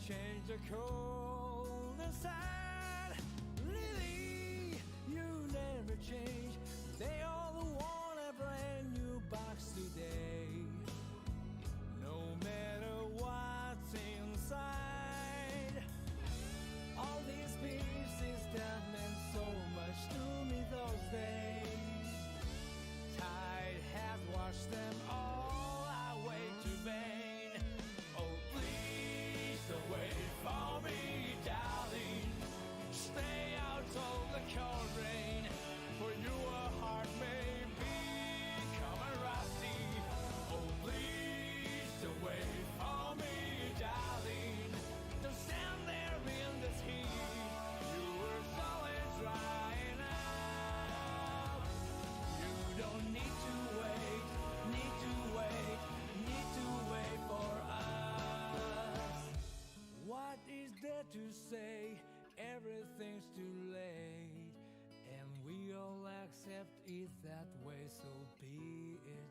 change the cold inside. Lily, you never change. They all want a brand new box today. No matter what's inside. All these pieces that meant so much to me those days. Tide has washed them all away to vain. Oh, please don't wait for me, darling. Stay out of the cold rain, for your heart may become rusty. Oh, please don't wait for me, darling. Don't stand there in this heat. Your soul is drying out. You don't need to wait, need to wait, need to wait for us. What is there to say? Everything's too late, and we all accept it that way, so be it.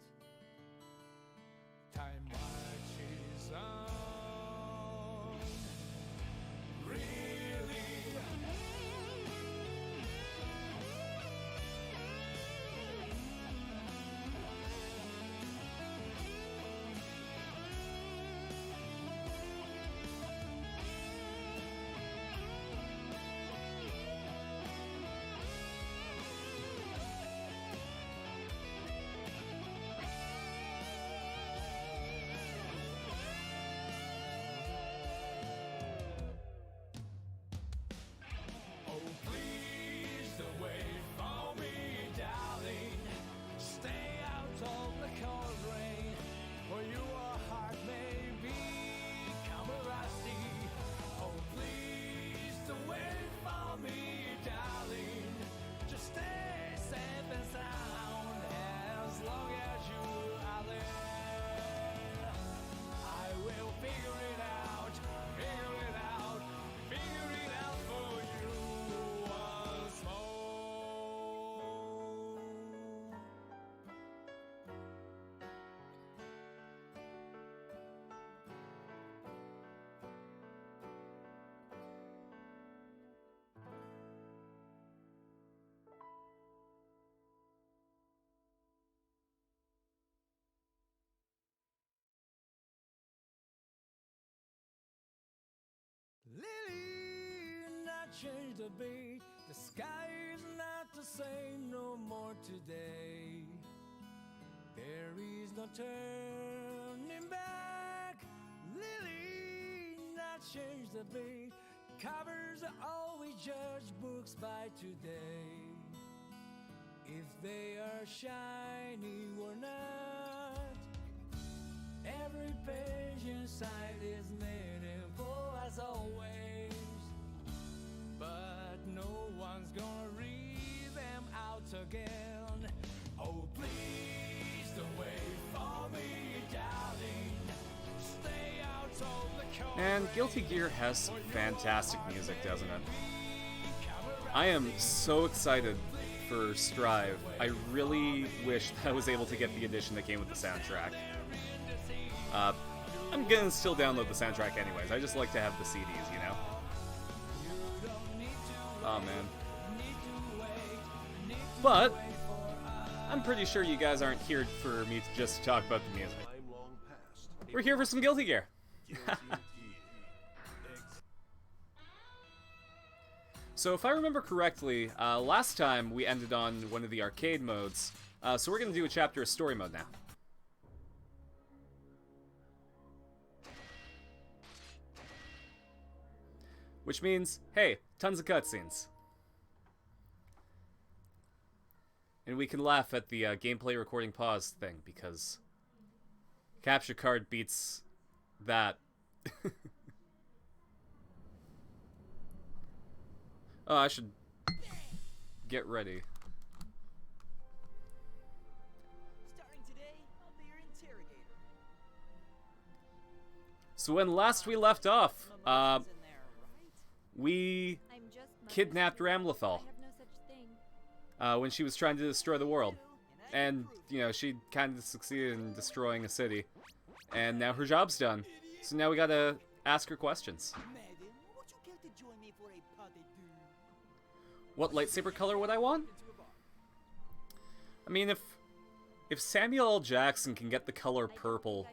Time marches on. Really? Oh, please don't wait for me, darling. Stay out of the cold rain, for your heart may become rusty. Oh, please don't wait for me, darling. Just stay safe and sound as long as you are there. I will figure it out, figure it out, figure it out for you once more. Lily, not change the beat. The sky is not the same no more today. There is no turning back. Lily, not change the beat. Covers always judge books by today. If they are shiny or not. Every page inside is meaningful as always, but no one's gonna read them out again. Oh, please don't wait for me, darling. Stay out of the cold. And Guilty Gear has some fantastic music, doesn't it? I am so excited for Strive. I really wish that I was able to get the edition that came with the soundtrack. I'm gonna still download the soundtrack anyways. I just like to have the CDs, you know? Oh man. But I'm pretty sure you guys aren't here for me to just talk about the music. We're here for some Guilty Gear. So if I remember correctly, last time we ended on one of the arcade modes, so we're gonna do a chapter of story mode now. Which means, hey, tons of cutscenes. And we can laugh at the gameplay recording pause thing, because capture card beats that. Oh, I should get ready. Starting today, I'll be your interrogator. So when last we left off, we kidnapped Ramlethal when she was trying to destroy the world. And, you know, she kind of succeeded in destroying a city. And now her job's done. So now we gotta ask her questions. Madam, would you care to join me for a pas de deux? What lightsaber color would I want? I mean, if Samuel L. Jackson can get the color purple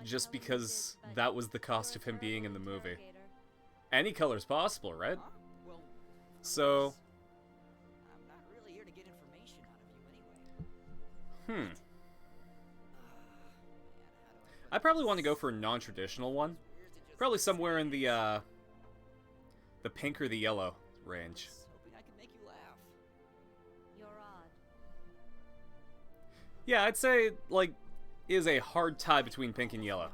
just because that was the cost of him being in the movie, any color's possible, right? Huh? Well, So, I'm not really here to get information out of you anyway. hmm. I probably want to go for a non-traditional one. Probably somewhere in the pink or the yellow range. Hoping I could make you laugh. You're odd. Yeah, I'd say, like, is a hard tie between pink and yellow.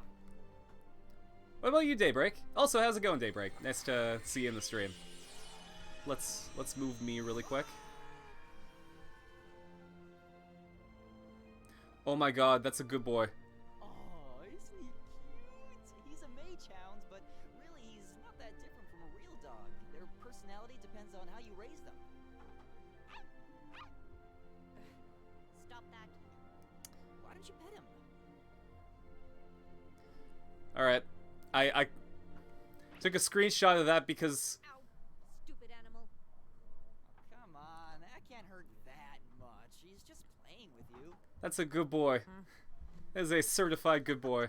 What about you, Daybreak? Also, how's it going, Daybreak? Nice to see you in the stream. Let's move me really quick. Oh my god, that's a good boy. Oh, isn't he cute? He's a mage hound, but really he's not that different from a real dog. Their personality depends on how you raise them. Stop that. Why don't you pet him? Alright. I took a screenshot of that because... Ow. Stupid animal. Come on, that can't hurt that much. He's just playing with you. That's a good boy. That is a certified good boy.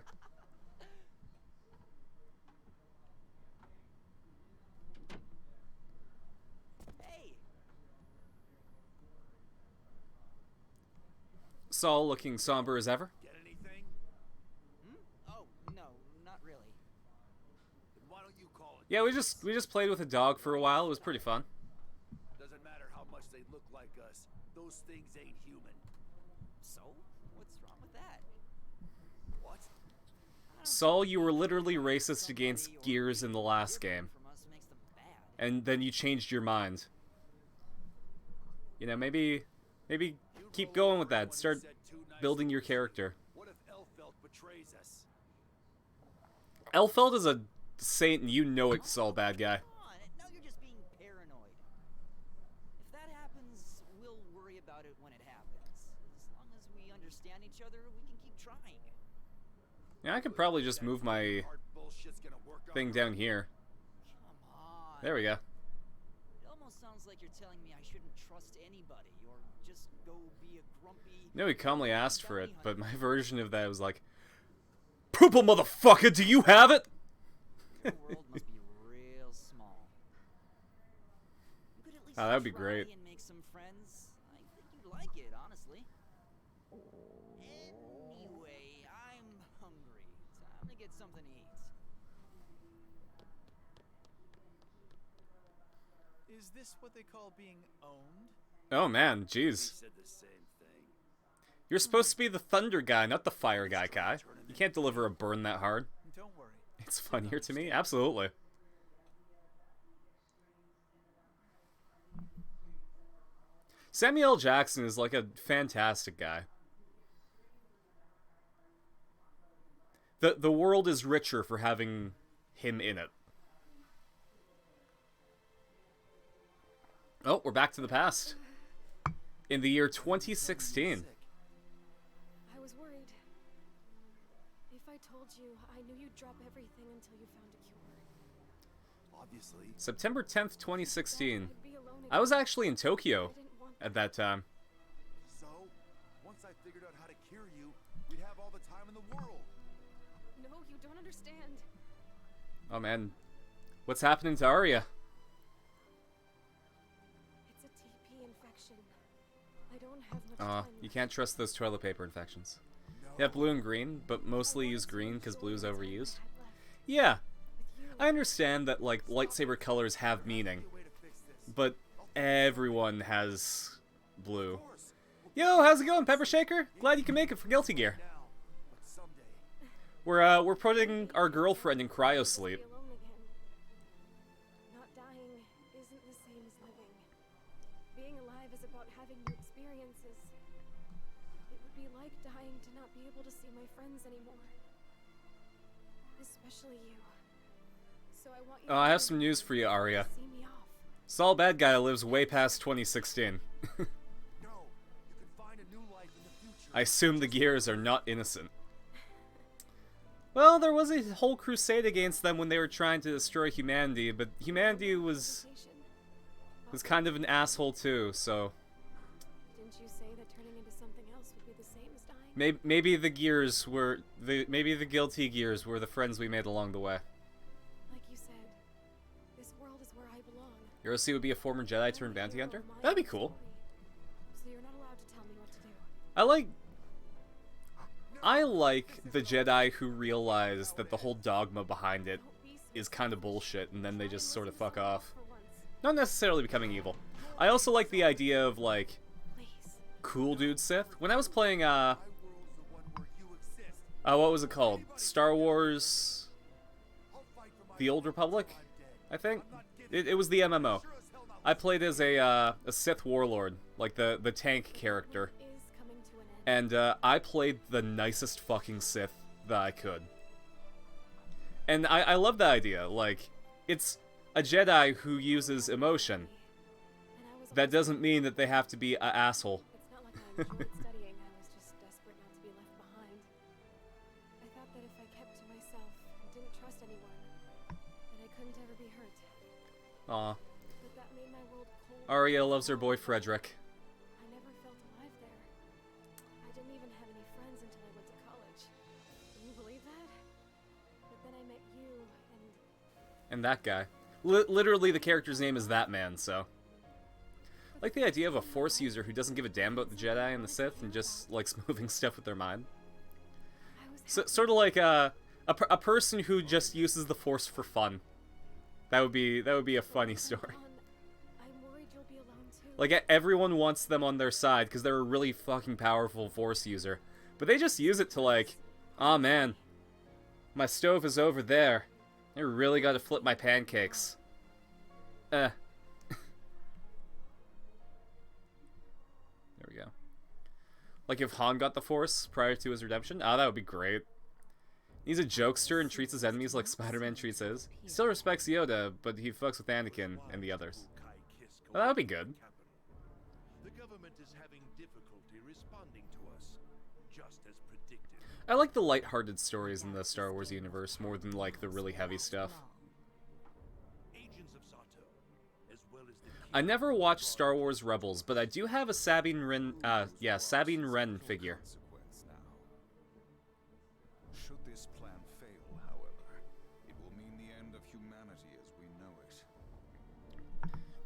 Hey, Saul looking somber as ever. Get anything? oh, no, not really. Then why don't you call it? Yeah, we just played with a dog for a while. It was pretty fun. Doesn't matter how much they look like us. Those things ain't human. So, what's wrong with that? What? Saul, you were literally racist against Gears in the last game. From us makes them bad. And then you changed your mind. You know, maybe keep going with that. Start building your character. What if Elfeld betrays us? Elfeld is a saint and you know it, Saul, bad guy. Come on, now you're just being paranoid. If that happens, we'll worry about it when it happens. As long as we understand each other, we can keep trying. Yeah, I could probably just move my Hard bullshit's gonna work on thing her. down here. Come on. There we go. It almost sounds like you're telling me I shouldn't trust anybody, or just go be a grumpy... No, he calmly asked for it, but my version of that was like, Poople motherfucker, do you have it? The world must be real small. You could at least Oh, that would be try great. and make some friends. I think you'd like it, honestly. Anyway, I'm hungry. Time to get something to eat. Is this what they call being owned? Oh man, He jeez. said the same thing. You're supposed to be the thunder guy, not the fire guy, Kai. You can't deliver a burn that hard. Don't worry. It's funnier to me, absolutely. Samuel L. Jackson is like a fantastic guy. The world is richer for having him in it. Oh, we're back to the past. In the year 2016. I was worried. If I told you, I knew you'd drop everything until you found a cure. Obviously. September 10th, 2016. I'd be alone I was again. actually in Tokyo I didn't want at that time. So, once I figured out how to cure you, we'd have all the time in the world. No, you don't understand. Oh man, what's happening to Arya? It's a TP infection. I don't have much Aw, time. you can't trust those toilet paper infections. They have blue and green, but mostly use green because blue's overused. Yeah, I understand that like lightsaber colors have meaning, but everyone has blue. Yo, how's it going, Pepper Shaker? Glad you can make it for Guilty Gear. Now, but someday. We're putting our girlfriend in cryo sleep. Be alone again. Not dying isn't the same as living. Being alive is about having new experiences. It would be like dying to not be able to see my friends anymore. Especially you. So I want you Oh, to I have know some news for you, Arya. see me off. Saul Bad Guy lives way past 2016. No, you can find a new life in the future. I assume the Gears are not innocent. Well, there was a whole crusade against them when they were trying to destroy humanity, but humanity was kind of an asshole too, so... Didn't you say that turning into something else would be the same as dying? Maybe the gears were... Maybe the guilty gears were the friends we made along the way. Like you said, this world is where I belong. Hiroshi would be a former Jedi turned bounty Hero hunter? of my That'd be own cool. story. So you're not allowed to tell me what to do. I like the Jedi who realize that the whole dogma behind it is kind of bullshit, and then they just sort of fuck off. For once, Not necessarily becoming evil. I also like the idea of, like, please. cool dude Sith. When I was playing, My world's the one where you exist. what was it called? Star Wars... I'll fight for my The Old Republic? I'm dead. I think? I'm not kidding. It was the MMO. Sure as hell not I played as a Sith warlord, like the tank character. Is coming to an end. And I played the nicest fucking Sith that I could. And I love the idea. Like, it's a Jedi who uses emotion. And I was That doesn't mean that they have to be an asshole. It's not like I enjoyed studying. I was just desperate not to be left behind. I thought that if I kept to myself and didn't trust anyone, then I couldn't ever be hurt. Aw. But that made my world cold. Arya loves her boy Frederick. I never felt alive there. I didn't even have any friends until I went to college. Can you believe that? But then I met you, and And that guy. Literally, the character's name is that man, so... I like the idea of a Force user who doesn't give a damn about the Jedi and the Sith and just likes moving stuff with their mind. I was So, sort of like a person who just uses the Force for fun. That would be a funny story. I'm worried you'll be alone too. Like, everyone wants them on their side because they're a really fucking powerful Force user. But they just use it to, like, aw, man, my stove is over there. I really gotta flip my pancakes. There we go. Like if Han got the Force prior to his redemption? Ah, that would be great. He's a jokester and treats his enemies like Spider-Man treats his. He still respects Yoda, but he fucks with Anakin and the others. Oh, that would be good. The government is having difficulty responding to us, just as predicted. I like the light-hearted stories in the Star Wars universe more than, like, the really heavy stuff. Agents of Sato, as well as the I never watched Star Wars Rebels, but I do have a Sabine Wren, Sabine Wren figure. Consequence now. Should this plan fail, however, it will mean the end of humanity as we know it.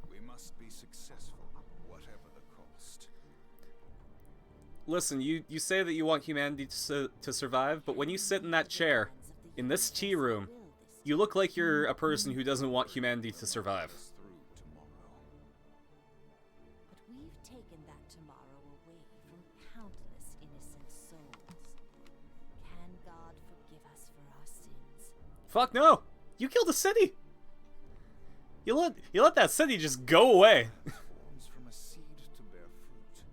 We must be successful, whatever the cost. Listen, you say that you want humanity to survive, but when you sit in that chair, in this tea room, you look like you're a person who doesn't want humanity to survive. Through tomorrow. But we've taken that tomorrow away from countless innocent souls. Can God forgive us for our sins? Fuck no! You killed a city! You let that city just go away. Forms from a seed to bear fruit,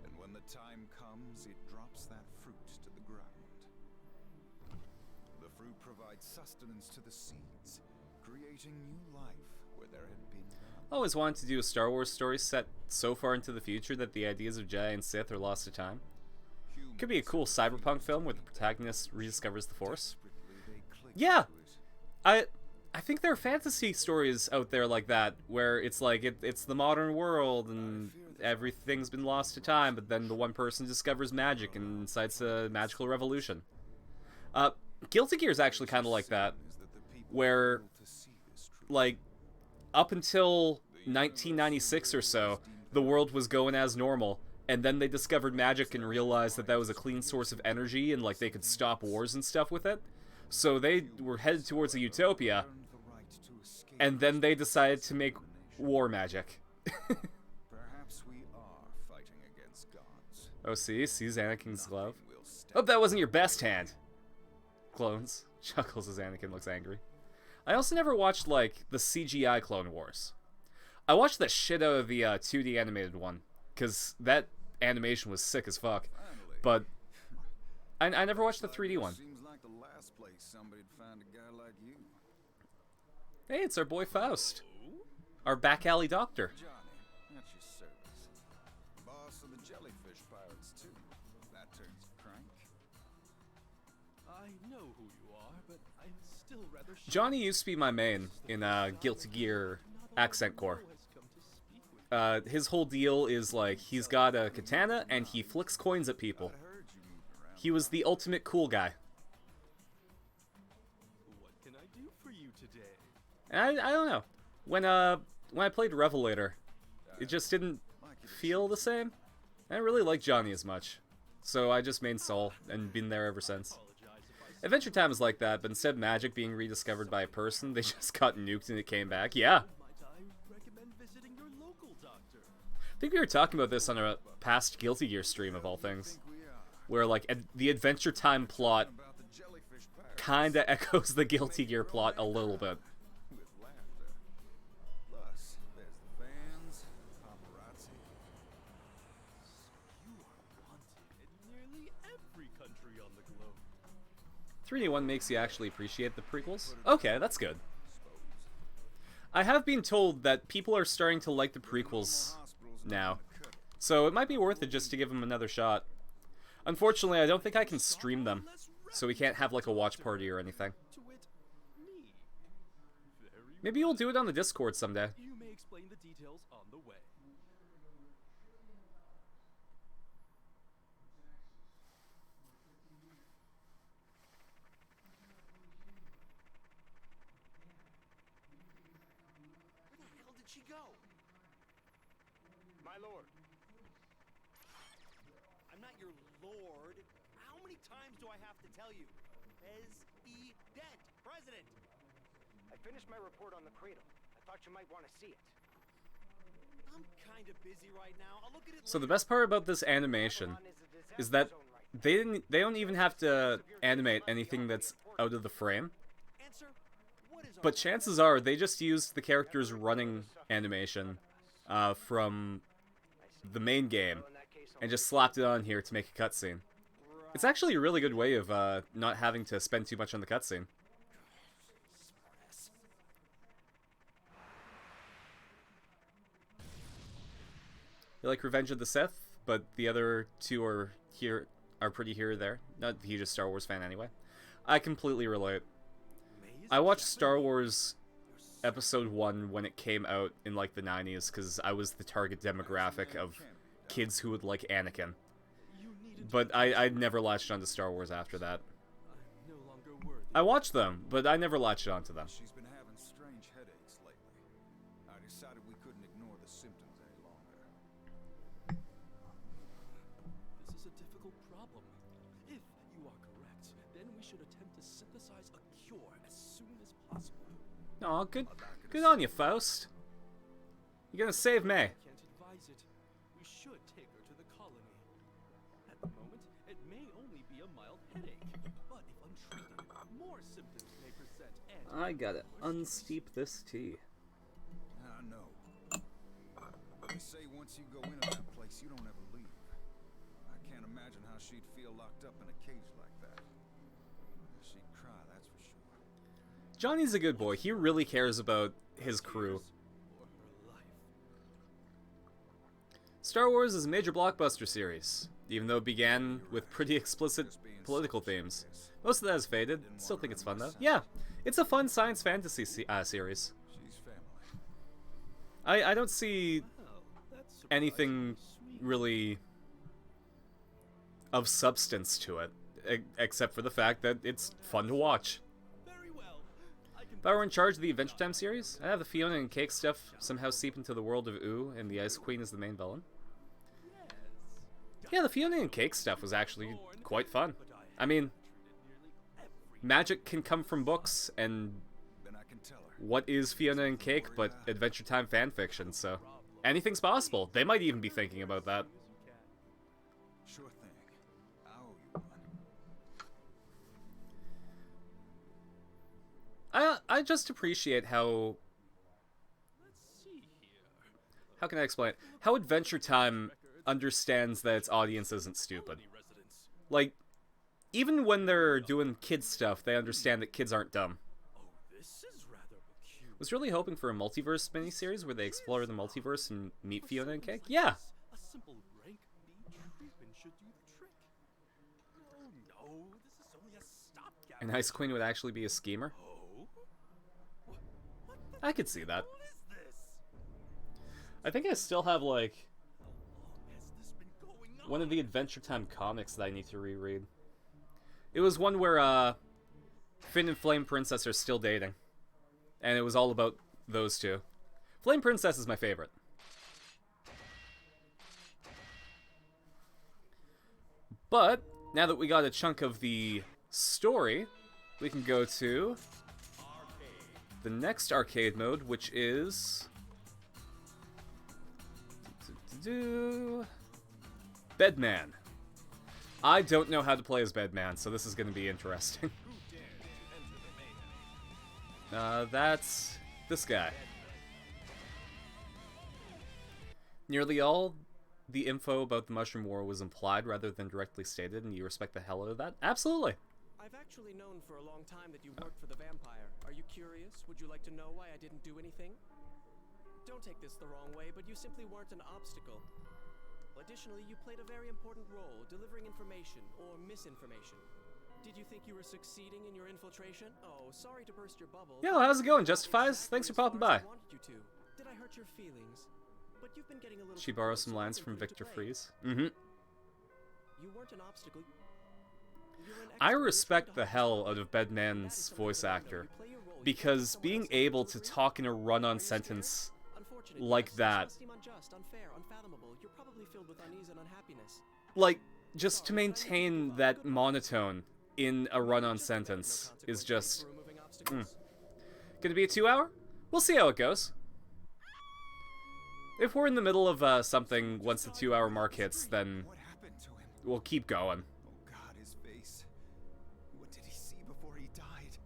and when the time comes, it drops that fruit to the ground. The fruit provides sustenance to the seeds, creating new life where there had been none. I always wanted to do a Star Wars story set so far into the future that the ideas of Jedi and Sith are lost to time. Could be a cool cyberpunk film where the protagonist rediscovers the Force. Yeah! I think there are fantasy stories out there like that, where it's like, it's the modern world, and everything's been lost to time, but then the one person discovers magic and incites a magical revolution. Guilty Gear is actually kind of like that, where, like, up until 1996 or so, the world was going as normal, and then they discovered magic and realized that that was a clean source of energy, and, like, they could stop wars and stuff with it. So they were headed towards a utopia, and then they decided to make war magic. Perhaps we are fighting against gods. Oh, sees Anakin's glove. Hope that wasn't your best hand. Clones. Chuckles as Anakin looks angry. I also never watched, like, the CGI Clone Wars. I watched the shit out of the 2D animated one, because that animation was sick as fuck. But I never watched the 3D one. Seems like the last place somebody'd find a guy like you. Hey, it's our boy Faust. Our back alley doctor. Johnny, at your service. Boss of the jellyfish pirates, too. That turns crank. I know who you still rather shocked. Johnny used to be my main in Guilty Gear Accent Core. Has come to speak with His whole deal is like he's got a katana and he flicks coins at people. He was the ultimate cool guy. What can I do for you today? And I don't know. When I played Revelator, it just didn't feel the same. I didn't really like Johnny as much. So I just made Soul and been there ever since. Adventure Time is like that, but instead of magic being rediscovered by a person, they just got nuked and it came back. Yeah. Might I recommend visiting your local doctor? I think we were talking about this on a past Guilty Gear stream of all things. Where, like, the Adventure Time plot kinda echoes the Guilty Gear plot a little bit. With laughter. Plus, there's the fans, paparazzi. You are wanted in nearly every country on the globe. 3D1 makes you actually appreciate the prequels? Okay, that's good. I have been told that people are starting to like the prequels now. So it might be worth it just to give them another shot. Unfortunately, I don't think I can stream them. So we can't have like a watch party or anything. To wit, me. Very Maybe we'll do it on the Discord someday. You may explain the details on the way. Where the hell did she go? My lord. I'm not your lord. How many times do I have to tell you? President. President. I finished my report on the cradle. I thought you might want to see it. I'm kind of busy right now. I'll look at it So the later. best part about this animation is that they don't even have to animate anything that's out of the frame. Answer. What is But chances are they just used the character's running animation from the main game and just slapped it on here to make a cutscene. It's actually a really good way of not having to spend too much on the cutscene. You like Revenge of the Sith, but the other two are pretty here or there. Not a huge Star Wars fan anyway. I completely relate. I watched Star Wars Episode 1 when it came out in like the 90s because I was the target demographic of kids who would like Anakin. But I never latched onto Star Wars after that. I'm no longer worthy. I watched them, but I never latched onto them. She's been having strange headaches lately. I decided we couldn't ignore the symptoms any longer. This is a difficult problem. If you are correct, then we should attempt to synthesize a cure as soon as possible. Aw, good on you, Faust. You're gonna save May. I can't advise it. We should take her to the colony. At the moment, it may only be a mild headache, but if untreated, more symptoms may present and I gotta unsteep this tea. I know. They say once you go into that place, you don't ever leave. I can't imagine how she'd feel locked up in a cage like that. She'd cry, that's for sure. Johnny's a good boy. He really cares about his crew. or her life. Star Wars is a major blockbuster series, even though it began with pretty explicit political themes. Most of that has faded. Still think it's fun though. Yeah, it's a fun science fantasy series. She's family. I don't see Well, that's anything surprisingly sweet. really of substance to it, except for the fact that it's fun to watch. Very well. I can If I were in charge of the Adventure Time series, I'd have the Fiona and Cake stuff somehow seep into the world of Ooh, and the Ice Queen is the main villain. Yeah, the Fiona and Cake stuff was actually quite fun. I mean, magic can come from books, and Then I can tell her. what is Fiona and Cake but Adventure Time fanfiction, so anything's possible. They might even be thinking about that. Sure thing. I owe you one. I just appreciate how can I explain it? How Adventure Time understands that its audience isn't stupid. Like, even when they're doing kid stuff, they understand that kids aren't dumb. This is rather peculiar. Was really hoping for a multiverse miniseries where they explore the multiverse and meet Fiona and Cake. Yeah, A simple rank B treatment should do the trick. Oh no, this is only a stopgap. and Ice Queen would actually be a schemer. Oh, I could see that. What is this? I think I still have, like, How long has this been going on? one of the Adventure Time comics that I need to reread. It was one where, Finn and Flame Princess are still dating. And it was all about those two. Flame Princess is my favorite. But, now that we got a chunk of the story, we can go to the next arcade mode, which is... Bedman. I don't know how to play as Bedman, so this is going to be interesting. That's this guy. Nearly all the info about the Mushroom War was implied rather than directly stated, and you respect the hell out of that? Absolutely. I've actually known for a long time that you worked for the vampire. Are you curious? Would you like to know why I didn't do anything? Don't take this the wrong way, but you simply weren't an obstacle. Additionally, you played a very important role, delivering information or misinformation. Did you think you were succeeding in your infiltration? Oh, sorry to burst your bubble. Yo, how's it going, Justifies? Thanks for popping by. I wanted you to. Did I hurt your feelings? But you've been getting a little. She borrows some lines from Victor Freeze. Mm-hmm. You weren't an obstacle. I respect the hell out of Bedman's voice actor, because being able to talk in a run-on sentence like that, like, just to maintain that monotone in a run-on sentence is just... Gonna be a 2-hour? We'll see how it goes. If we're in the middle of something once the 2-hour mark hits, then we'll keep going. Oh God, his face. What did he see before he died?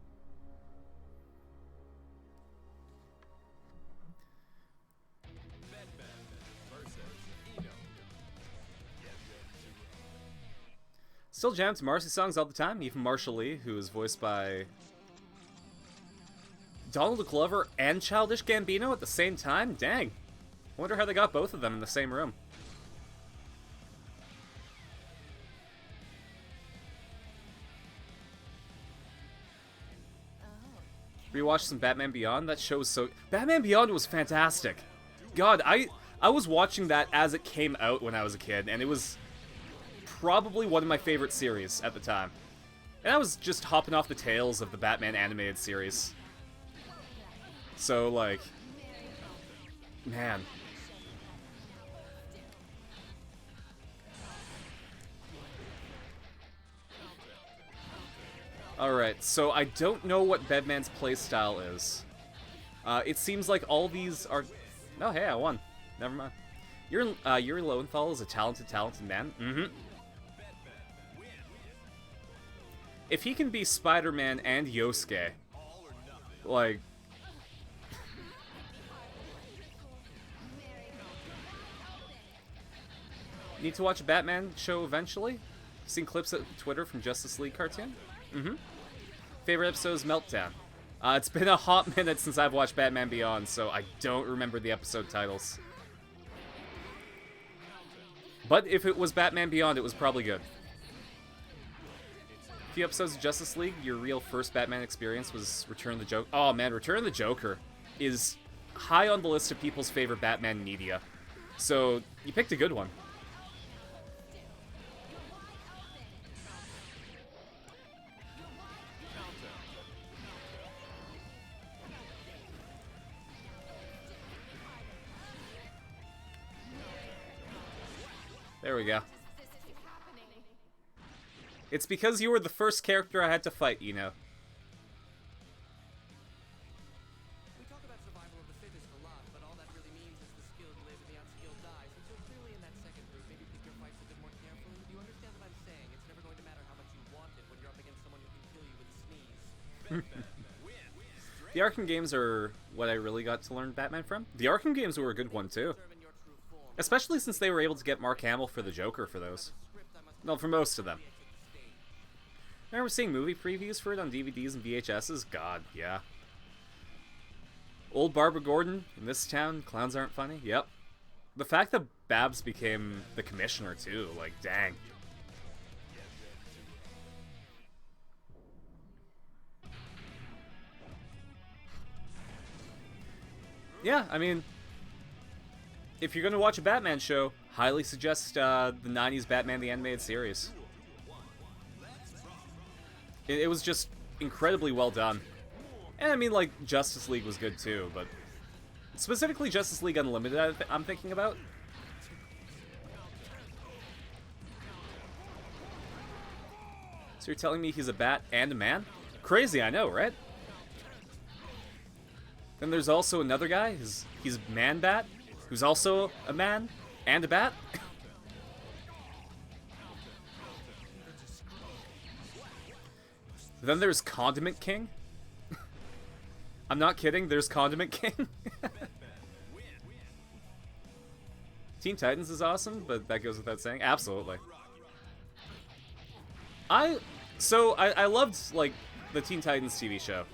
Still jam to Marcy songs all the time, even Marshall Lee, who is voiced by Donald Glover and Childish Gambino at the same time? Dang. I wonder how they got both of them in the same room. Rewatched some Batman Beyond. That show was so... Batman Beyond was fantastic. God, I was watching that as it came out when I was a kid, and it was probably one of my favorite series at the time. And I was just hopping off the tails of the Batman animated series. So, like... Man. Alright, so I don't know what Bedman's playstyle is. It seems like all these are... Oh, hey, I won. Never mind. Yuri Lowenthal is a talented man. Mm-hmm. If he can be Spider-Man and Yosuke, like... Need to watch a Batman show eventually? Seen clips of Twitter from Justice League cartoon? Mm-hmm. Favorite episode is Meltdown. It's been a hot minute since I've watched Batman Beyond, so I don't remember the episode titles. But if it was Batman Beyond, it was probably good. A few episodes of Justice League, your real first Batman experience was Return of the Joker. Oh man, Return of the Joker is high on the list of people's favorite Batman media. So, you picked a good one. There we go. It's because you were the first character I had to fight, you know. We talk about survival of the fittest a lot, but all that really means is the skilled live and the unskilled die. And so clearly in that second group, maybe pick your fights a bit more carefully. Do you understand what I'm saying? It's never going to matter how much you want it when you're up against someone who can kill you with a sneeze. The Arkham games are what I really got to learn Batman from. The Arkham games were a good one, too. Especially since they were able to get Mark Hamill for the Joker for those. Well, for most of them. I remember seeing movie previews for it on DVDs and VHSs. God, yeah. Old Barbara Gordon, in this town, clowns aren't funny. Yep. The fact that Babs became the commissioner, too, like, dang. yeah, I mean, if you're gonna watch a Batman show, highly suggest the 90s Batman the Animated Series. It was just incredibly well done. And I mean, like, Justice League was good too, but specifically Justice League Unlimited I'm thinking about. So you're telling me he's a bat and a man? Crazy, I know, right? Then there's also another guy, he's Man-Bat, who's also a man and a bat. Then there's Condiment King. I'm not kidding, there's Condiment King. Teen Titans is awesome, but that goes without saying. Absolutely. I loved, like, the Teen Titans TV show.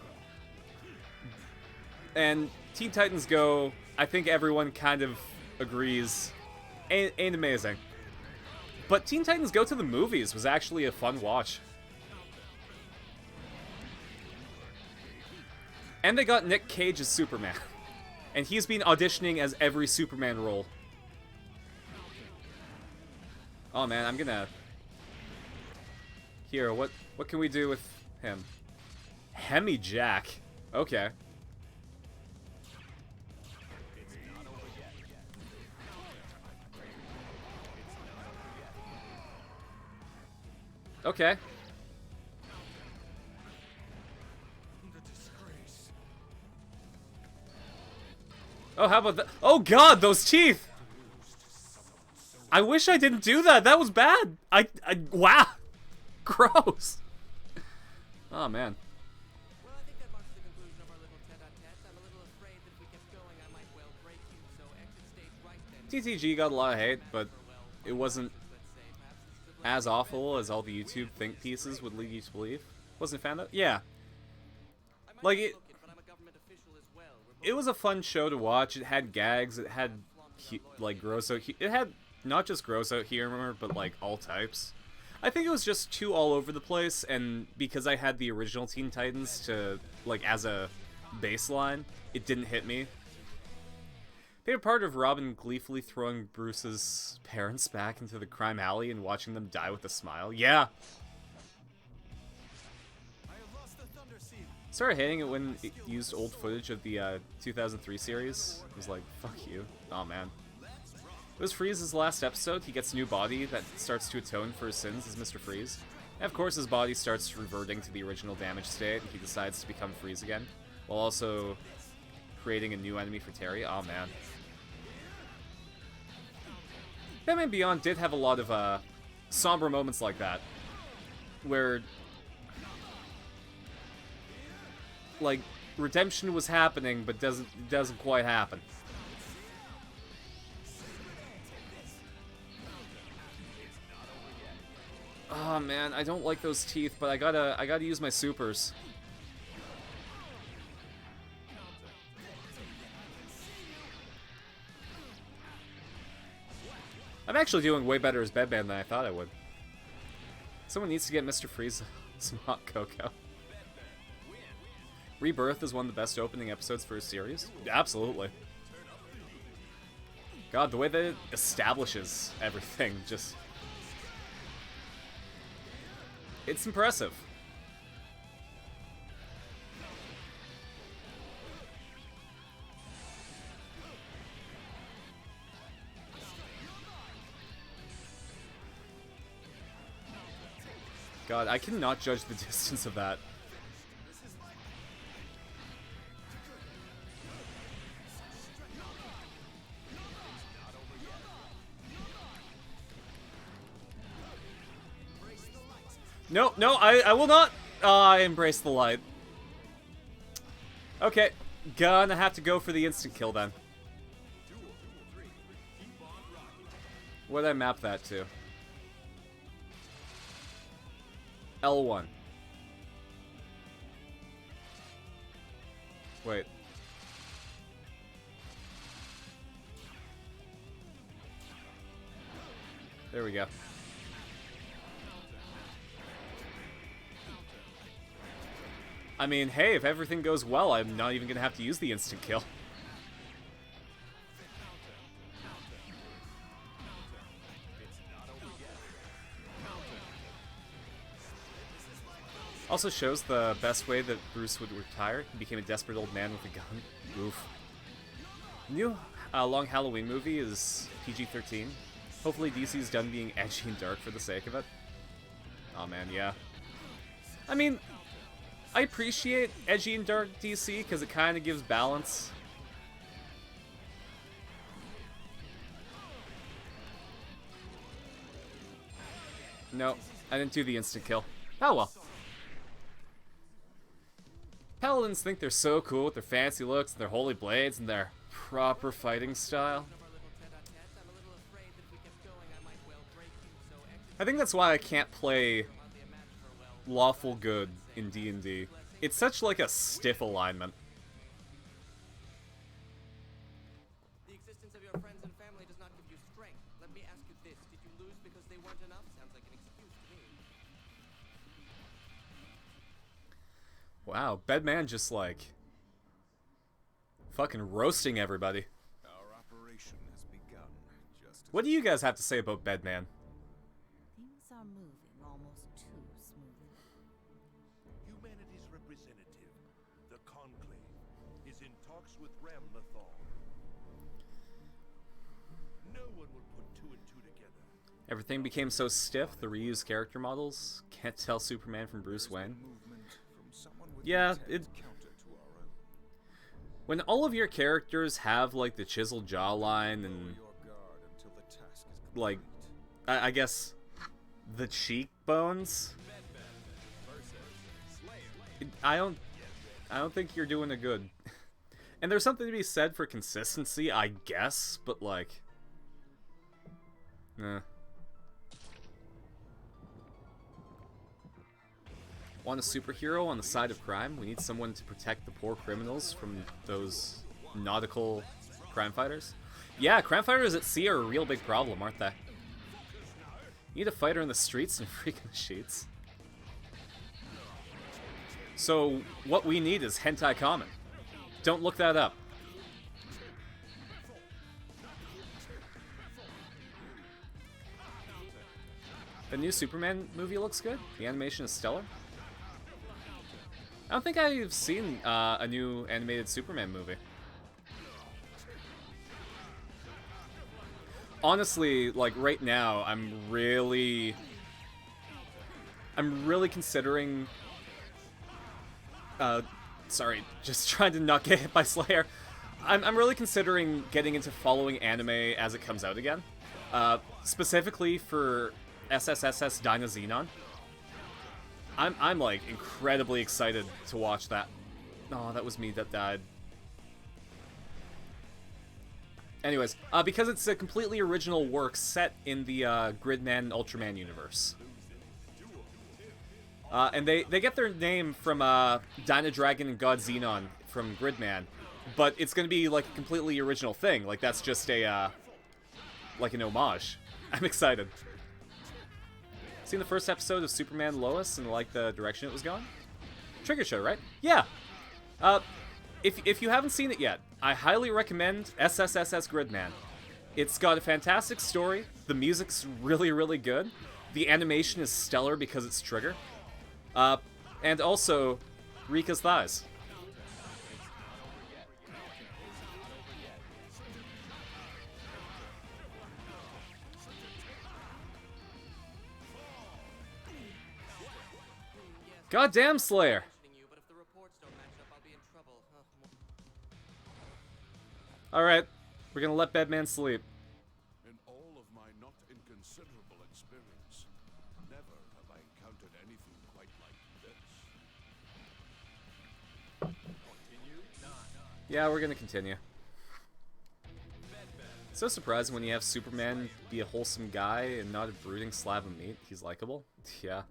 And Teen Titans Go, I think everyone kind of agrees, ain't amazing. But Teen Titans Go to the movies was actually a fun watch. And they got Nick Cage as Superman. And he's been auditioning as every Superman role. Oh man, I'm gonna... Here, what can we do with him? Hemi Jack. Okay. Okay. Oh, how about that? Oh god, those teeth! I wish I didn't do that. That was bad. Wow. Gross. Oh, man. Well, I think that marks the conclusion of our little tete-a-tete. I'm a little afraid that if we kept going, I might well break you, so exit stage right then. TTG got a lot of hate, but it wasn't as awful as all the YouTube think pieces would lead you to believe. Wasn't a fan of? Yeah. Like, it was a fun show to watch. It had gags. It had, like, gross out... It had not just gross out humor, but, like, all types. I think it was just too all over the place, and because I had the original Teen Titans to, like, as a baseline, it didn't hit me. Favorite part of Robin gleefully throwing Bruce's parents back into the crime alley and watching them die with a smile. Yeah! Started hating it when it used old footage of the 2003 series. It was like, fuck you. Oh man. It was Freeze's last episode. He gets a new body that starts to atone for his sins as Mr. Freeze. And of course his body starts reverting to the original damaged state, and he decides to become Freeze again, while also creating a new enemy for Terry. Oh man. Batman Beyond did have a lot of somber moments like that, where like redemption was happening but doesn't quite happen. Oh man, I don't like those teeth, but I gotta use my supers. I'm actually doing way better as Bedman than I thought I would. Someone needs to get Mr. Freeze some hot cocoa. Rebirth is one of the best opening episodes for a series? Absolutely. God, the way that it establishes everything, just... It's impressive. God, I cannot judge the distance of that. No, no, I will not. I embrace the light. Okay, gonna have to go for the instant kill then. What did I map that to? L1. Wait. There we go. I mean, hey, if everything goes well, I'm not even gonna have to use the instant kill. Also shows the best way that Bruce would retire. He became a desperate old man with a gun. Oof. New Long Halloween movie is PG-13. Hopefully DC's done being edgy and dark for the sake of it. Oh man, yeah. I mean, I appreciate edgy and dark DC because it kind of gives balance. No, I didn't do the instant kill. Oh well. Paladins think they're so cool with their fancy looks, and their holy blades, and their proper fighting style. I think that's why I can't play lawful good in D&D. It's such like a stiff alignment. The existence of your friends and family does not give you strength. Let me ask you this: did you lose because they weren't enough? Sounds like an excuse to me. Wow, Bedman just like fucking roasting everybody. Our operation has begun. What do you guys have to say about Bedman? Things are moving almost too smoothly. Humanity's representative, the Conclave, is in talks with Ramlethal. No one would put two and two together. Everything became so stiff, the reused character models can't tell Superman from Bruce Wayne. Yeah, when all of your characters have like the chiseled jawline and like I guess the cheekbones, I don't think you're doing it good. And there's something to be said for consistency, I guess, but like Want a superhero on the side of crime? We need someone to protect the poor criminals from those nautical crime fighters. Yeah, crime fighters at sea are a real big problem, aren't they? You need a fighter in the streets and freaking sheets. So, what we need is hentai common. Don't look that up. The new Superman movie looks good. The animation is stellar. I don't think I've seen a new animated Superman movie. Honestly, like right now, I'm really considering. Sorry, just trying to not get hit by Slayer. I'm really considering getting into following anime as it comes out again. Specifically for SSSS Dyna Xenon. I'm like incredibly excited to watch that. Oh, that was me that died. Anyways, because it's a completely original work set in the Gridman and Ultraman universe. And they get their name from Dyna Dragon and God Xenon from Gridman, but it's going to be like a completely original thing. Like that's just a like an homage. I'm excited. Seen the first episode of Superman Lois and like the direction it was going? Trigger show, right? Yeah. If you haven't seen it yet, I highly recommend SSSS Gridman. It's got a fantastic story. The music's really, really good. The animation is stellar because it's Trigger. And also, Rika's thighs. Goddamn Slayer! Alright, we're gonna let Bedman sleep. In all of my not inconsiderable experience, never have I encountered anything quite like this. Yeah, we're gonna continue. So surprising when you have Superman be a wholesome guy and not a brooding slab of meat. He's likable. Yeah.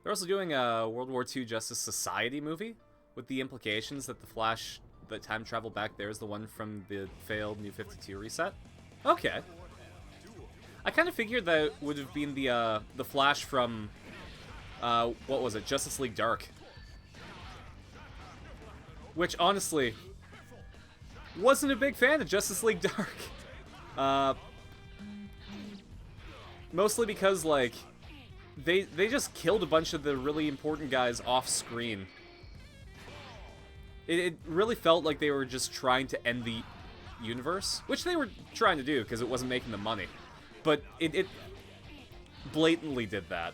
They're also doing a World War II Justice Society movie, with the implications that the Flash, the time travel back there is the one from the failed New 52 reset. Okay. I kind of figured that would have been the Flash from, what was it, Justice League Dark. Which, honestly, wasn't a big fan of Justice League Dark. Mostly because, like, they just killed a bunch of the really important guys off screen. It really felt like they were just trying to end the universe, which they were trying to do because it wasn't making them money. But it blatantly did that.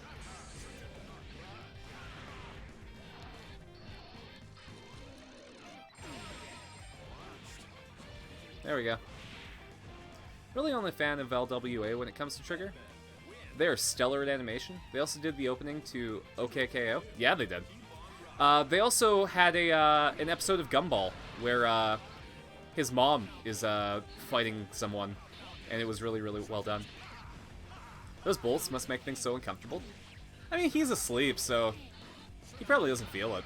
There we go. Really only a fan of LWA when it comes to Trigger. They are stellar at animation. They also did the opening to OKKO. Yeah, they did. They also had an episode of Gumball where his mom is fighting someone, and it was really, really well done. Those bolts must make things so uncomfortable. I mean, he's asleep, so he probably doesn't feel it.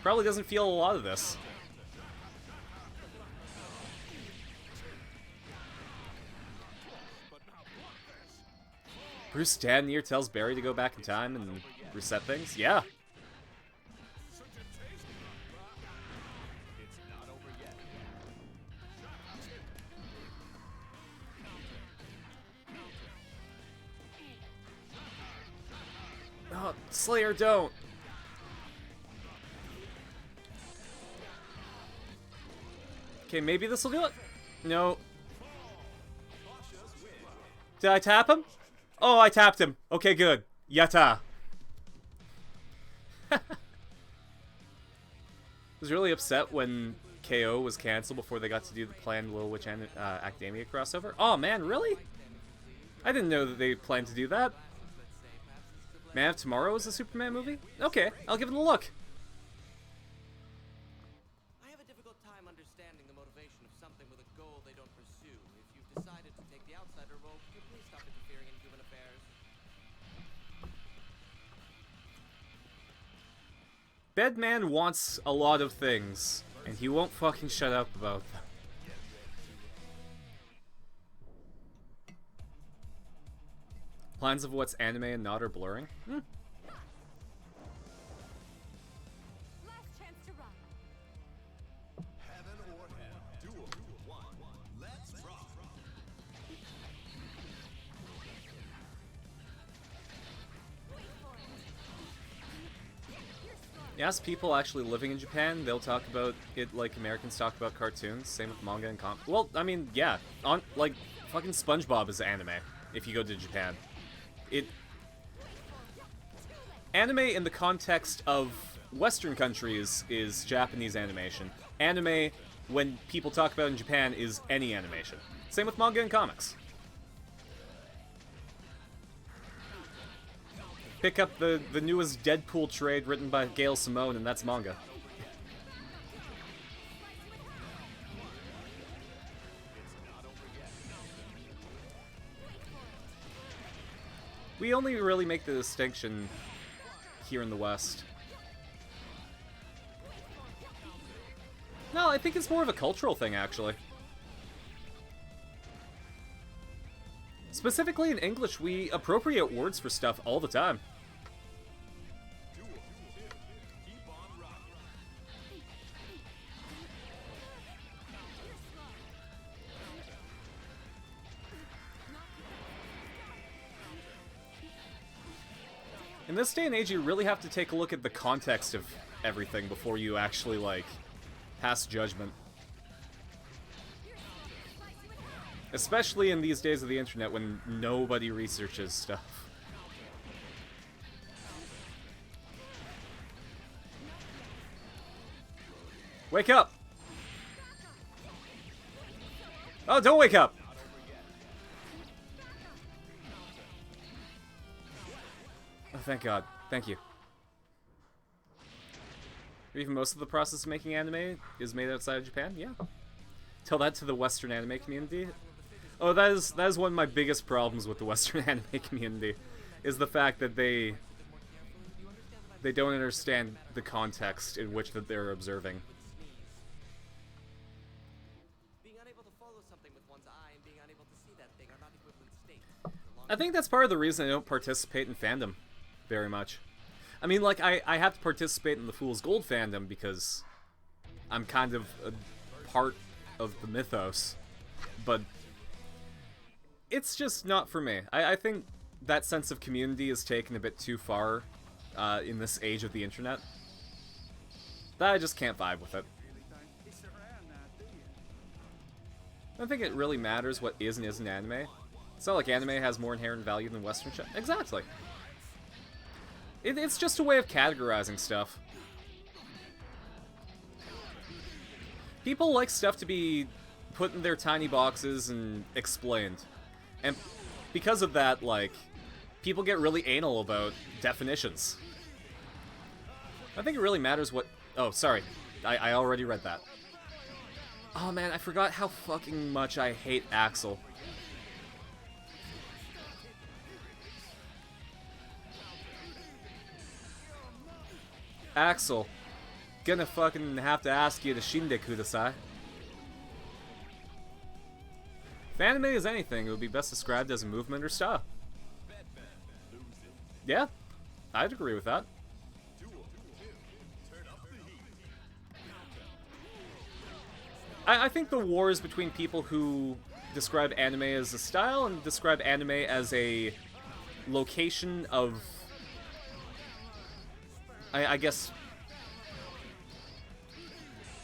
Probably doesn't feel a lot of this. Bruce Stannier tells Barry to go back in time and reset things? Yeah. Oh, Slayer, don't! Okay, maybe this will do it? No. Did I tap him? Oh, I tapped him. Okay, good. Yatta. I was really upset when KO was canceled before they got to do the planned Little Witch and Academia crossover. Oh man, really? I didn't know that they planned to do that. Man of Tomorrow is a Superman movie? Okay, I'll give it a look. I have a difficult time understanding the motivation of something with a goal they don't pursue. If you've decided to take the outsider role, could you please stop interfering in human affairs? Bedman wants a lot of things, and he won't fucking shut up about them. Plans of what's anime and not are blurring? Last chance to run. Heaven or hell. Duel 1. Let's rock. You ask people actually living in Japan, they'll talk about it like Americans talk about cartoons. Same with manga and comics. Well, I mean, yeah. Like, fucking SpongeBob is anime, if you go to Japan. Anime in the context of Western countries is Japanese animation. Anime, when people talk about it in Japan, is any animation. Same with manga and comics. Pick up the newest Deadpool trade written by Gail Simone, and that's manga. We only really make the distinction here in the West. No, I think it's more of a cultural thing, actually. Specifically in English, we appropriate words for stuff all the time. In this day and age, you really have to take a look at the context of everything before you actually, like, pass judgment. Especially in these days of the internet when nobody researches stuff. Wake up! Oh, don't wake up! Oh, thank God. Thank you. Even most of the process of making anime is made outside of Japan? Yeah. Tell that to the Western anime community. Oh, that is one of my biggest problems with the Western anime community, is the fact that they don't understand the context in which that they're observing. Being unable to follow something with one's eye and being unable to see that thing are not equivalent states. I think that's part of the reason I don't participate in fandom very much. I mean, like, I have to participate in the Fool's Gold fandom because I'm kind of a part of the mythos, but it's just not for me. I think that sense of community is taken a bit too far in this age of the internet. That I just can't vibe with it. I don't think it really matters what is and isn't anime. It's not like anime has more inherent value than Western shit. Exactly. It's just a way of categorizing stuff. People like stuff to be put in their tiny boxes and explained. And because of that, like, people get really anal about definitions. I think it really matters what... Oh, sorry. I already read that. Oh man, I forgot how fucking much I hate Axel. Axel, gonna fucking have to ask you to shinde kudasai. If anime is anything, it would be best described as a movement or style. Yeah, I'd agree with that. I think the wars between people who describe anime as a style and describe anime as a location of, I guess,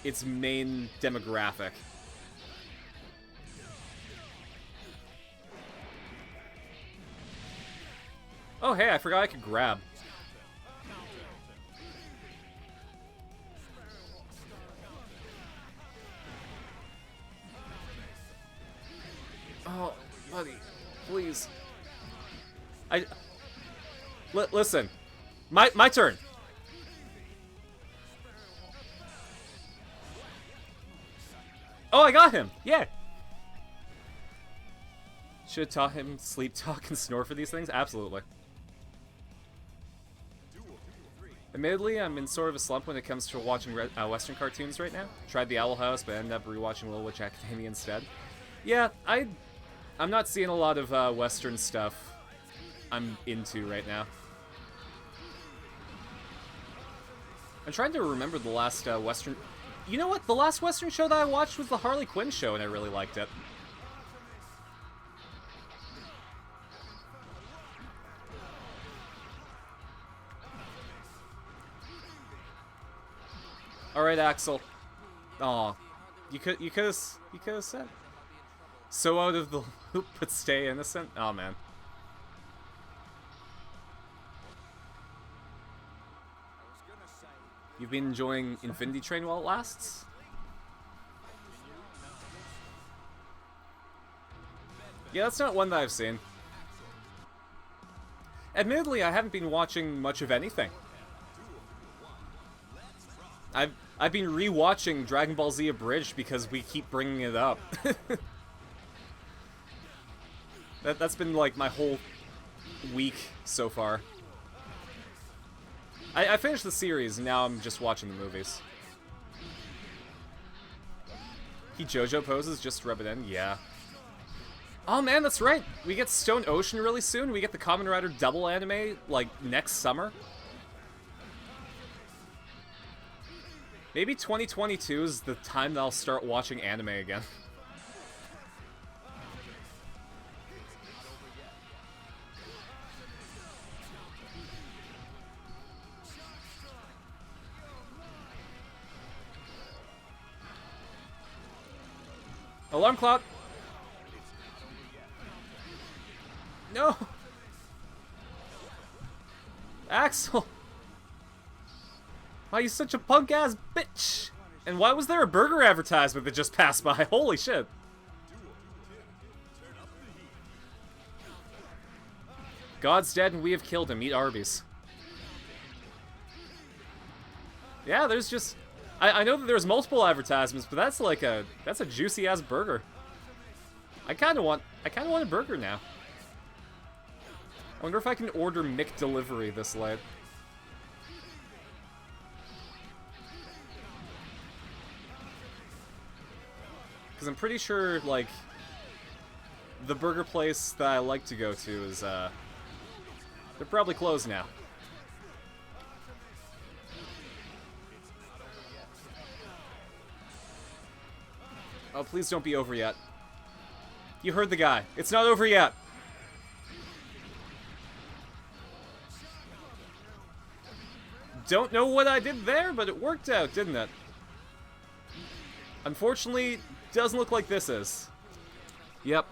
its main demographic. Oh hey, I forgot I could grab. Oh, buddy, please. Listen. My turn. Oh, I got him. Yeah. Should have taught him sleep talk and snore for these things? Absolutely. Admittedly, I'm in sort of a slump when it comes to watching Western cartoons right now. Tried the Owl House, but ended up rewatching Little Witch Academia instead. Yeah, I'm not seeing a lot of Western stuff I'm into right now. I'm trying to remember the last Western... You know what? The last Western show that I watched was the Harley Quinn show, and I really liked it. Alright, Axel. Aw. You could have said. So out of the loop, but stay innocent? Oh, man. You've been enjoying Infinity Train while it lasts? Yeah, that's not one that I've seen. Admittedly, I haven't been watching much of anything. I've been re-watching Dragon Ball Z Abridged because we keep bringing it up. That's been like my whole week so far. I finished the series, and now I'm just watching the movies. He JoJo poses just to rub it in? Yeah. Oh man, that's right! We get Stone Ocean really soon. We get the Kamen Rider double anime, like, next summer. Maybe 2022 is the time that I'll start watching anime again. Alarm clock! No! Axel! Why, you such a punk-ass bitch! And why was there a burger advertisement that just passed by? Holy shit! God's dead and we have killed him. Eat Arby's. Yeah, there's just... I know that there's multiple advertisements, but that's like that's a juicy-ass burger. I kinda want a burger now. I wonder if I can order McDelivery this late. Because I'm pretty sure, like, the burger place that I like to go to is, they're probably closed now. Oh, please don't be over yet. You heard the guy. It's not over yet. don't know what I did there, but it worked out, didn't it? Unfortunately, doesn't look like this is. Yep.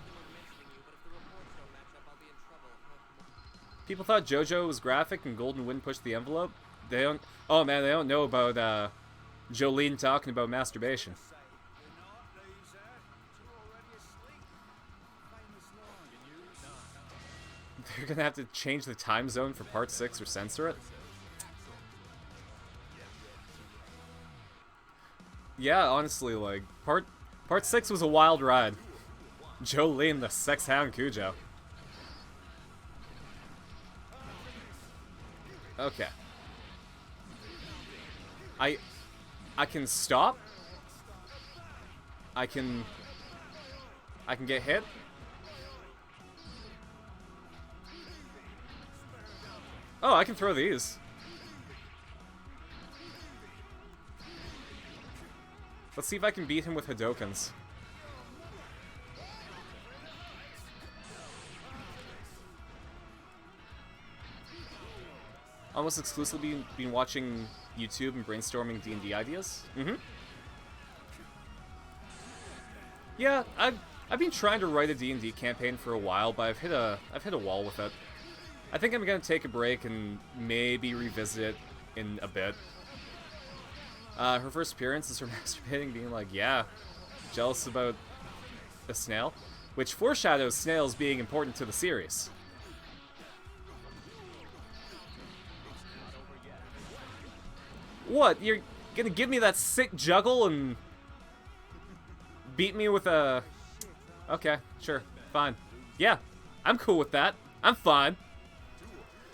People thought JoJo was graphic and Golden Wind pushed the envelope. They don't... Oh man, they don't know about Jolene talking about masturbation. They're gonna have to change the time zone for Part 6 or censor it. Yeah, honestly, like, Part 6 was a wild ride. Jolene, the sex hound Cujo. Okay. I can stop. I can get hit. Oh, I can throw these. Let's see if I can beat him with Hadokens. Almost exclusively been watching YouTube and brainstorming D&D ideas. Yeah, I've been trying to write a D&D campaign for a while, but I've hit a wall with it. I think I'm gonna take a break and maybe revisit it in a bit. Her first appearance is her masturbating, being like, yeah, jealous about a snail, which foreshadows snails being important to the series. What? You're gonna give me that sick juggle and beat me with a... Okay, sure, fine. Yeah, I'm cool with that. I'm fine.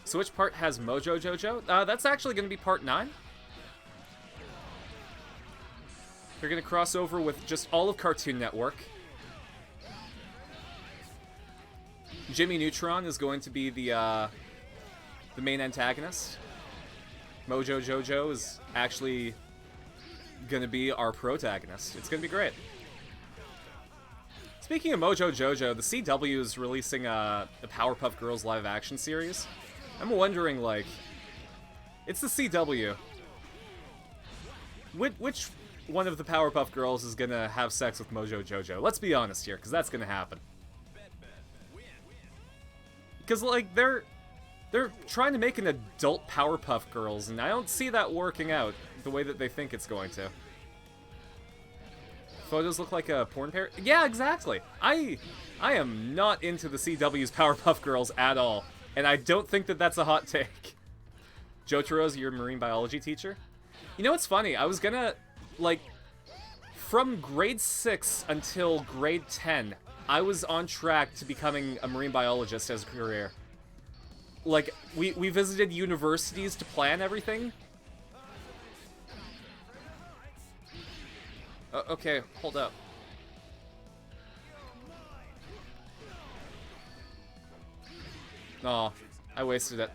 So which part has Mojo Jojo? That's actually gonna be part 9. They're gonna cross over with just all of Cartoon Network. Jimmy Neutron is going to be the main antagonist. Mojo Jojo is actually gonna be our protagonist. It's gonna be great. Speaking of Mojo Jojo, the CW is releasing the Powerpuff Girls live action series. I'm wondering, like, it's the CW. Which one of the Powerpuff Girls is gonna have sex with Mojo Jojo? Let's be honest here, because that's gonna happen. Because, like, they're trying to make an adult Powerpuff Girls, and I don't see that working out the way that they think it's going to. Photos look like a porn pair? Yeah, exactly. I am not into the CW's Powerpuff Girls at all, and I don't think that that's a hot take. Jotaro's your marine biology teacher? You know what's funny? I was gonna, like, from grade 6 until grade 10, I was on track to becoming a marine biologist as a career. Like, we visited universities to plan everything. Okay, hold up. Aw, I wasted it.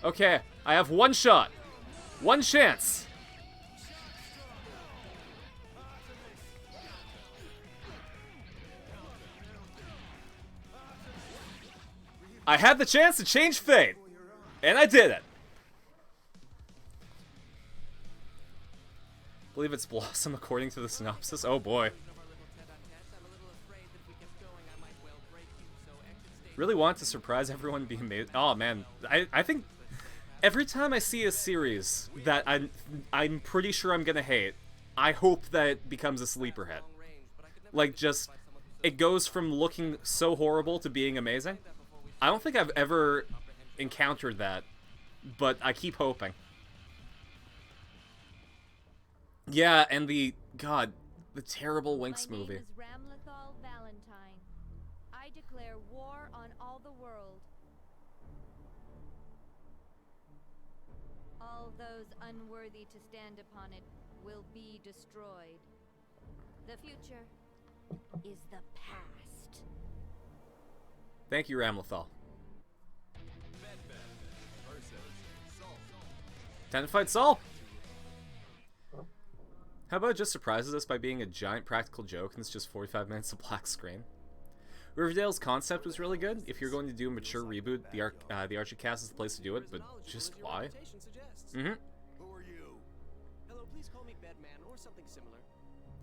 Okay, I have one shot. One chance. I had the chance to change fate, and I did it. I believe it's Blossom according to the synopsis. Oh boy. Really want to surprise everyone, be amazed. Oh man, I think every time I see a series that I'm pretty sure I'm gonna hate, I hope that it becomes a sleeper hit. Like, just, it goes from looking so horrible to being amazing. I don't think I've ever encountered that, but I keep hoping. Yeah, and the terrible Winx movie. My name is Ramlethal Valentine. I declare war on all the world. All those unworthy to stand upon it will be destroyed. The future is the past. Thank you, Ramlethal. Time to fight Saul! How about it just surprises us by being a giant practical joke and it's just 45 minutes of black screen? Riverdale's concept was really good. If you're going to do a mature reboot, the Archie cast is the place to do it, but just why? Mm-hmm. Who are you? Hello, please call me Bedman or something similar.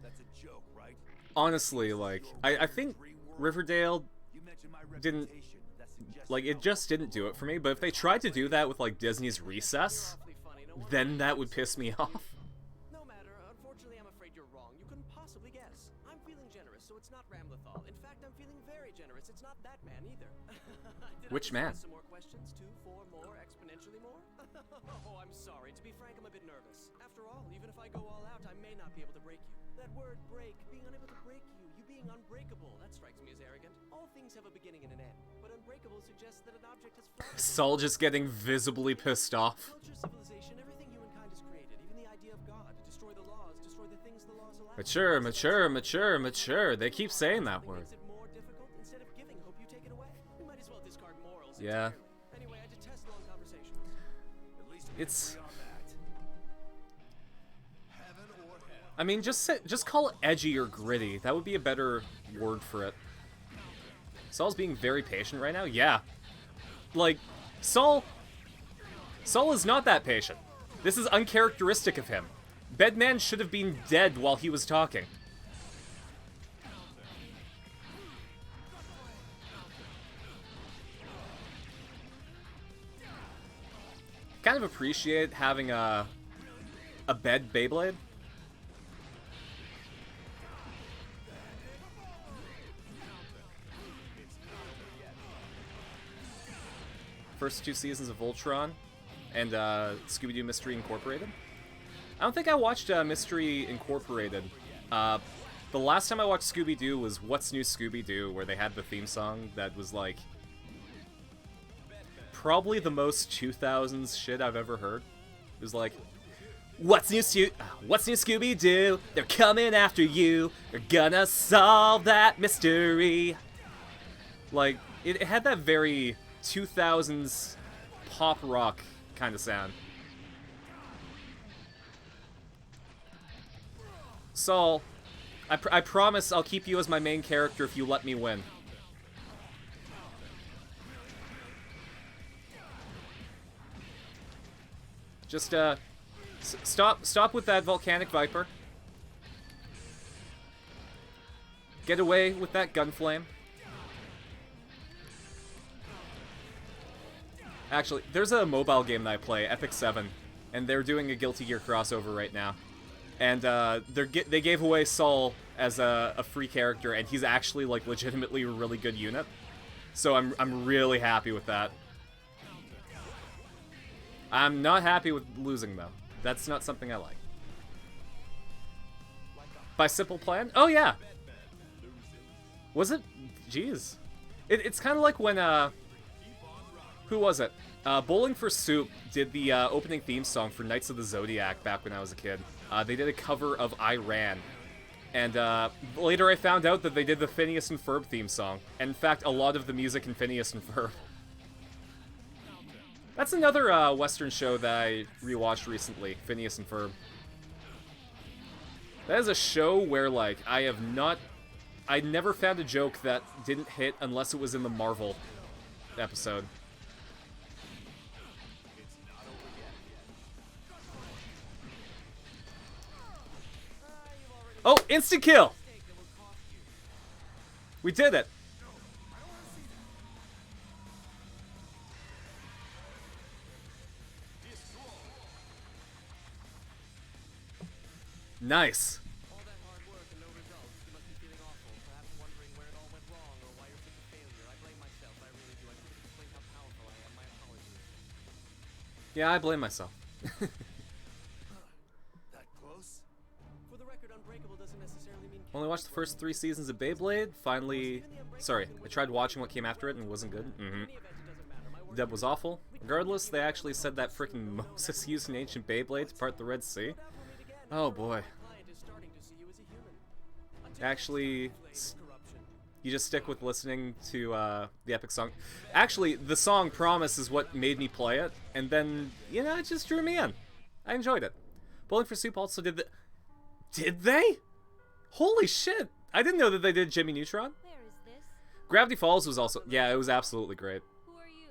That's a joke, right? Honestly, like, I think Riverdale You mentioned my didn't, reputation. That suggests like, it just didn't do it for me, but if they tried to do that with, like, Disney's Recess, then that would piss me off. No matter. Unfortunately, I'm afraid you're wrong. You couldn't possibly guess. I'm feeling generous, so it's not Ramlethal. In fact, I'm feeling very generous. It's not that man either. Did Which I man? Some more questions? 2, 4 more, exponentially more? Oh, I'm sorry. To be frank, I'm a bit nervous. After all, even if I go all out, I may not be able to break you. That word break, being unable to break you being unbreakable, that strikes me as arrogant. All things have a beginning and an end, but unbreakable suggests that an object is flexible. Saul just getting visibly pissed off. Culture, civilization, everything humankind has created, even the idea of God, destroy the laws, destroy the things the laws allow. Mature, mature, mature, mature. They keep saying that word. Makes it more difficult. Instead of giving hope, you take it away. We might as well discard morals. Yeah. Anyway, I detest long conversations. at least we It's... agree on that. Heaven or hell. I mean, just call it edgy or gritty. That would be a better word for it. Saul's being very patient right now? Yeah. Like, Saul is not that patient. This is uncharacteristic of him. Bedman should have been dead while he was talking. Kind of appreciate having a bed Beyblade. First 2 seasons of Voltron and Scooby-Doo Mystery Incorporated. I don't think I watched Mystery Incorporated. The last time I watched Scooby-Doo was What's New Scooby-Doo, where they had the theme song that was like probably the most 2000s shit I've ever heard. It was like, What's new Scooby-Doo? They're coming after you. They're gonna solve that mystery. Like, it had that very 2000s pop rock kind of sound. Saul, I promise I'll keep you as my main character if you let me win. Just, stop with that volcanic viper. Get away with that gunflame. Actually, there's a mobile game that I play, Epic 7, and they're doing a Guilty Gear crossover right now. And they gave away Saul as a free character, and he's actually like legitimately a really good unit. So I'm really happy with that. I'm not happy with losing though. That's not something I like. By Simple Plan? Oh yeah. Was it? Jeez. It's kind of like when who was it? Bowling for Soup did the opening theme song for Knights of the Zodiac back when I was a kid. They did a cover of I Ran. And later I found out that they did the Phineas and Ferb theme song. And in fact, a lot of the music in Phineas and Ferb. That's another Western show that I rewatched recently, Phineas and Ferb. That is a show where, like, I never found a joke that didn't hit unless it was in the Marvel episode. Oh, instant kill! We did it! Nice. All that hard work and no results. You must be feeling awful, perhaps wondering where it all went wrong or why you're such a failure. I blame myself. I really do. I couldn't explain how powerful I am. My apologies. Yeah, I blame myself. That close? For the record, unbreakable doesn't necessarily mean Only watched the first 3 seasons of Beyblade. Finally, sorry, I tried watching what came after it and it wasn't good. Dub was awful. Regardless, they actually said that frickin' Moses used an ancient Beyblade to part the Red Sea. Oh boy. Actually, you just stick with listening to the epic song. Actually, the song Promise is what made me play it, and then, you know, it just drew me in. I enjoyed it. Bowling for Soup also did the... Did they? Holy shit! I didn't know that they did Jimmy Neutron. Where is this? Gravity Falls was also, yeah, it was absolutely great. Who are you?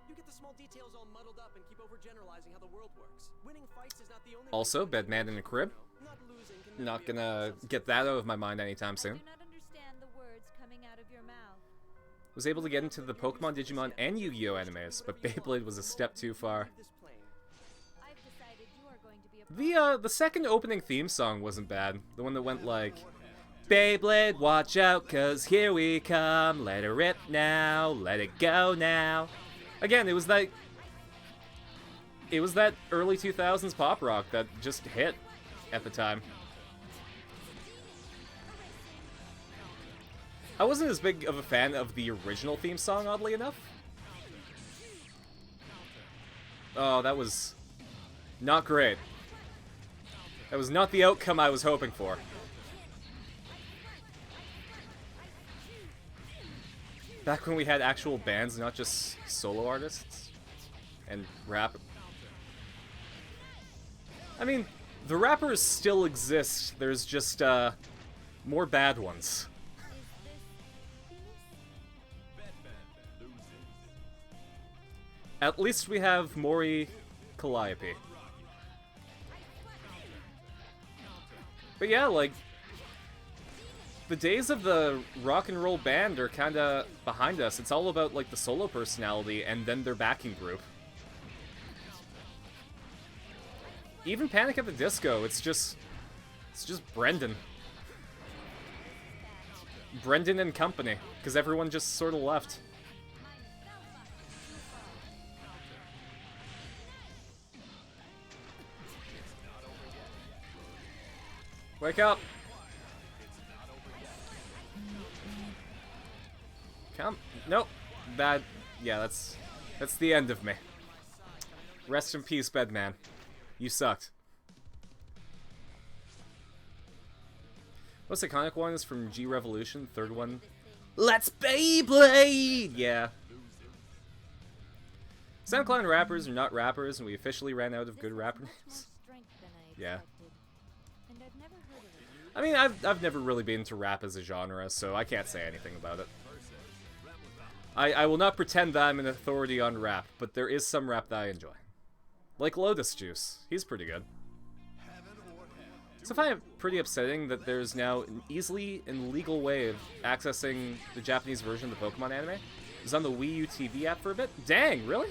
You get the small details all muddled up and keep overgeneralizing how the world works. Winning fights is not the only Also, Bedman in a Crib. Not losing can Not gonna get that out of my mind anytime soon. I do not understand the words coming out of your mouth. Was able to get into the Pokemon, Digimon, and Yu-Gi-Oh animes, but Beyblade was a step too far. I've decided you are going to be a The second opening theme song wasn't bad. The one that went like, Beyblade, watch out, 'cause here we come. Let it rip now, let it go now. Again, it was that early 2000s pop rock that just hit at the time. I wasn't as big of a fan of the original theme song, oddly enough. Oh, that was not great. That was not the outcome I was hoping for. Back when we had actual bands, not just solo artists and rap. I mean, the rappers still exist. There's just more bad ones. At least we have Mori Calliope. But yeah, like, the days of the rock and roll band are kinda behind us. It's all about, like, the solo personality and then their backing group. Even Panic at the Disco, it's just Brendan. Brendan and company, because everyone just sort of left. Wake up! Come. Nope. That. Yeah, that's the end of me. Rest in peace, Bedman. You sucked. Most iconic one is from G Revolution. Third one. Let's Beyblade! Yeah. SoundCloud rappers are not rappers, and we officially ran out of good rapper names. Yeah. I mean, I've never really been into rap as a genre, so I can't say anything about it. I will not pretend that I'm an authority on rap, but there is some rap that I enjoy. Like Lotus Juice. He's pretty good. So I find it pretty upsetting that there's now an easily and legal way of accessing the Japanese version of the Pokemon anime. It was on the Wii U TV app for a bit. Dang, really?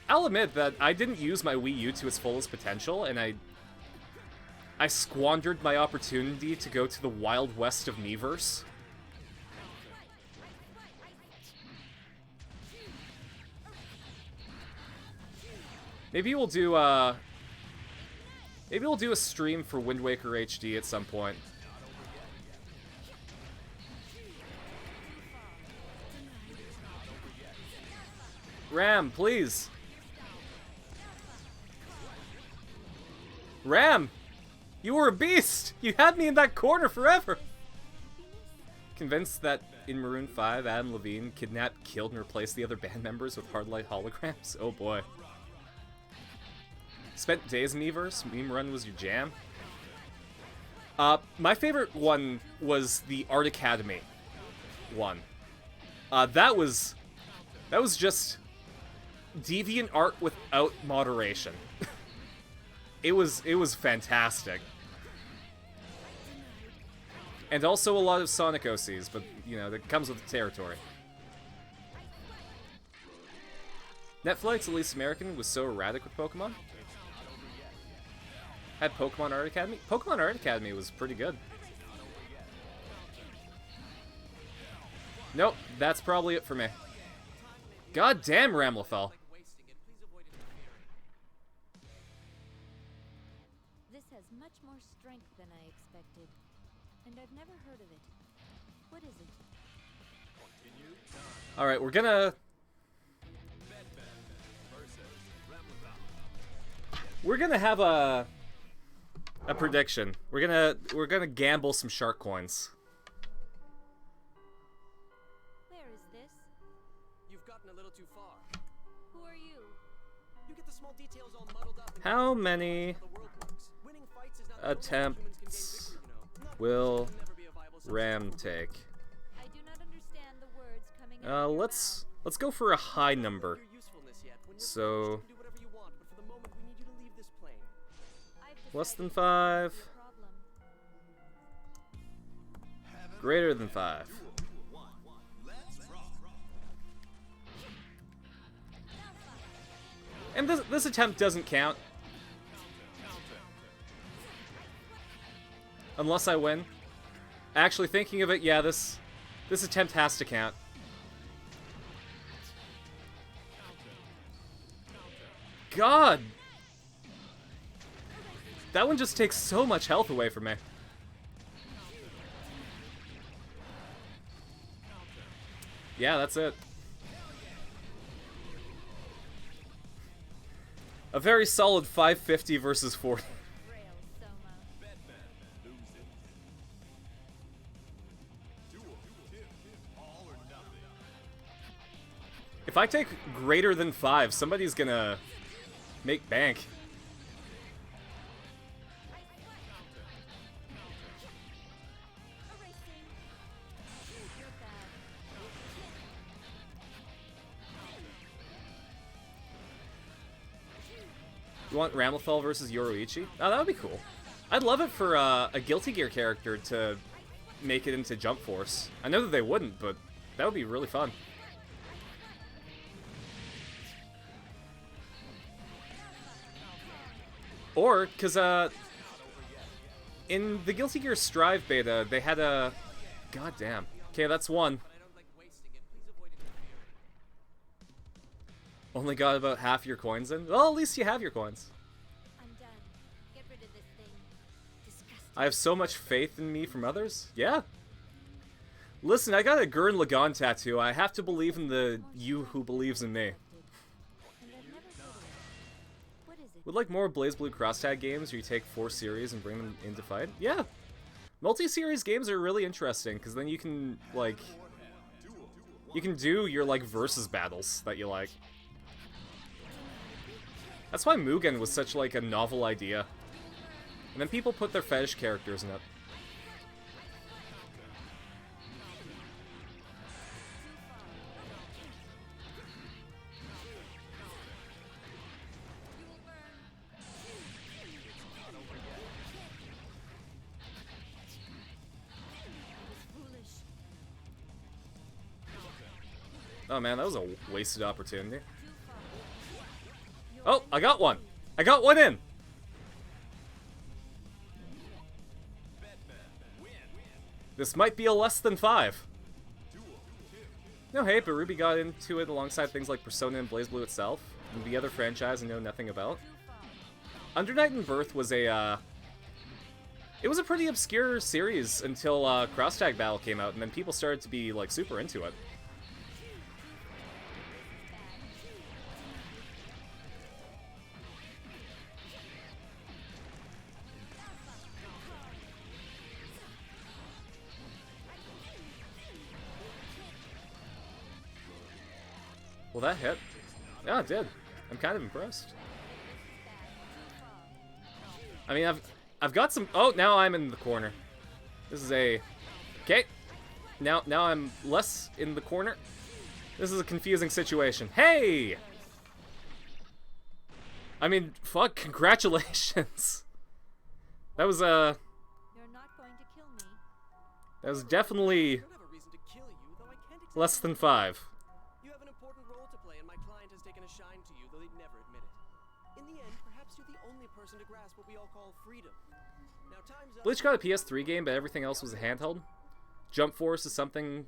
I'll admit that I didn't use my Wii U to its fullest potential, and I squandered my opportunity to go to the Wild West of Miiverse. Maybe we'll do a stream for Wind Waker HD at some point. Ram, please. Ram, you were a beast. You had me in that corner forever. Convinced that in Maroon 5, Adam Levine kidnapped, killed, and replaced the other band members with hard light holograms. Oh boy. Spent days in Miiverse. Meme Run was your jam. My favorite one was the Art Academy one. That was just deviant art without moderation. It was fantastic. And also a lot of Sonic OCs, but you know, that comes with the territory. Netflix, at least American, was so erratic with Pokemon. Had Pokemon Art Academy. Pokemon Art Academy was pretty good. Nope, that's probably it for me. God damn, Ramlethal. This has much more strength than I expected, and I've never heard of it. What is it? All right, we're gonna have a prediction. We're gonna gamble some shark coins. Where is this? You've gotten a little too far. Who are you? You get the small details all muddled up. How many attempts will Ram take? Let's go for a high number. So less than 5. Greater than 5. And this attempt doesn't count. Unless I win. Actually, thinking of it, yeah, this attempt has to count. God! That one just takes so much health away from me. Yeah, that's it. A very solid 550 versus 40. If I take greater than 5, somebody's gonna make bank. You want Ramlethal versus Yoruichi? Oh, that would be cool. I'd love it for a Guilty Gear character to make it into Jump Force. I know that they wouldn't, but that would be really fun. Or, because, in the Guilty Gear Strive beta, they had a... God damn. Okay, that's one. Only got about half your coins in? Well, at least you have your coins. I'm done. Get rid of this thing. Disgusting. I have so much faith in me from others? Yeah. Listen, I got a Gurren Lagann tattoo. I have to believe in the you who believes in me. Would like more BlazBlue Crosstag games where you take 4 series and bring them into fight? Yeah. Multi-series games are really interesting, because then you can, like... You can do your, like, versus battles that you like. That's why Mugen was such, like, a novel idea. And then people put their fetish characters in it. Oh man, that was a wasted opportunity. Oh, I got one! I got one in! This might be a less than 5. No, hey, but Ruby got into it alongside things like Persona and BlazBlue itself, and the other franchise I know nothing about. Under Night and Birth was a, it was a pretty obscure series until, Crosstag Battle came out, and then people started to be, like, super into it. Well, that hit. Yeah, it did. I'm kind of impressed. I mean, I've got some... Oh, now I'm in the corner. This is a... Okay. Now I'm less in the corner. This is a confusing situation. Hey! I mean, fuck, congratulations. That was, You're not going to kill me. That was definitely less than 5. You have an important role to play, and my client has taken a shine to you, though they'd never admit it. In the end, perhaps you're the only person to grasp what we all call freedom. Now, time's up. Bleach got a PS3 game, but everything else was a handheld. Jump Force is something,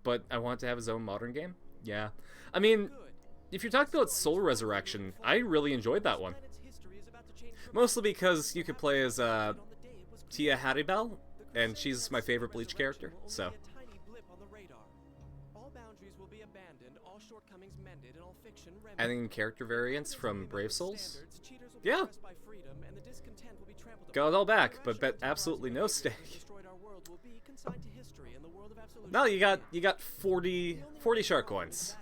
but I want to have his own modern game. Yeah. I mean, if you're talking about Soul Resurrection, I really enjoyed that one. Mostly because you could play as, Tia Haribel, and she's my favorite Bleach character, so... Adding character variants from Brave Souls? Yeah. Got it all back, but bet absolutely no stake. No, you got 40 shark coins.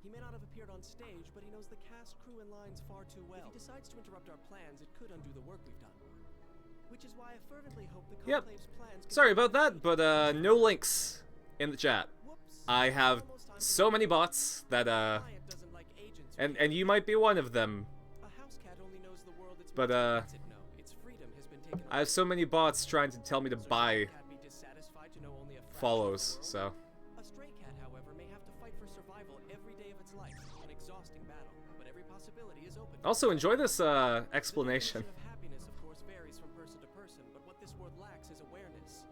He may not have appeared on stage, but he knows the cast, crew, and lines far too well. If he decides to interrupt our plans, it could undo the work we've done. Which is why I fervently hope the Conclave's plans... Sorry about that, but no links in the chat. Whoops. I have so many bots that and you might be one of them. But I have so many bots trying to tell me to buy follows, so. A stray cat, however, may have to fight for survival every day of its life. An exhausting battle, but every possibility is open. Also, enjoy this explanation. The definition of happiness, of course, varies from person to person, but what this world lacks is awareness.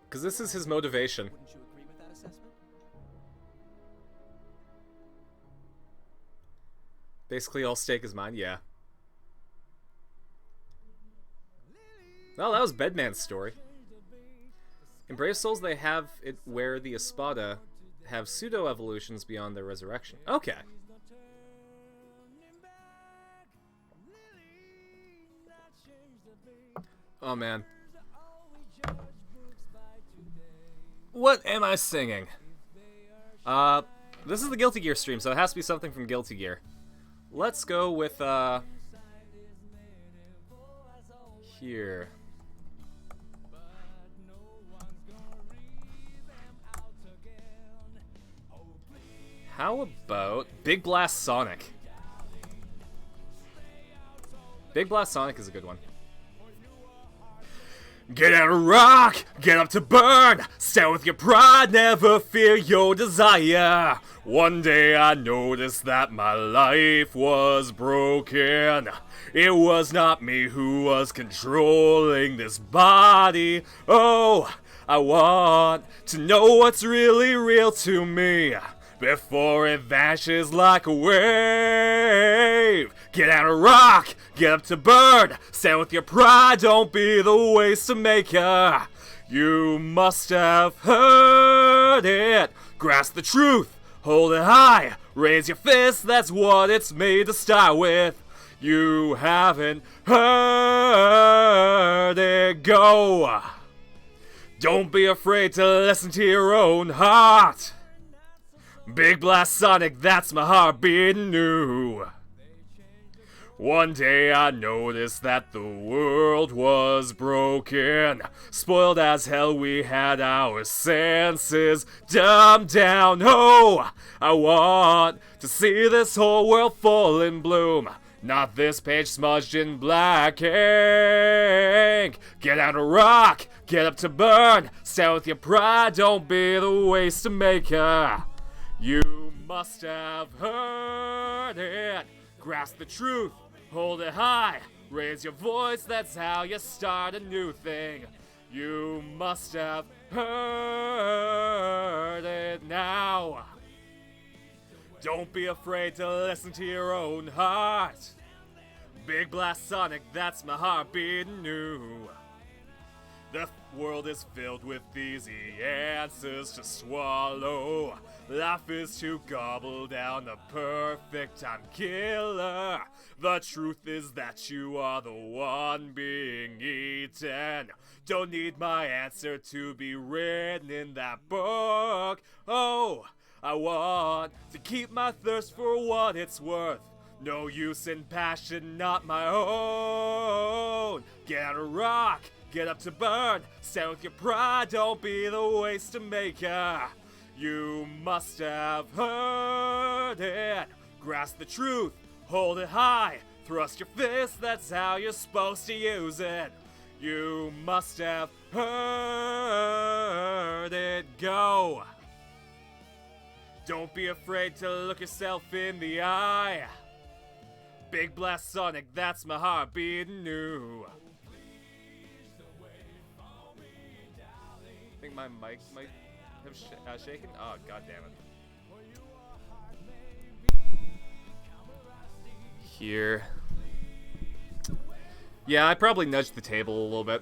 Because this is his motivation. Wouldn't you agree with that assessment? Basically, all stake is mine, yeah. Well, that was Bedman's story. In Brave Souls, they have it where the Espada have pseudo-evolutions beyond their resurrection. Okay. Oh, man. What am I singing? This is the Guilty Gear stream, so it has to be something from Guilty Gear. Let's go with, here. How about Big Blast Sonic? Big Blast Sonic is a good one. Get out of rock, get up to burn, stand with your pride, never fear your desire. One day I noticed that my life was broken. It was not me who was controlling this body. Oh, I want to know what's really real to me before it vanishes like a wave. Get out of rock, get up to burn, stand with your pride, don't be the waste maker. You must have heard it. Grasp the truth, hold it high, raise your fist, that's what it's made to start with. You haven't heard it, go. Don't be afraid to listen to your own heart. Big Blast Sonic, that's my heart beating new. One day I noticed that the world was broken. Spoiled as hell, we had our senses dumbed down. Oh, I want to see this whole world full in bloom. Not this page smudged in black ink. Get out of rock, get up to burn. Stand with your pride, don't be the waste maker. You must have heard it. Grasp the truth, hold it high, raise your voice, that's how you start a new thing. You must have heard it now. Don't be afraid to listen to your own heart. Big Blast Sonic, that's my heart beating new. The world is filled with easy answers to swallow. Life is to gobble down the perfect time killer. The truth is that you are the one being eaten. Don't need my answer to be written in that book. Oh, I want to keep my thirst for what it's worth. No use in passion, not my own. Get out of rock, get up to burn, stand with your pride, don't be the waste maker. You must have heard it. Grasp the truth, hold it high, thrust your fist, that's how you're supposed to use it. You must have heard it, go. Don't be afraid to look yourself in the eye. Big Blast Sonic, that's my heart beating new. I think my mic might have shaken. Oh, god damn it. Here. Yeah, I probably nudged the table a little bit.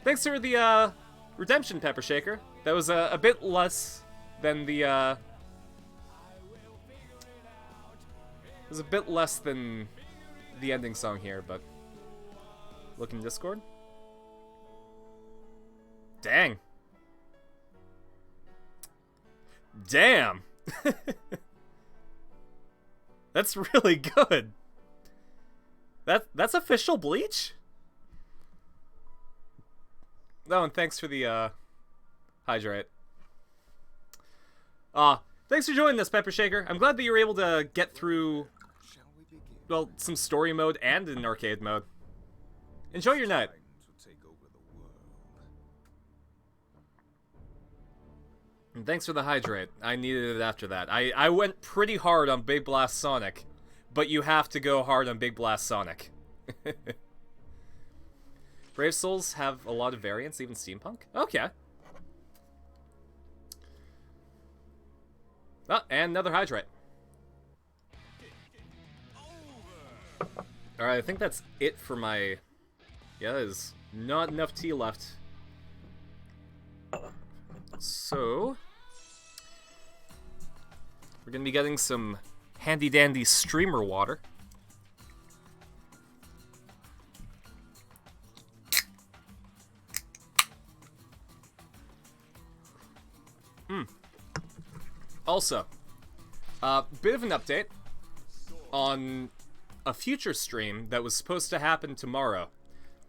Thanks for the redemption, Pepper Shaker. That was a bit less than the it was a bit less than the ending song here, but look in Discord. Dang. Damn. That's really good. That's official Bleach? Oh, and thanks for the hydrate. Thanks for joining us, Pepper Shaker. I'm glad that you were able to get through, well, some story mode and an arcade mode. Enjoy your night. And thanks for the hydrate. I needed it after that. I went pretty hard on Big Blast Sonic, but you have to go hard on Big Blast Sonic. Brave Souls have a lot of variants, even steampunk? Okay. Oh, and another hydrate. Alright, I think that's it for my... Yeah, there's not enough tea left. So... we're gonna be getting some handy-dandy streamer water. Also, bit of an update on a future stream that was supposed to happen tomorrow.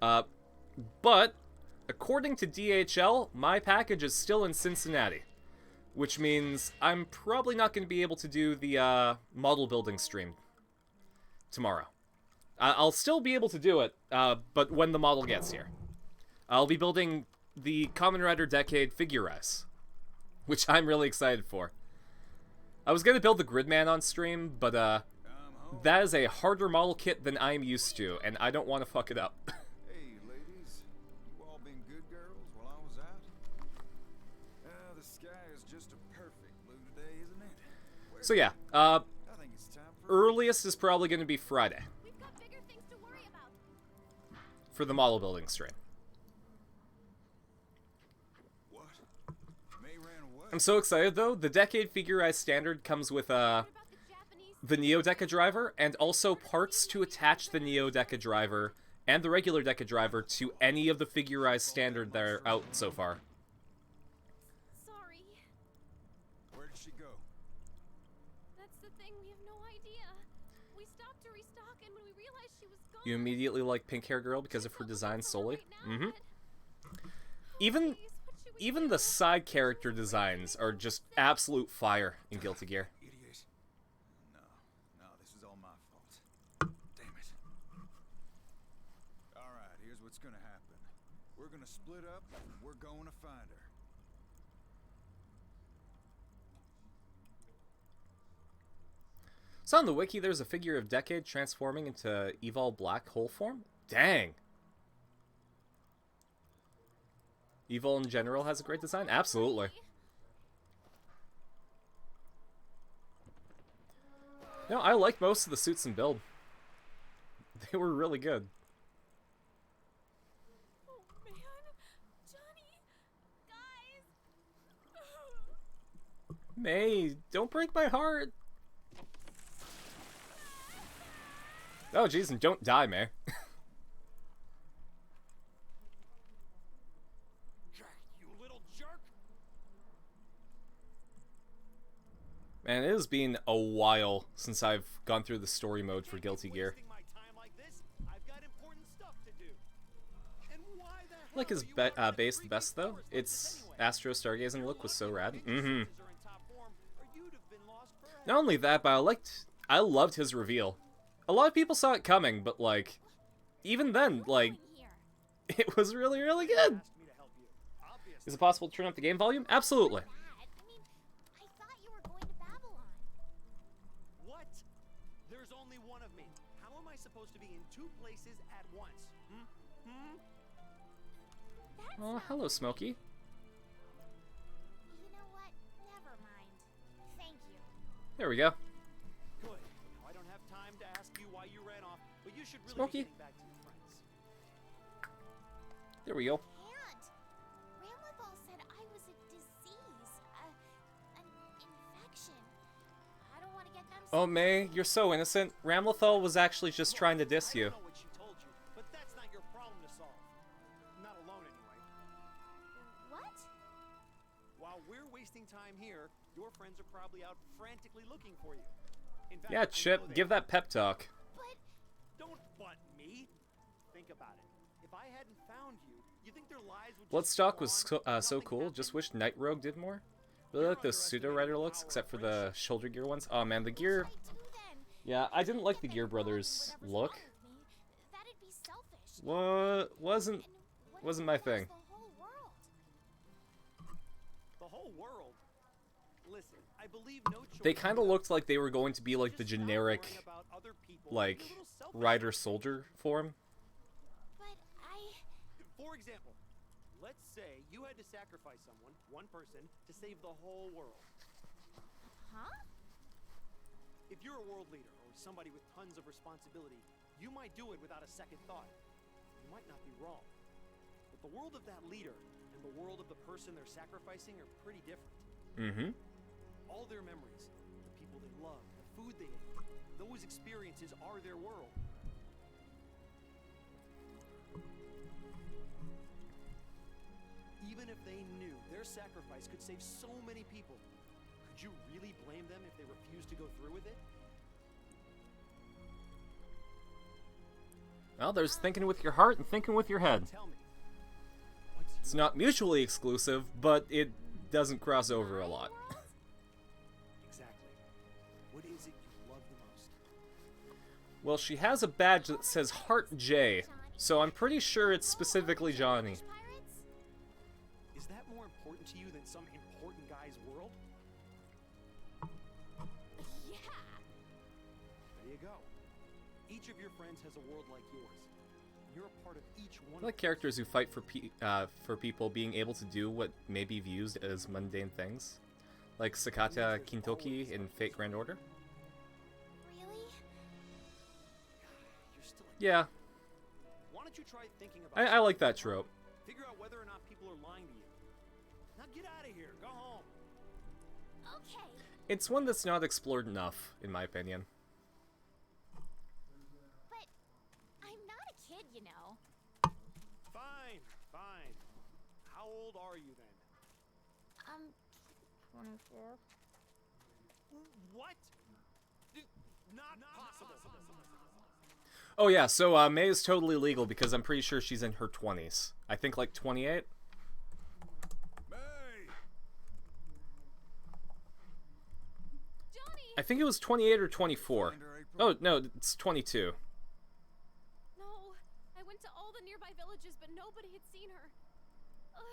But, according to DHL, my package is still in Cincinnati. Which means I'm probably not going to be able to do the model building stream tomorrow. I'll still be able to do it, but when the model gets here. I'll be building the Kamen Rider Decade figure rise, which I'm really excited for. I was going to build the Gridman on stream, but that is a harder model kit than I'm used to, and I don't want to fuck it up. Hey, ladies. You all been good girls while I was out? The sky is just a perfect blue today, isn't it? So yeah, I think it's time for earliest is probably going to be Friday. We've got bigger things to worry about. For the model building stream. what? May ran away. I'm so excited though. The Decade Figure Rise Standard comes with the Neo Deca driver and also parts to attach the Neo Deca driver and the regular Deca driver to any of the Figure Rise Standard that are out so far. Sorry. Where did she go? That's the thing, we have no idea. We stopped to restock, and when we realized she was gone... You immediately like Pink Hair Girl because of her design solely? Right now, Even the side character designs are just absolute fire in Guilty Gear. Idiot. No, this is all my fault. Damn it. Alright, here's what's gonna happen. We're gonna split up, and we're going to find her. So on the wiki, there's a figure of Decade transforming into Evol Black Hole form? Dang! Evil in general has a great design? Absolutely. No, I like most of the suits and build. They were really good. Oh, man. Johnny. Guys. May, don't break my heart. Oh, jeez, and don't die, May. Man, it has been a while since I've gone through the story mode for Guilty Gear. I like his base the best, though. Its Astro Stargazing look was so rad. Not only that, but I loved his reveal. A lot of people saw it coming, but, like, even then, like, it was really, really good. Is it possible to turn up the game volume? Absolutely. Oh, hello, Smokey. You know what? Never mind. Thank you. There we go. Good. Now, I don't have time to ask you why you ran off, but you should really Smokey. be getting back to your friends. There we go. Can't. Ramlethal said I was a disease. An infection. I don't want to get them sick. Oh, May, you're so innocent. Ramlethal was actually just trying to diss you. I don't know what she told you, but that's not your problem to solve. Not alone, anyway. What? While we're wasting time here, your friends are probably out frantically looking for you. In fact, Yeah, I know Chip, they give that pep talk. But Don't butt me. Think about it. If I hadn't found you, you think their lives would just Bloodstock go was on, so nothing cool. happened? Just wish Night Rogue did more. Really like the pseudo rider looks, except for the shoulder gear ones. Oh man, the gear. Yeah, I didn't like the Gear Brothers look. That'd be selfish. Wasn't my thing. The whole world? Listen, I believe no choice. They kind of looked like they were going to be like the generic, like, rider soldier form. But For example, let's say you had to sacrifice someone, one person, to save the whole world. Huh? If you're a world leader or somebody with tons of responsibility, you might do it without a second thought. You might not be wrong. But the world of that leader and the world of the person they're sacrificing are pretty different. Mm-hmm. All their memories, the people they love, the food they ate, those experiences are their world. Even if they knew their sacrifice could save so many people, could you really blame them if they refused to go through with it? Well, there's thinking with your heart and thinking with your head. Tell me. It's not mutually exclusive, but it doesn't cross over a lot. Exactly. What is it you love the most? Well, she has a badge that says Heart J, so I'm pretty sure it's specifically Johnny. Is that more important to you than some important guy's world? Yeah. There you go. Each of your friends has a world like yours. You're a part of each one. I like characters who fight for people being able to do what may be viewed as mundane things, like Sakata Kintoki in Fate Grand Order. Really? You're still a Yeah, Why don't you try thinking about I like that trope. Figure out whether or not people are lying to you. Now get out of here. Go home. Okay. It's one that's not explored enough, in my opinion. But I'm not a kid, you know. Fine, fine. How old are you then? I'm 24. What? Not possible. Oh yeah, so May is totally legal because I'm pretty sure she's in her 20s. I think like 28. May! Johnny! I think it was 28 or 24. Oh, no, it's 22. No, I went to all the nearby villages, but nobody had seen her.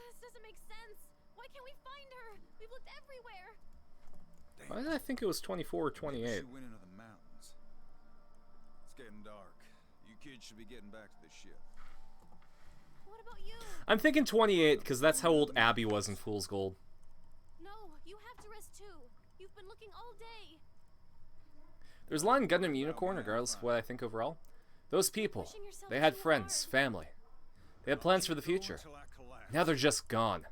This doesn't make sense. Why can't we find her? We've looked everywhere. Why did I think it was 24 or 28? She went into the mountains. It's getting dark. You kids should be getting back to the ship. What about you? I'm thinking 28 because that's how old Abby was in Fool's Gold. No, you have to rest too. You've been looking all day. There's a line in Gundam Unicorn, regardless of what I think overall. Those people, they had friends, family. They had plans for the future. Now they're just gone.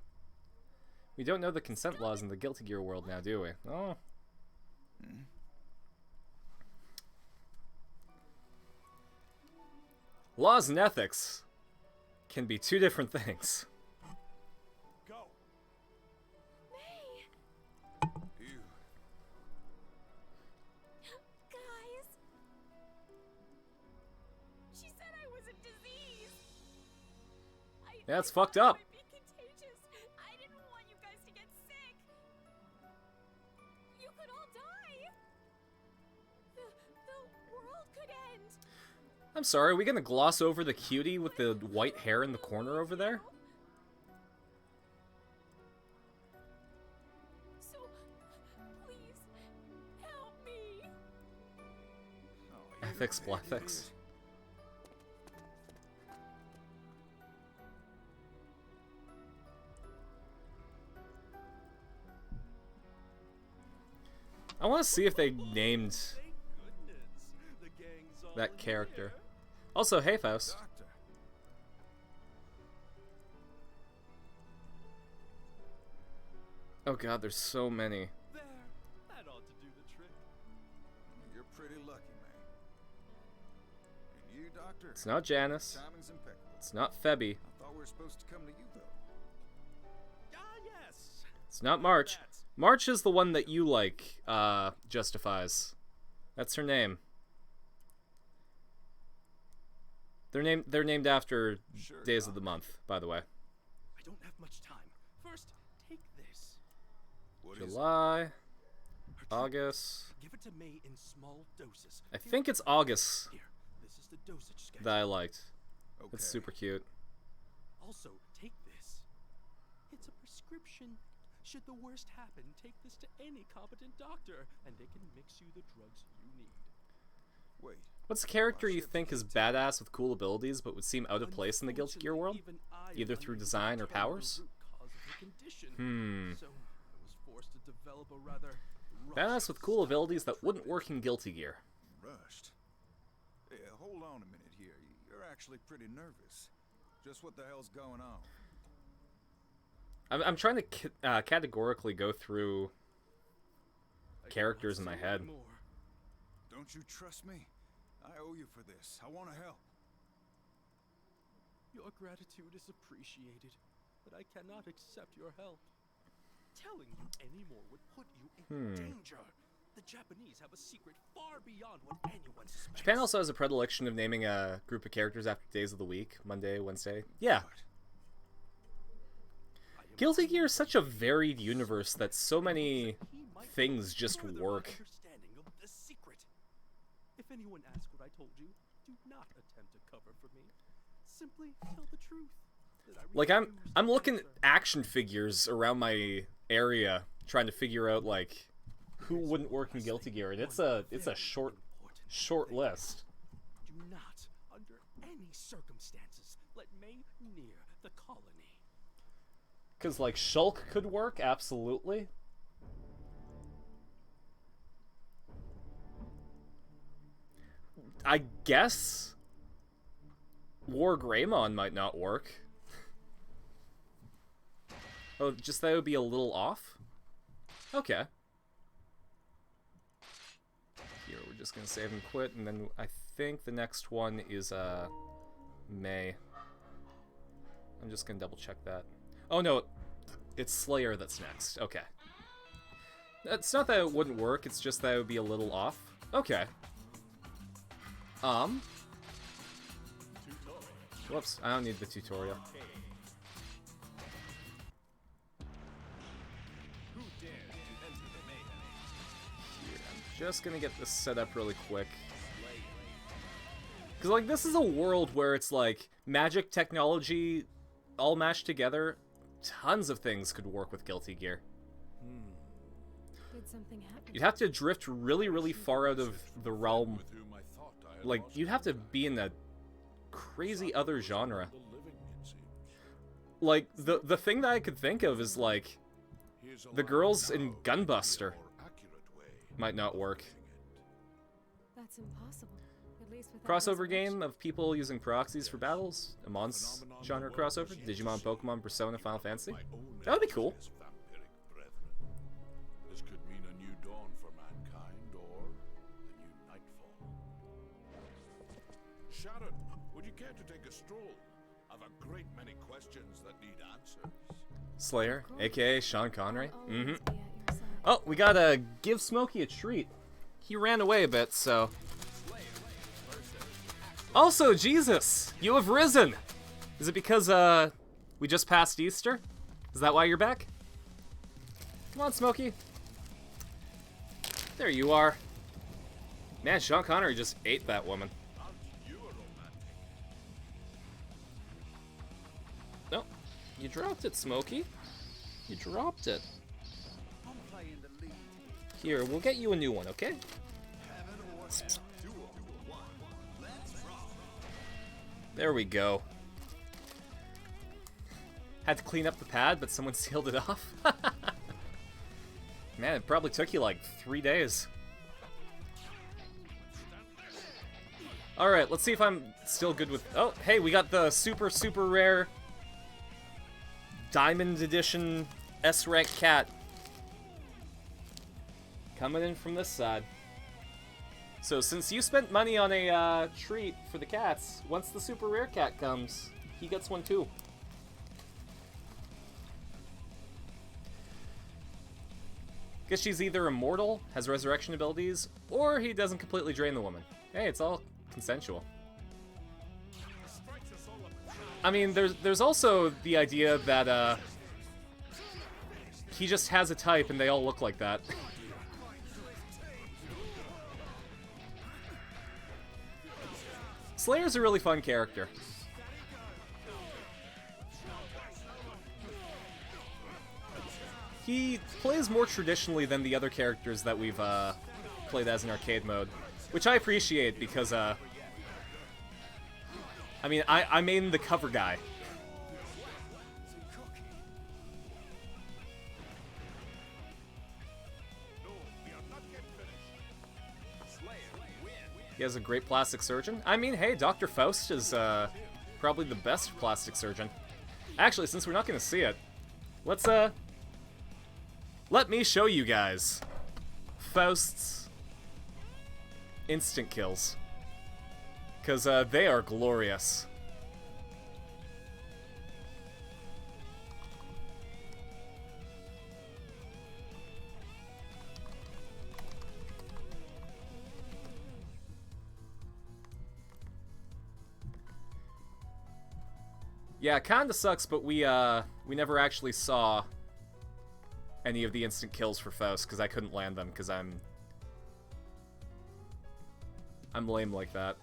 We don't know the consent laws in the Guilty Gear world now, do we? Oh. Laws and ethics can be two different things. Go. May! You. Guys! She said I was a disease! Yeah, it's fucked up. It might be contagious. I didn't want you guys to get sick. You could all die. The world could end. I'm sorry, are we gonna gloss over the cutie with the white hair in the corner over there? So, please, help me. Ethics, blethics. I want to see if they named Thank goodness. The gang's all that in character. here. Also, hey Faust. Doctor. Oh god, there's so many. There. That ought to do the trick. You're pretty lucky, man. And you, Doctor? It's not Janice. Timing's impeccable. It's not Febby. I thought we were supposed to come to you, though. Ah, yes. It's not March. That's March is the one that you like, justifies. That's her name. They're named after Sure, days of Doc. the month, by the way. I don't have much time. First, take this. What is it? July, August. Give it to May in small doses. I think it's August Here, this is the dosage schedule. that I liked. Okay. It's super cute. Also, take this. It's a prescription. Should the worst happen, take this to any competent doctor, and they can mix you the drugs you need. Wait. What's a character you think is badass with cool abilities but would seem out of place in the Guilty Gear world? Either through design or powers? So I was forced to develop a rather Badass with cool abilities that wouldn't work in Guilty Gear. Rushed? Yeah, hold on a minute here. You're actually pretty nervous. Just what the hell's going on? I'm trying to categorically go through characters in my head. Don't you trust me? I owe you for this. I want to help. Your gratitude is appreciated, but I cannot accept your help. Telling you any more would put you in danger. The Japanese have a secret far beyond what anyone suspects. Japan also has a predilection of naming a group of characters after days of the week. Monday, Wednesday. Yeah. Guilty Gear is such a varied universe that so many things just work. If anyone asks what I told you, do not attempt to cover for me. Simply tell the truth. Like I'm looking at action figures around my area, trying to figure out like who wouldn't work in Guilty Gear, and it's a short list. Do not, under any circumstances, let May near the colony. Because like Shulk could work, absolutely. I guess War Greymon might not work. Oh, just that would be a little off? Okay. Here, we're just gonna save and quit, and then I think the next one is, May. I'm just gonna double check that. Oh no, it's Slayer that's next. Okay. It's not that it wouldn't work, it's just that it would be a little off. Okay. Whoops, I don't need the tutorial. Here, I'm just gonna get this set up really quick. Because, like, this is a world where it's, like, magic technology all mashed together. Tons of things could work with Guilty Gear. Did something happen? You'd have to drift really, really far out of the realm. Like, you'd have to be in a crazy other genre. Like, the thing that I could think of is, like, the girls in Gunbuster might not work. That's impossible. At least with Crossover game of people using proxies for battles? A Mons genre crossover? Digimon, Pokemon, Persona, Final Fantasy? That would be cool. This could mean a new dawn for mankind or a new nightfall. Sharon, would you care to take a stroll? I've a great many questions that need answers. Slayer, aka Sean Connery. Oh, we gotta give Smokey a treat. He ran away a bit, so... Also, Jesus! You have risen! Is it because, we just passed Easter? Is that why you're back? Come on, Smokey. There you are. Man, Sean Connery just ate that woman. No, you dropped it, Smokey. You dropped it. Here, we'll get you a new one, okay? There we go. Had to clean up the pad, but someone sealed it off. Man, it probably took you like 3 days. Alright, let's see if I'm still good with... Oh, hey, we got the super, super rare Diamond Edition S-Rank cat. Coming in from this side. So since you spent money on a treat for the cats, once the super rare cat comes, he gets one too. Guess she's either immortal, has resurrection abilities, or he doesn't completely drain the woman. Hey, it's all consensual. I mean, there's also the idea that he just has a type and they all look like that. Slayer's a really fun character. He plays more traditionally than the other characters that we've played as in arcade mode, which I appreciate because, I mean, I main the cover guy. He has a great plastic surgeon. I mean, hey, Dr. Faust is probably the best plastic surgeon. Actually, since we're not going to see it, let's let me show you guys Faust's instant kills, because they are glorious. Yeah, kinda sucks, but we never actually saw any of the instant kills for Faust, because I couldn't land them, because I'm lame like that.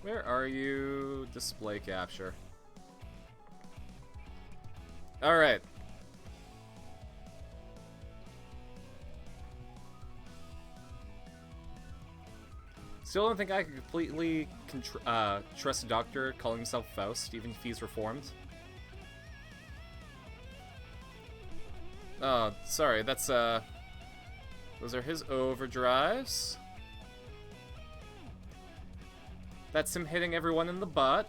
Where are you? Display capture. Alright. Still don't think I can completely trust a doctor calling himself Faust, even if he's reformed. Oh, sorry, that's, those are his overdrives. That's him hitting everyone in the butt.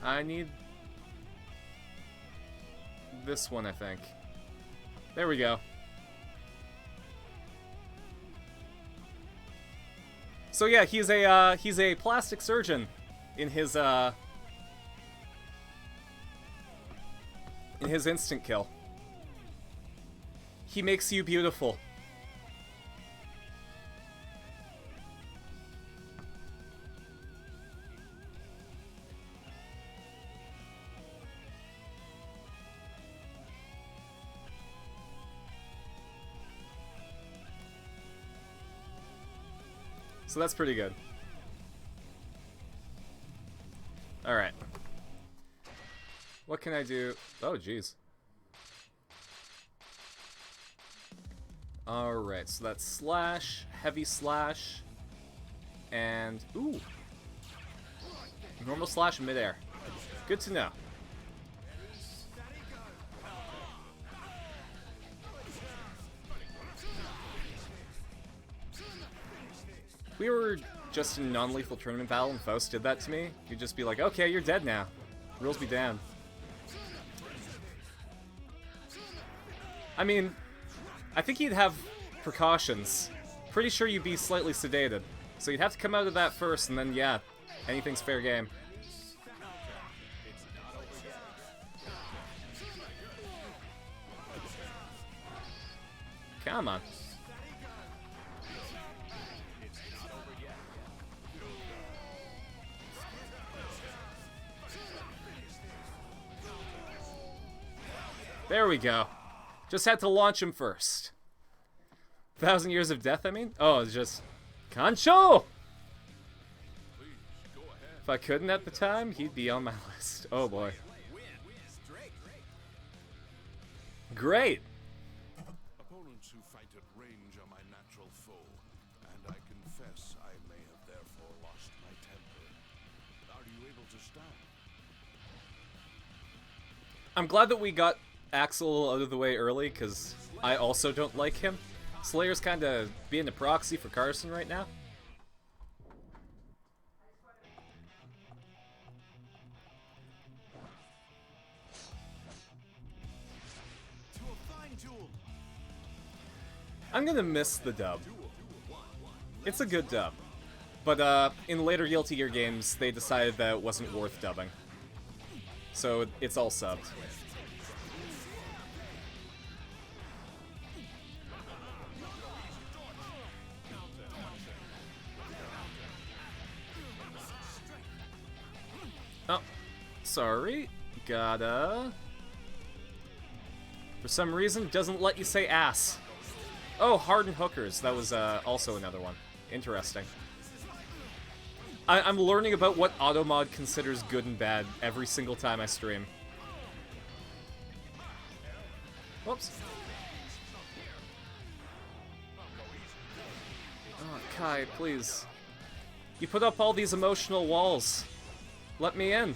I need this one, I think. There we go. So yeah, he's a plastic surgeon in his instant kill. He makes you beautiful. So that's pretty good. Alright. What can I do? Oh, jeez. Alright, so that's slash, heavy slash, and... ooh! Normal slash midair. Good to know. If we were just in non-lethal tournament battle and Faust did that to me, you'd just be like, okay, you're dead now. Rules be damned. I mean, I think he'd have precautions. Pretty sure you'd be slightly sedated. So you'd have to come out of that first, and then, yeah, anything's fair game. Come on. There we go. Just had to launch him first. 1,000 Years of Death, I mean? Oh, it's just... Concho! If I couldn't at the time, he'd be on my list. Oh boy. Great! Opponents who fight at range are my natural foe, and I confess I may have therefore lost my temper. Are you able to stand? I'm glad that we got Axel out of the way early, because I also don't like him. Slayer's kind of being a proxy for Carson right now. I'm gonna miss the dub. It's a good dub. But in later Guilty Gear games, they decided that it wasn't worth dubbing. So it's all subbed. sorry. Gotta... For some reason, it doesn't let you say ass. Oh, hardened hookers. That was also another one. Interesting. I'm learning about what Automod considers good and bad every single time I stream. Whoops. Oh, Kai, please. You put up all these emotional walls. Let me in.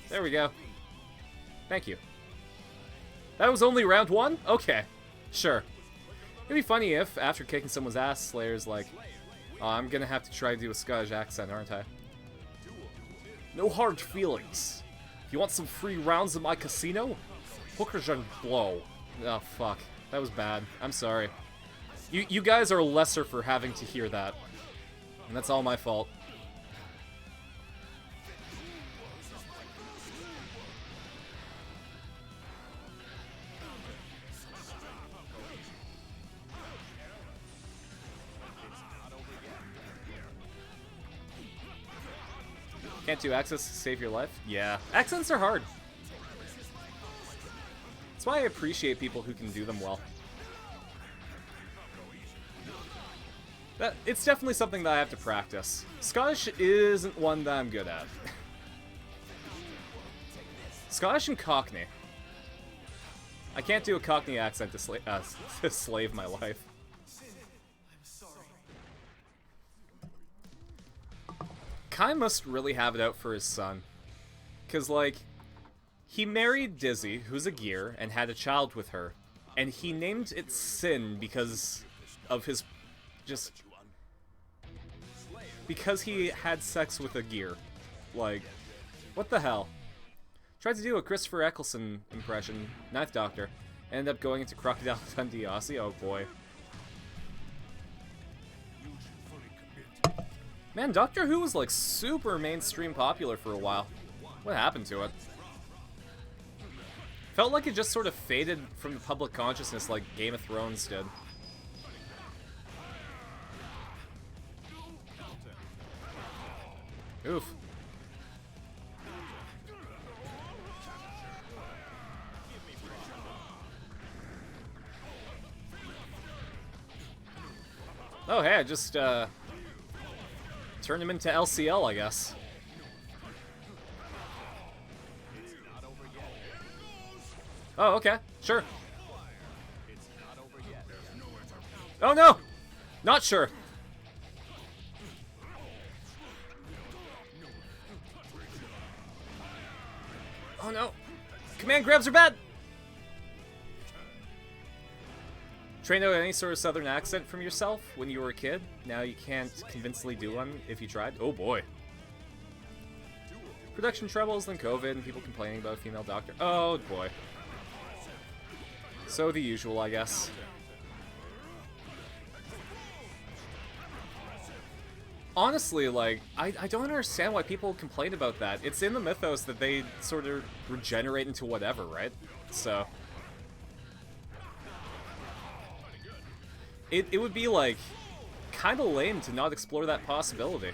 There we go. Thank you. That was only round 1? Okay. Sure. It'd be funny if, after kicking someone's ass, Slayer's like, oh, I'm gonna have to try to do a Scottish accent, aren't I? No hard feelings. You want some free rounds in my casino? Hookers and blow. Oh, fuck. That was bad. I'm sorry. You guys are lesser for having to hear that. And that's all my fault. Can't do accents to save your life? Yeah. Accents are hard. That's why I appreciate people who can do them well. It's definitely something that I have to practice. Scottish isn't one that I'm good at. Scottish and Cockney. I can't do a Cockney accent to slave my life. Kai must really have it out for his son. Because, like, he married Dizzy, who's a gear, and had a child with her. And he named it Sin because of his... just... because he had sex with a gear. Like, what the hell? Tried to do a Christopher Eccleston impression, Ninth Doctor. Ended up going into Crocodile Dundee Aussie. Oh boy. Man, Doctor Who was like super mainstream popular for a while. What happened to it? Felt like it just sort of faded from the public consciousness like Game of Thrones did. Oof. Oh hey, I just turned him into LCL, I guess. Oh, okay. Sure. Oh, no! Not sure. Oh, no. Command grabs are bad! Trained out any sort of southern accent from yourself when you were a kid? Now you can't convincingly do one if you tried? Oh boy. Production troubles, then COVID, and people complaining about a female doctor. Oh boy. So the usual, I guess. Honestly, like, I don't understand why people complain about that. It's in the mythos that they sort of regenerate into whatever, right? So... It would be, like, kind of lame to not explore that possibility.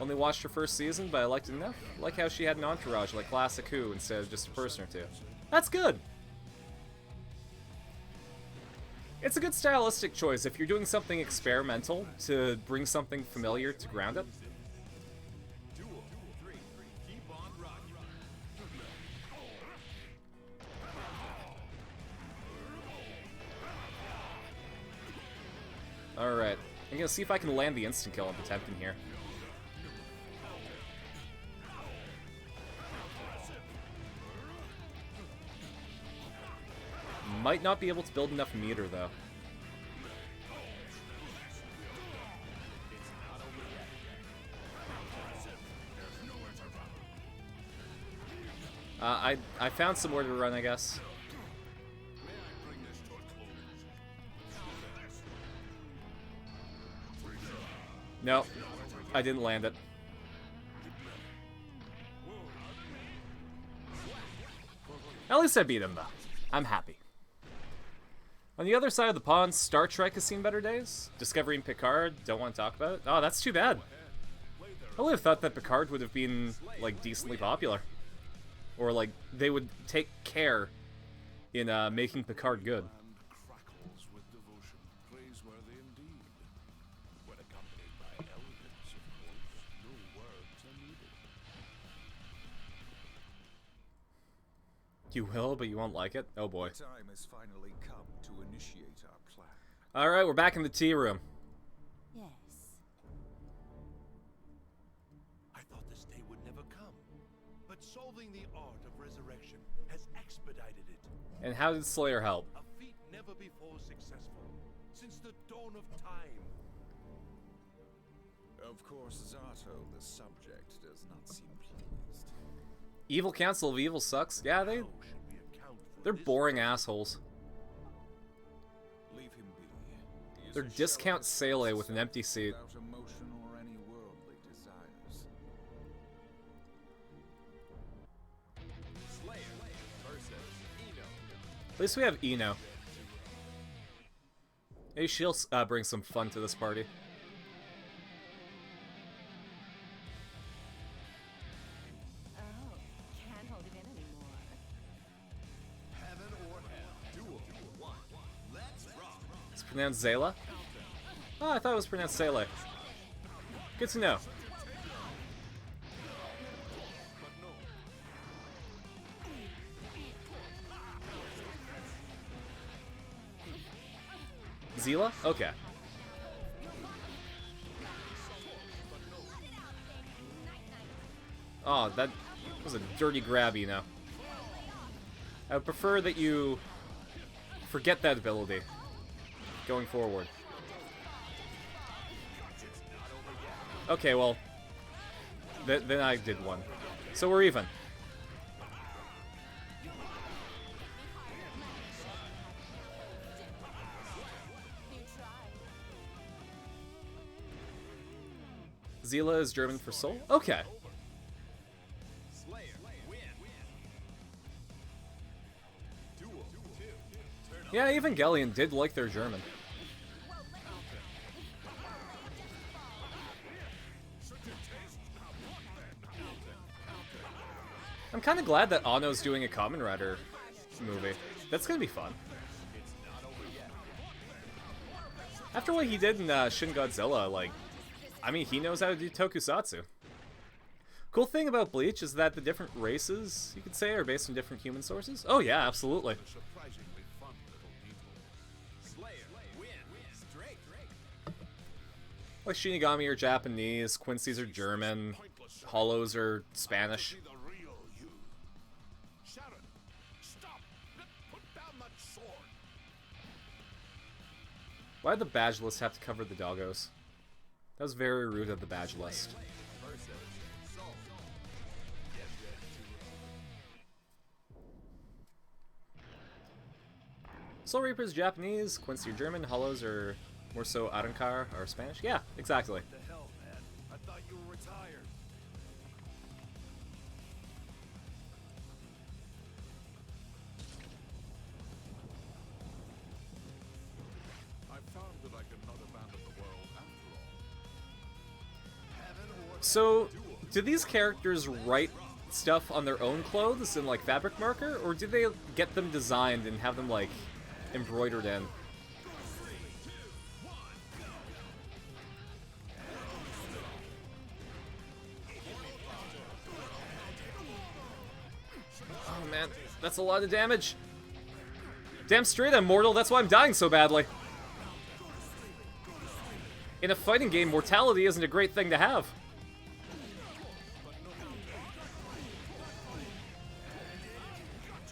Only watched her first season, but I liked it enough. I like how she had an entourage like Classic Who instead of just a person or two. That's good! It's a good stylistic choice if you're doing something experimental to bring something familiar to ground it. Alright, I'm gonna see if I can land the instant kill I'm attempting here. Might not be able to build enough meter, though. I found somewhere to run, I guess. No, I didn't land it. At least I beat him, though. I'm happy. On the other side of the pond, Star Trek has seen better days. Discovery and Picard, don't want to talk about it. Oh, that's too bad. I would have thought that Picard would have been, like, decently popular. Or, like, they would take care in making Picard good. Crackles with devotion, praiseworthy indeed. When accompanied by elegance, of course, no words are needed. You will, but you won't like it? Oh boy. The time has finally come to initiate our plan. Alright, we're back in the tea room. Yes. I thought this day would never come, but solving the art of resurrection has expedited it. And how did Slayer help? A feat never before successful, since the dawn of time. Of course, Zato, the subject, does not seem pleased. Evil Council of Evil sucks. Yeah, they're boring assholes. Leave him be. He is They're a discount shell of Sele with an empty seat. without emotion or any worldly desires. At least we have Eno. Maybe she'll bring some fun to this party. Oh, can't hold it in anymore. Heaven or hell. Duel. One. Let's rock. It's pronounced Zayla? Oh, I thought it was pronounced Sele. Good to know. Zila? Okay. Oh, that was a dirty grab, you know. I would prefer that you forget that ability going forward. Okay, well, then I did one. So we're even. Zila is German for soul? Okay. Yeah, Evangelion did like their German. I'm kind of glad that Anno's doing a Kamen Rider movie. That's gonna be fun. After what he did in Shin Godzilla, like, I mean, he knows how to do tokusatsu. Cool thing about Bleach is that the different races, you could say, are based on different human sources. Oh yeah, absolutely. Surprisingly fun little detail. Like Shinigami are Japanese, Quincy's are German, Hollows are Spanish. See the real you. Sharon, stop! Put down that sword. Why did the badge list have to cover the doggos? That was very rude of the badge list. Soul Reaper's Japanese, Quincy are German, Hollows are more so Arankar or Spanish. Yeah, exactly. What the hell, man? I thought you were retired. I found that I cannot abandon the world after all. Heaven or So, do these characters write stuff on their own clothes in, like, fabric marker? Or do they get them designed and have them, like, embroidered in? Oh man, that's a lot of damage. Damn straight I'm mortal, that's why I'm dying so badly. In a fighting game, mortality isn't a great thing to have.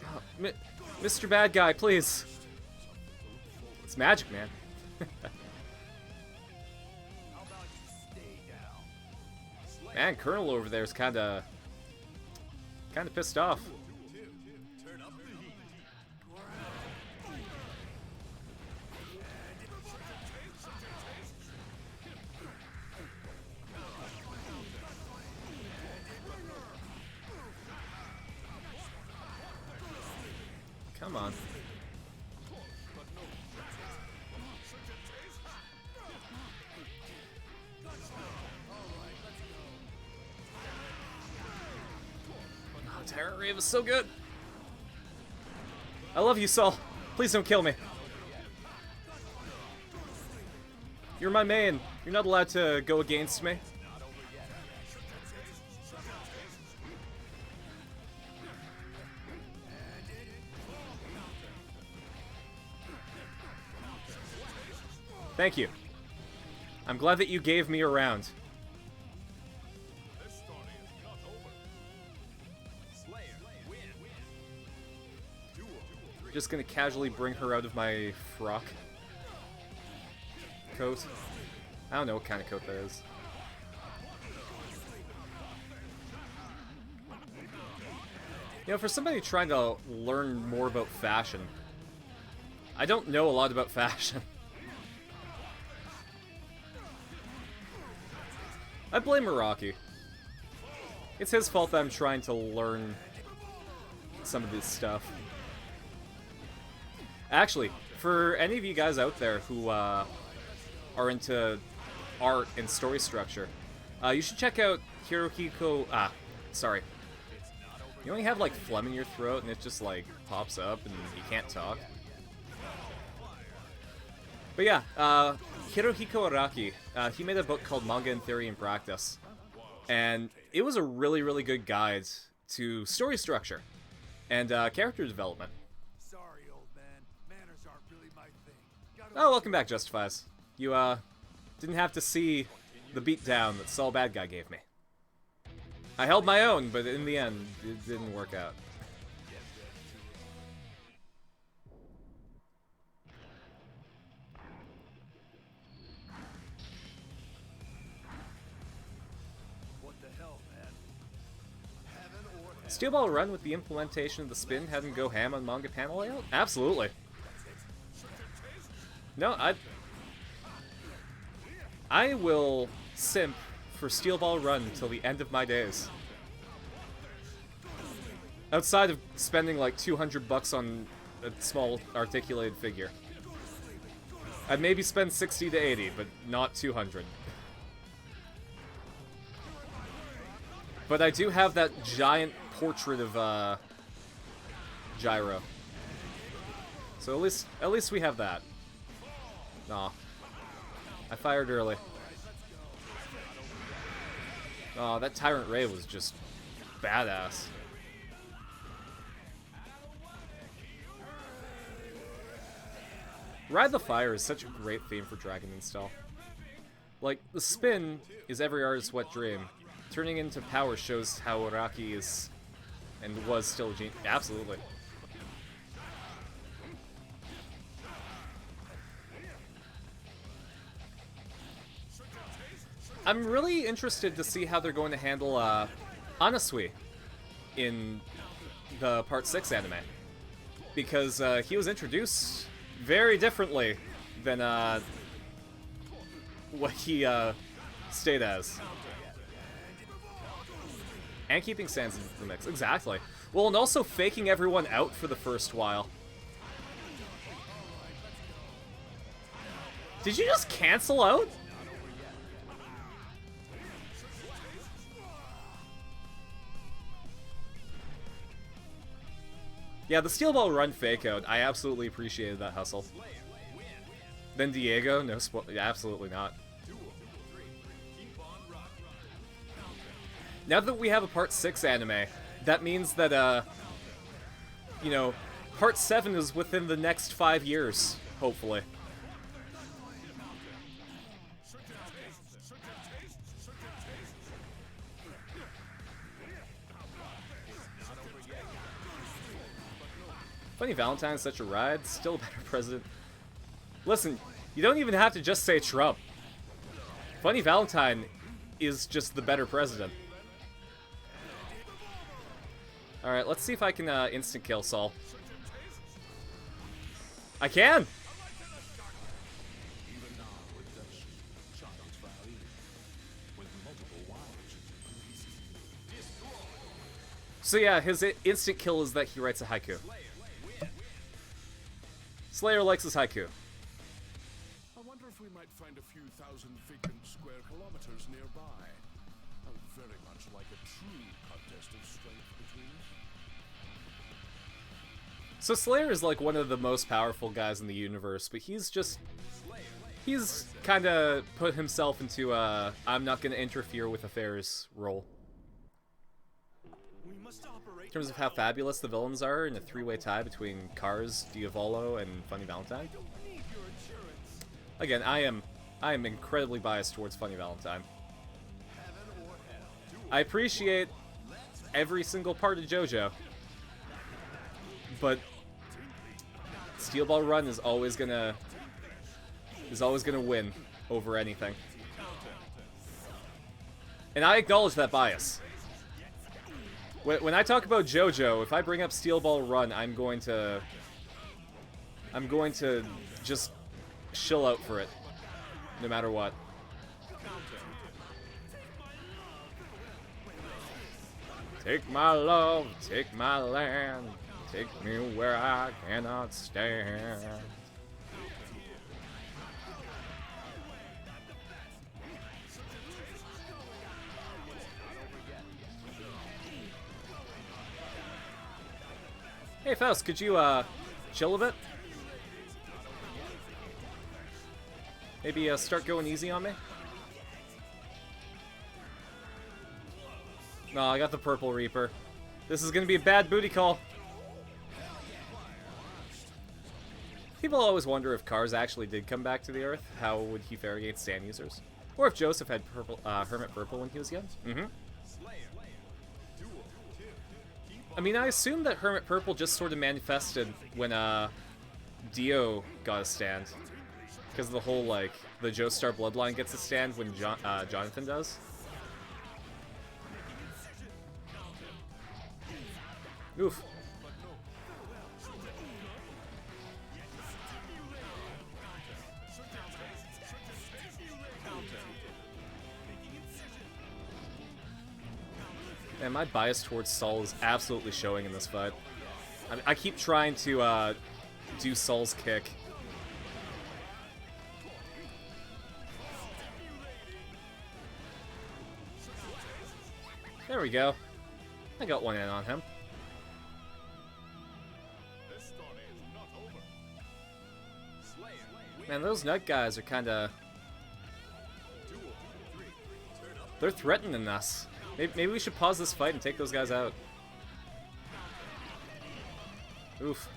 Oh, Mr. Bad Guy, please. It's magic, man. Man, Colonel over there is kind of pissed off. Come on. Tyrant Rave is so good. I love you, Saul. Please don't kill me. You're my main. You're not allowed to go against me. Thank you. I'm glad that you gave me a round. Just gonna casually bring her out of my frock coat. I don't know what kind of coat that is. You know, for somebody trying to learn more about fashion, I don't know a lot about fashion. I blame Meraki. It's his fault that I'm trying to learn some of this stuff. Actually, for any of you guys out there who are into art and story structure, you should check out Hirohiko... sorry. You only have, like, phlegm in your throat and it just, like, pops up and you can't talk. But yeah, Hirohiko Araki, he made a book called Manga in Theory and Practice. And it was a really, really good guide to story structure and character development. Sorry, old man. Manners aren't really my thing. Oh, welcome back, Justifies. You, didn't have to see the beatdown that Saul Badguy gave me. I held my own, but in the end, it didn't work out. Steel Ball Run with the implementation of the spin had him go ham on manga panel layout? Absolutely. No, I will simp for Steel Ball Run till the end of my days. Outside of spending like $200 on a small articulated figure. I'd maybe spend 60 to 80, but not 200. But I do have that giant portrait of Gyro. So at least we have that. Aw. I fired early. Aw, that Tyrant Ray was just badass. Ride the Fire is such a great theme for Dragon Install. Like, the spin is every artist's wet dream. Turning into power shows how Araki is and was still a genius. Absolutely. I'm really interested to see how they're going to handle Anasui in the Part 6 anime. Because he was introduced very differently than what he stayed as. And keeping Sans in the mix. Exactly. Well, and also faking everyone out for the first while. Did you just cancel out? Yeah, the Steel Ball Run fake out, I absolutely appreciated that hustle. Then Diego? No, absolutely not. Now that we have a Part 6 anime, that means that, you know, Part 7 is within the next 5 years, hopefully. Funny Valentine's such a ride, still a better president. Listen, you don't even have to just say Trump. Funny Valentine is just the better president. Alright, let's see if I can instant kill Saul. I can! So yeah, his instant kill is that he writes a haiku. Slayer likes his haiku. I wonder if we might find a few thousand vacant square kilometers nearby. Very much like a true contest of strength between us. So Slayer is like one of the most powerful guys in the universe, but he's kind of put himself into a I'm not going to interfere with affairs role. In terms of how fabulous the villains are in a three-way tie between Cars, Diavolo, and Funny Valentine. Again, I am incredibly biased towards Funny Valentine. I appreciate every single part of JoJo, but Steel Ball Run is always gonna win over anything. And I acknowledge that bias. When I talk about JoJo, if I bring up Steel Ball Run, I'm going to just shill out for it, no matter what. Take my love, take my land, take me where I cannot stand. Hey Faust, could you chill a bit? Maybe start going easy on me? No, I got the Purple Reaper. This is gonna be a bad booty call. People always wonder if Cars actually did come back to the Earth. How would he fare against stand users? Or if Joseph had Hermit Purple when he was young. I mean, I assume that Hermit Purple just sort of manifested when Dio got a stand. Because of the whole, like, the Joestar bloodline gets a stand when Jonathan does. Oof. And my bias towards Saul is absolutely showing in this fight. I keep trying to do Saul's kick. There we go. I got one in on him. Man, those nut guys are kinda... They're threatening us. Maybe we should pause this fight and take those guys out. Oof.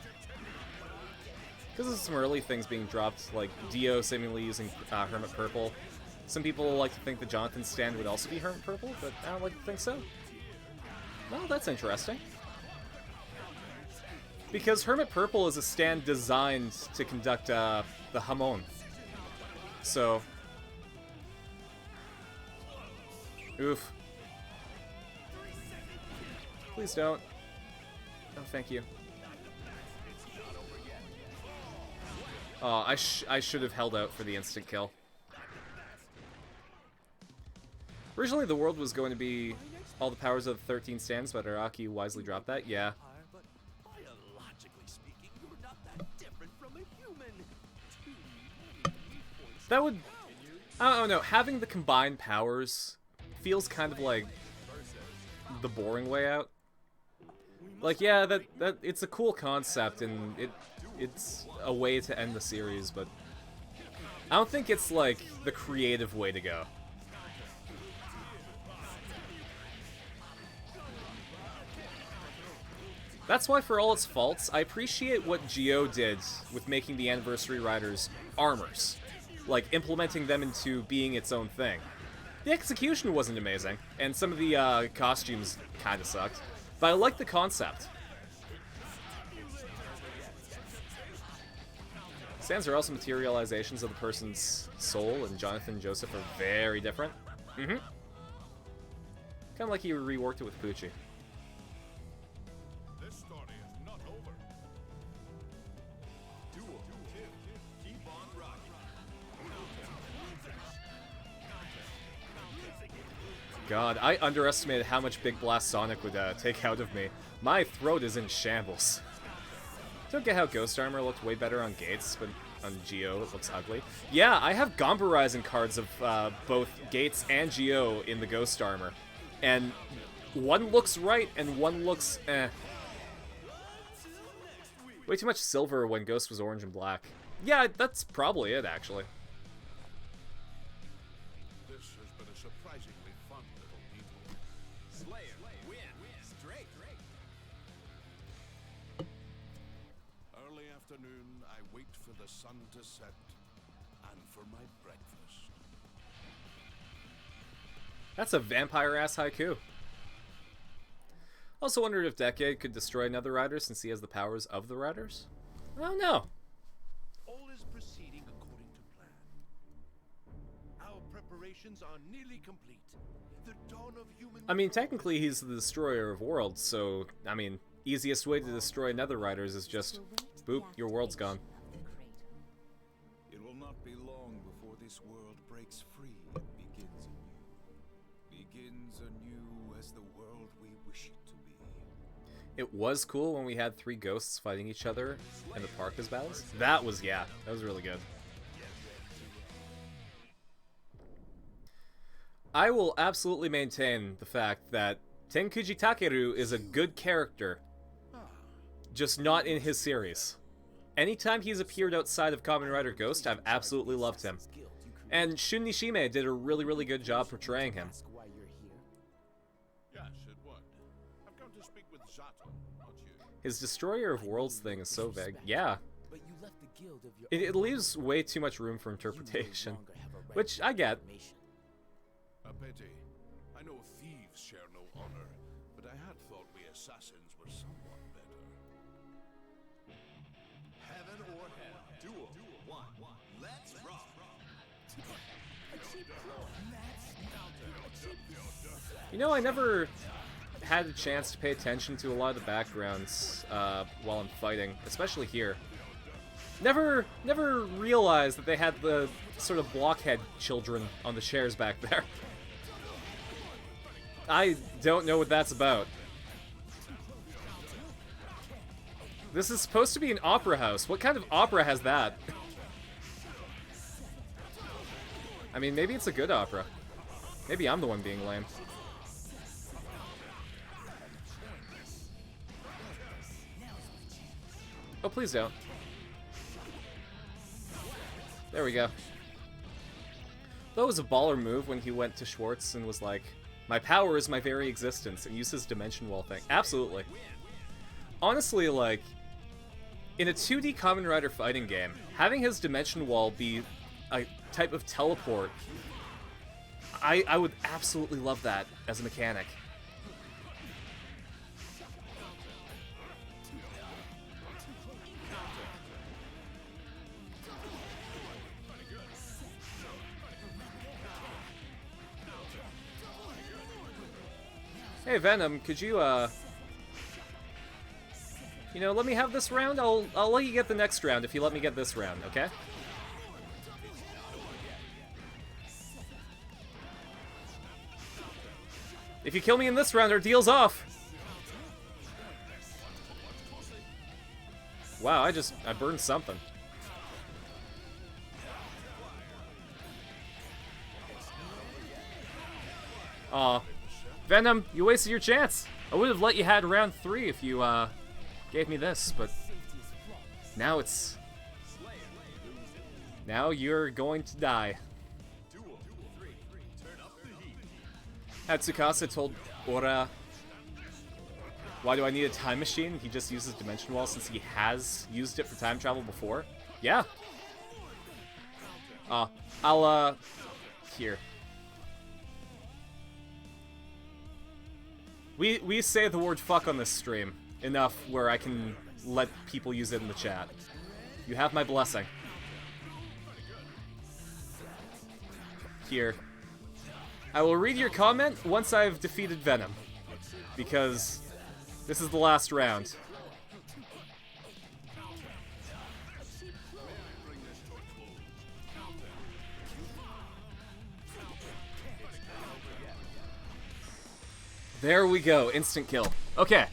Because of some early things being dropped, like Dio seemingly using Hermit Purple. Some people like to think that Jonathan's stand would also be Hermit Purple, but I don't like to think so. Well, that's interesting. Because Hermit Purple is a stand designed to conduct the Hamon. So... Oof. Please don't. Oh, thank you. Oh, I should have held out for the instant kill. Originally, the world was going to be all the powers of 13 stands, but Araki wisely dropped that. Yeah. That would... I don't know. Having the combined powers feels kind of like the boring way out. Like, yeah, that it's a cool concept, and it's a way to end the series, but I don't think it's, like, the creative way to go. That's why, for all its faults, I appreciate what Geo did with making the Anniversary Riders armors. Like, implementing them into being its own thing. The execution wasn't amazing, and some of the costumes kinda sucked, but I like the concept. Stands are also materializations of the person's soul, and Jonathan and Joseph are very different. Kinda like he reworked it with Poochie. This story is not over. Duel. Keep on rocking. God, I underestimated how much Big Blast Sonic would take out of me. My throat is in shambles. Don't get how Ghost Armor looked way better on Gates, but on Geo. It looks ugly. Yeah, I have Gomba Rising cards of both Gates and Geo in the Ghost armor. And one looks right and one looks eh. Way too much silver when Ghost was orange and black. Yeah, that's probably it, actually. This has been a surprisingly fun little detour. Slayer, win, straight. Early afternoon, I wait for the sun to set and for my breakfast. That's a vampire-ass haiku. Also wondered if Decade could destroy another rider since he has the powers of the riders. I don't know. All is proceeding according to plan. Our preparations are nearly complete. The dawn of human... I mean, technically he's the destroyer of worlds, so, I mean, easiest way to destroy nether riders is just, boop, your world's gone. It will not be long before this world breaks free and begins anew. Begins anew as the world we wish it to be. It was cool when we had 3 ghosts fighting each other in the park as battles. That was really good. I will absolutely maintain the fact that Tenkuji Takeru is a good character, just not in his series. Anytime he's appeared outside of Kamen Rider Ghost, I've absolutely loved him. And Shun Nishime did a really good job portraying him. Yes, it would. I've come to speak with Zato, not you. His Destroyer of Worlds thing is so vague. Yeah. It leaves way too much room for interpretation. Which I get. A pity. I know thieves share no honor, but I had thought we assassins were somewhat better. Heaven or hell. Duel. One. Let's rock. You know, I never had a chance to pay attention to a lot of the backgrounds while I'm fighting, especially here. Never realized that they had the sort of blockhead children on the chairs back there. I don't know what that's about. This is supposed to be an opera house. What kind of opera has that? I mean, maybe it's a good opera. Maybe I'm the one being lame. Oh, please don't. There we go. That was a baller move when he went to Schwartz and was like, "My power is my very existence," and used his dimension wall thing. Absolutely. Honestly, like, in a 2D Kamen Rider fighting game, having his dimension wall be a type of teleport, I would absolutely love that as a mechanic. Hey Venom, could you you know, let me have this round? I'll let you get the next round if you let me get this round, okay? If you kill me in this round, our deal's off. Wow, I burned something. Aw. Venom, you wasted your chance. I would have let you have round 3 if you, gave me this, but now it's... Now you're going to die. Hatsukasa told Ora, "Why do I need a time machine?" He just uses Dimension Wall since he has used it for time travel before. Yeah. I'll, here. We say the word fuck on this stream enough where I can let people use it in the chat. You have my blessing. Here. I will read your comment once I've defeated Venom, because this is the last round. There we go, instant kill. Okay.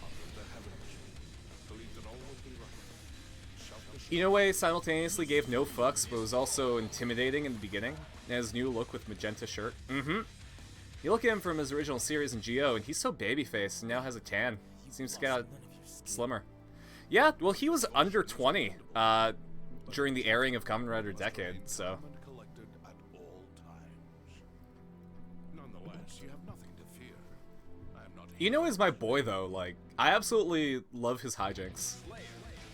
Inoue simultaneously gave no fucks, but was also intimidating in the beginning. And his new look with magenta shirt. You look at him from his original series in Geo, and he's so babyfaced and now has a tan. He seems to get slimmer. Yeah, well, he was under 20 during the airing of Kamen Rider Decade, so... Collected at all times. Nonetheless, you have nothing to fear. I am not Ino is my boy, though. Like, I absolutely love his hijinks.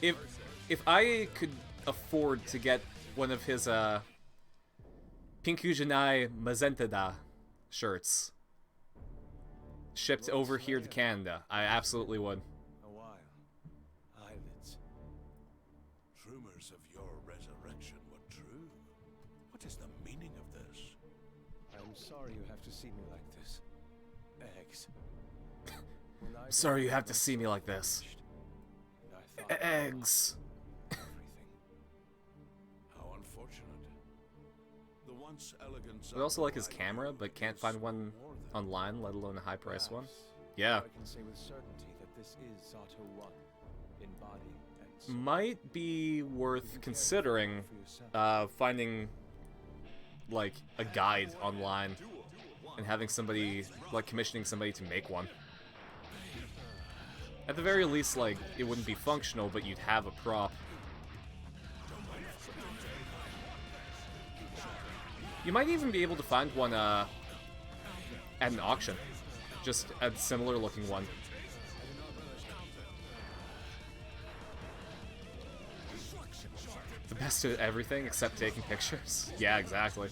If I could afford to get one of his Pinku Janai Mazentada shirts shipped over here to Canada, I absolutely would. A while. Eyelids. Rumors of your resurrection were true. What is the meaning of this? I'm sorry you have to see me like this. Eggs. I'm sorry you have to see me like this. Eggs. How unfortunate. The once elegant I also like his camera, but can't find one online, let alone a high-priced one. Yeah. I can say with certainty that this is Zato 1 in body and soul. Might be worth considering finding like a guide online and having somebody, like commissioning somebody to make one. At the very least, like, it wouldn't be functional, but you'd have a prop. You might even be able to find one at an auction. Just a similar looking one. The best at everything except taking pictures. Yeah, exactly.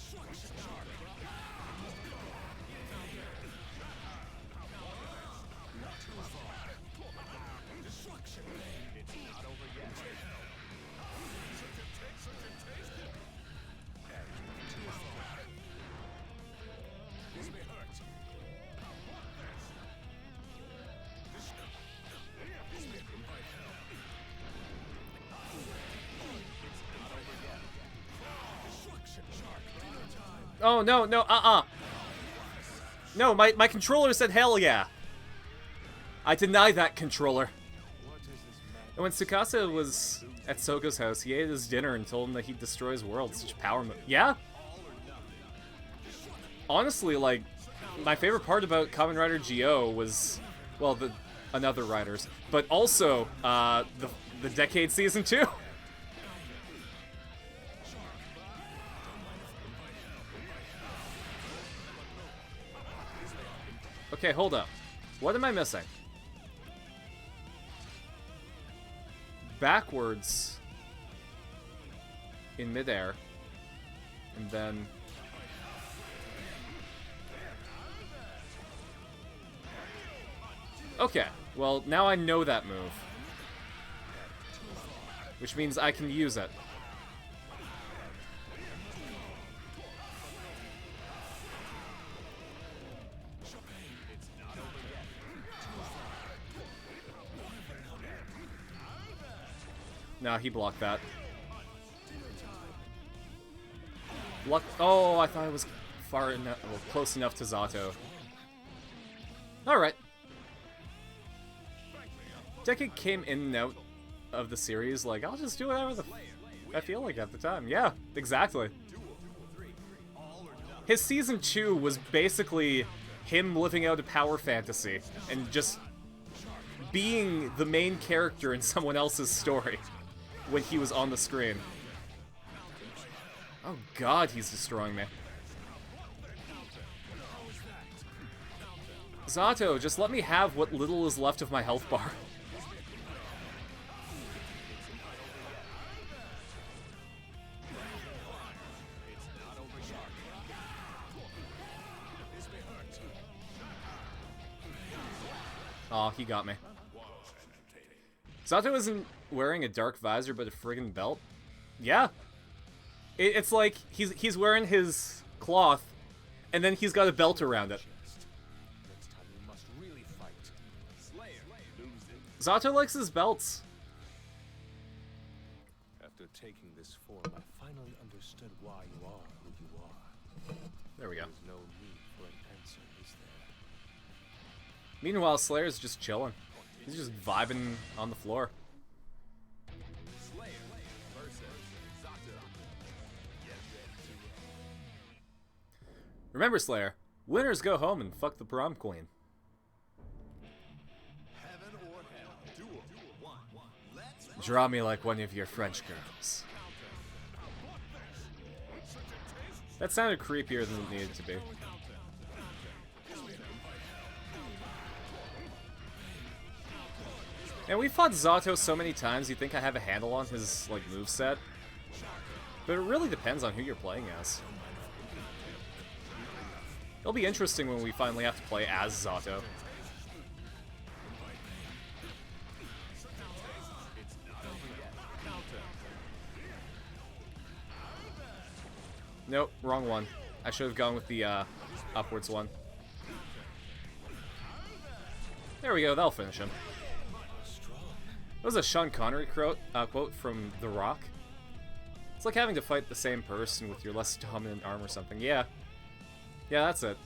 Oh, no, no, No, my controller said hell yeah. I deny that, controller. And when Tsukasa was at Soko's house, he ate his dinner and told him that he destroys worlds. Such power move. Yeah? Honestly, like, my favorite part about Kamen Rider Geo was, well, another Riders, but also, the Decade Season 2. Okay, hold up. What am I missing? Backwards in midair, and then okay, well, now I know that move, which means I can use it. No, he blocked that. Oh, I thought I was far enough, well, close enough to Zato. Alright. Decade came in and out of the series, like, I'll just do whatever I feel like at the time. Yeah, exactly. His Season 2 was basically him living out a power fantasy and just being the main character in someone else's story when he was on the screen. Oh god, he's destroying me. Zato, just let me have what little is left of my health bar. Aw, he got me. Zato isn't wearing a dark visor, but a friggin' belt. Yeah. It's like he's wearing his cloth, and then he's got a belt around it. Zato likes his belts. After taking this form, I finally understood why you are who you are. There we go. There's no need for an answer, is there? Meanwhile, Slayer's just chilling. He's just vibing on the floor. Remember, Slayer, winners go home and fuck the prom queen. Draw me like one of your French girls. That sounded creepier than it needed to be. And we fought Zato so many times, you'd think I have a handle on his, like, moveset. But it really depends on who you're playing as. It'll be interesting when we finally have to play as Zato. Nope, wrong one. I should have gone with the upwards one. There we go, that'll finish him. That was a Sean Connery quote from The Rock. It's like having to fight the same person with your less dominant arm or something. Yeah. Yeah, that's it.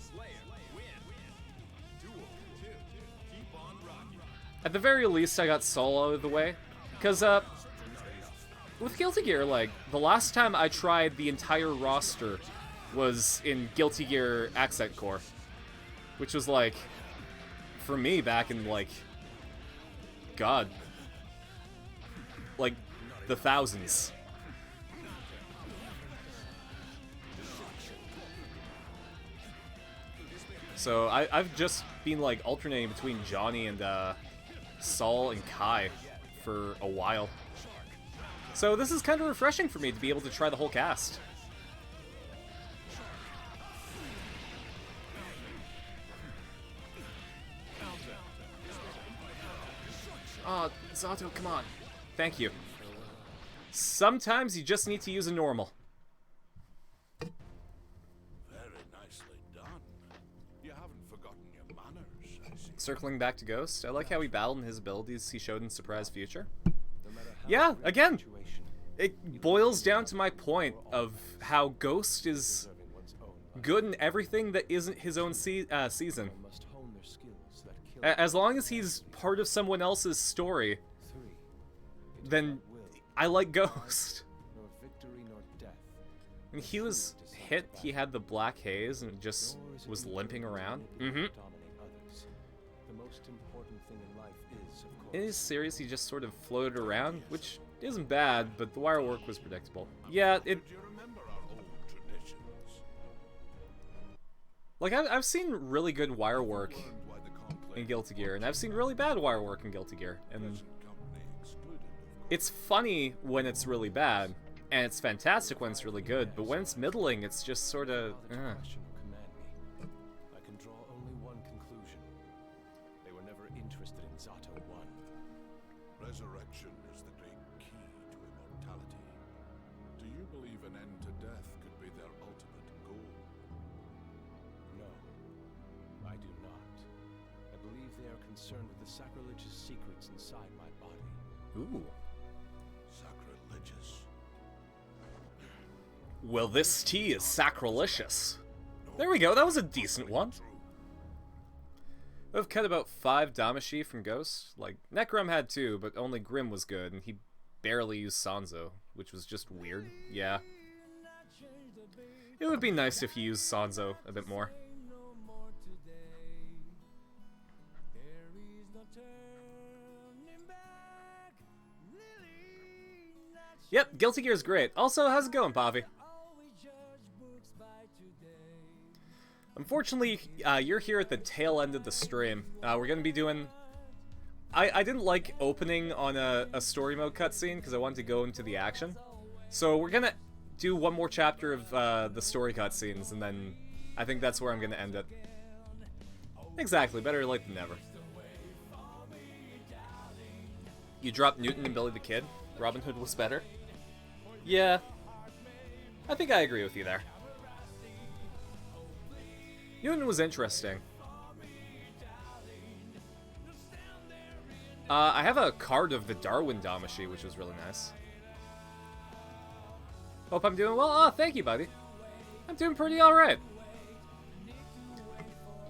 At the very least, I got Soul out of the way. Because, with Guilty Gear, like, the last time I tried the entire roster was in Guilty Gear Accent Core. Which was, like, for me, back in, like, God, like, the thousands. So, I've just been, like, alternating between Johnny and, Saul and Kai for a while. So this is kind of refreshing for me to be able to try the whole cast. Oh, Zato, come on. Thank you. Sometimes you just need to use a normal. Very nicely done. You haven't forgotten your manners, I see. Circling back to Ghost, I like how he battled and his abilities he showed in Surprise Future. Yeah, again, it boils down to my point of how Ghost is good in everything that isn't his own season. As long as he's part of someone else's story, then I like Ghost. When he was hit, he had the black haze and just was limping around. In his series, he just sort of floated around, which isn't bad, but the wire work was predictable. Yeah, like, I've seen really good wire work in Guilty Gear, and I've seen really bad wire work in Guilty Gear, and it's funny when it's really bad, and it's fantastic when it's really good, but when it's middling, it's just sort of, Resurrection is the great key to immortality. Do you believe an end to death could be their ultimate goal? No, I do not. I believe they are concerned with the sacrilegious secrets inside my body. Ooh. Sacrilegious. Well, this tea is sacrilegious. There we go, that was a decent one. I've cut about 5 Damashi from Ghost. Like, Necrom had 2, but only Grim was good, and he barely used Sanzo, which was just weird. Yeah. It would be nice if he used Sanzo a bit more. Yep, Guilty Gear's great. Also, how's it going, Pavi? Unfortunately, you're here at the tail end of the stream. We're going to be doing... I didn't like opening on a story mode cutscene because I wanted to go into the action. So we're going to do one more chapter of the story cutscenes, and then I think that's where I'm going to end it. Exactly, better late than never. You dropped Newton and Billy the Kid? Robin Hood was better? Yeah. I think I agree with you there. Newton was interesting. I have a card of the Darwin Damashi, which was really nice. Hope I'm doing well. Oh, thank you, buddy. I'm doing pretty alright.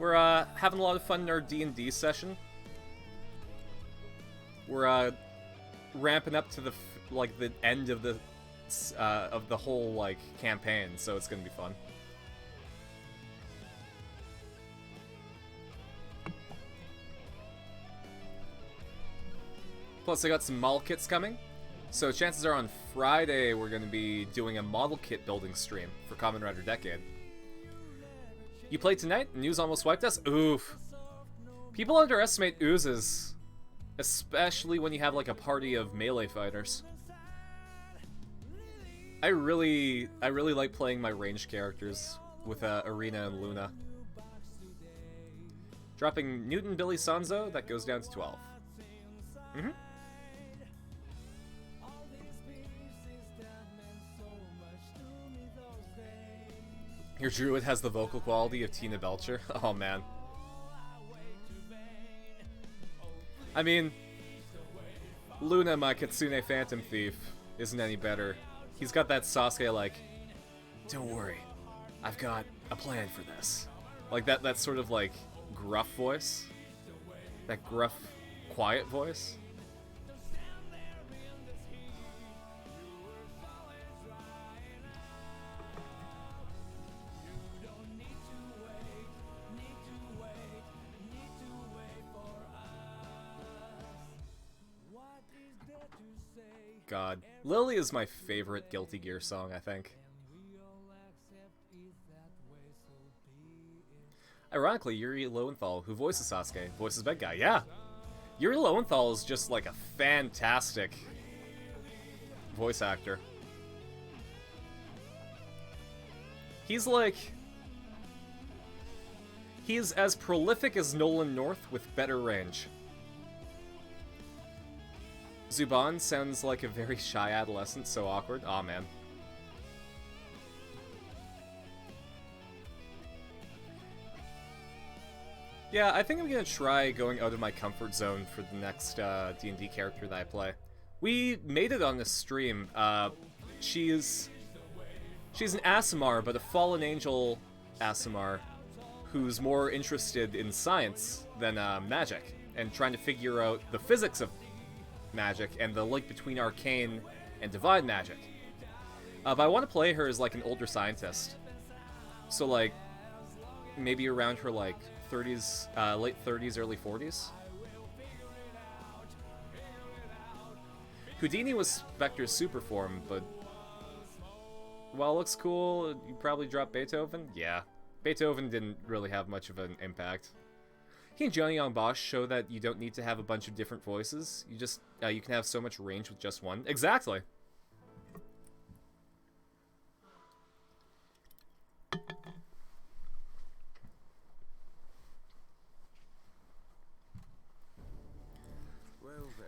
We're having a lot of fun in our D&D session. We're ramping up to the the end of the whole campaign, so it's gonna be fun. Plus, I got some model kits coming. So chances are on Friday we're going to be doing a model kit building stream for Kamen Rider Decade. You played tonight? News almost wiped us? Oof. People underestimate oozes. Especially when you have like a party of melee fighters. I really like playing my ranged characters with Arena and Luna. Dropping Newton Billy Sanzo, that goes down to 12. Your druid has the vocal quality of Tina Belcher. Oh man. I mean, Luna, my Kitsune Phantom Thief, isn't any better. He's got that Sasuke like, don't worry, I've got a plan for this. Like that sort of like gruff voice. That gruff, quiet voice. God. Lily is my favorite Guilty Gear song, I think. Ironically, Yuri Lowenthal, who voices Sasuke, voices Badguy. Yeah! Yuri Lowenthal is just like a fantastic voice actor. He's like... He's as prolific as Nolan North with better range. Zuban sounds like a very shy adolescent, so awkward. Aw, man. Yeah, I think I'm gonna try going out of my comfort zone for the next D&D character that I play. We made it on this stream. She's an Aasimar, but a fallen angel Aasimar who's more interested in science than magic, and trying to figure out the physics of magic and the link between arcane and divine magic. But I want to play her as like an older scientist. So like maybe around her like 30s, late 30s, early 40s. Houdini was Spectre's super form, but while it looks cool, you probably drop Beethoven? Yeah. Beethoven didn't really have much of an impact. He and Johnny Young Bosch show that you don't need to have a bunch of different voices. You just, you can have so much range with just one. Exactly!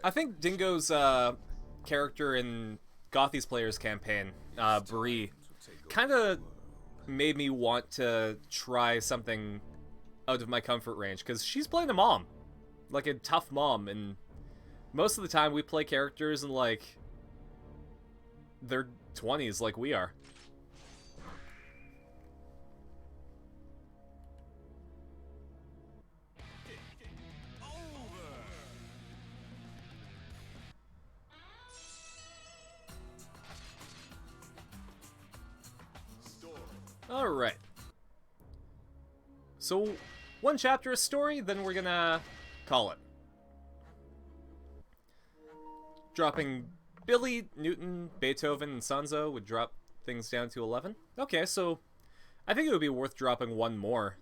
I think Dingo's character in Gothi's Player's campaign, Bree, kind of made me want to try something out of my comfort range, because she's playing a mom. Like a tough mom, and most of the time we play characters in like their 20s like we are. Alright. So, one chapter of story, then we're gonna call it. Dropping Billy, Newton, Beethoven, and Sanzo would drop things down to 11. Okay, so I think it would be worth dropping one more.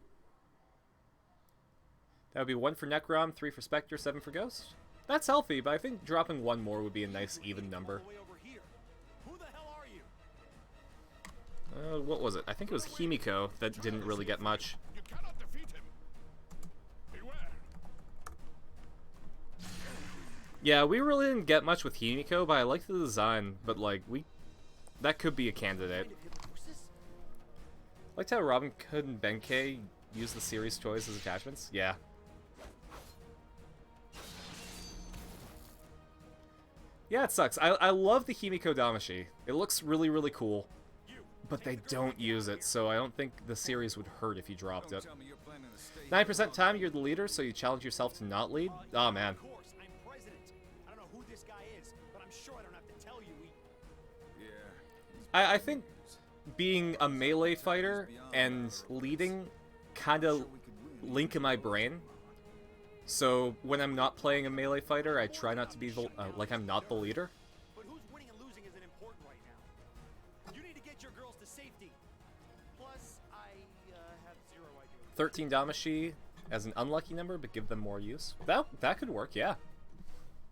That would be 1 for Necrom, 3 for Spectre, 7 for Ghost. That's healthy, but I think dropping one more would be a nice even number. What was it? I think it was Himiko that didn't really get much. You cannot defeat him. Beware. Yeah, we really didn't get much with Himiko, but I liked the design, but like, that could be a candidate. Liked how Robin Hood and Benkei use the series toys as attachments? Yeah. Yeah, it sucks. I love the Himiko Damashi. It looks really, really cool. But they don't use it, so I don't think the series would hurt if you dropped it. 9% time, you're the leader, so you challenge yourself to not lead? Oh, man. I think being a melee fighter and leading kind of link in my brain. So when I'm not playing a melee fighter, I try not to be the, like I'm not the leader. But who's winning and losing isn't important right now. You need to get your girls to safety. Plus, I have zero idea. 13 Damashi as an unlucky number, but give them more use. That could work, yeah.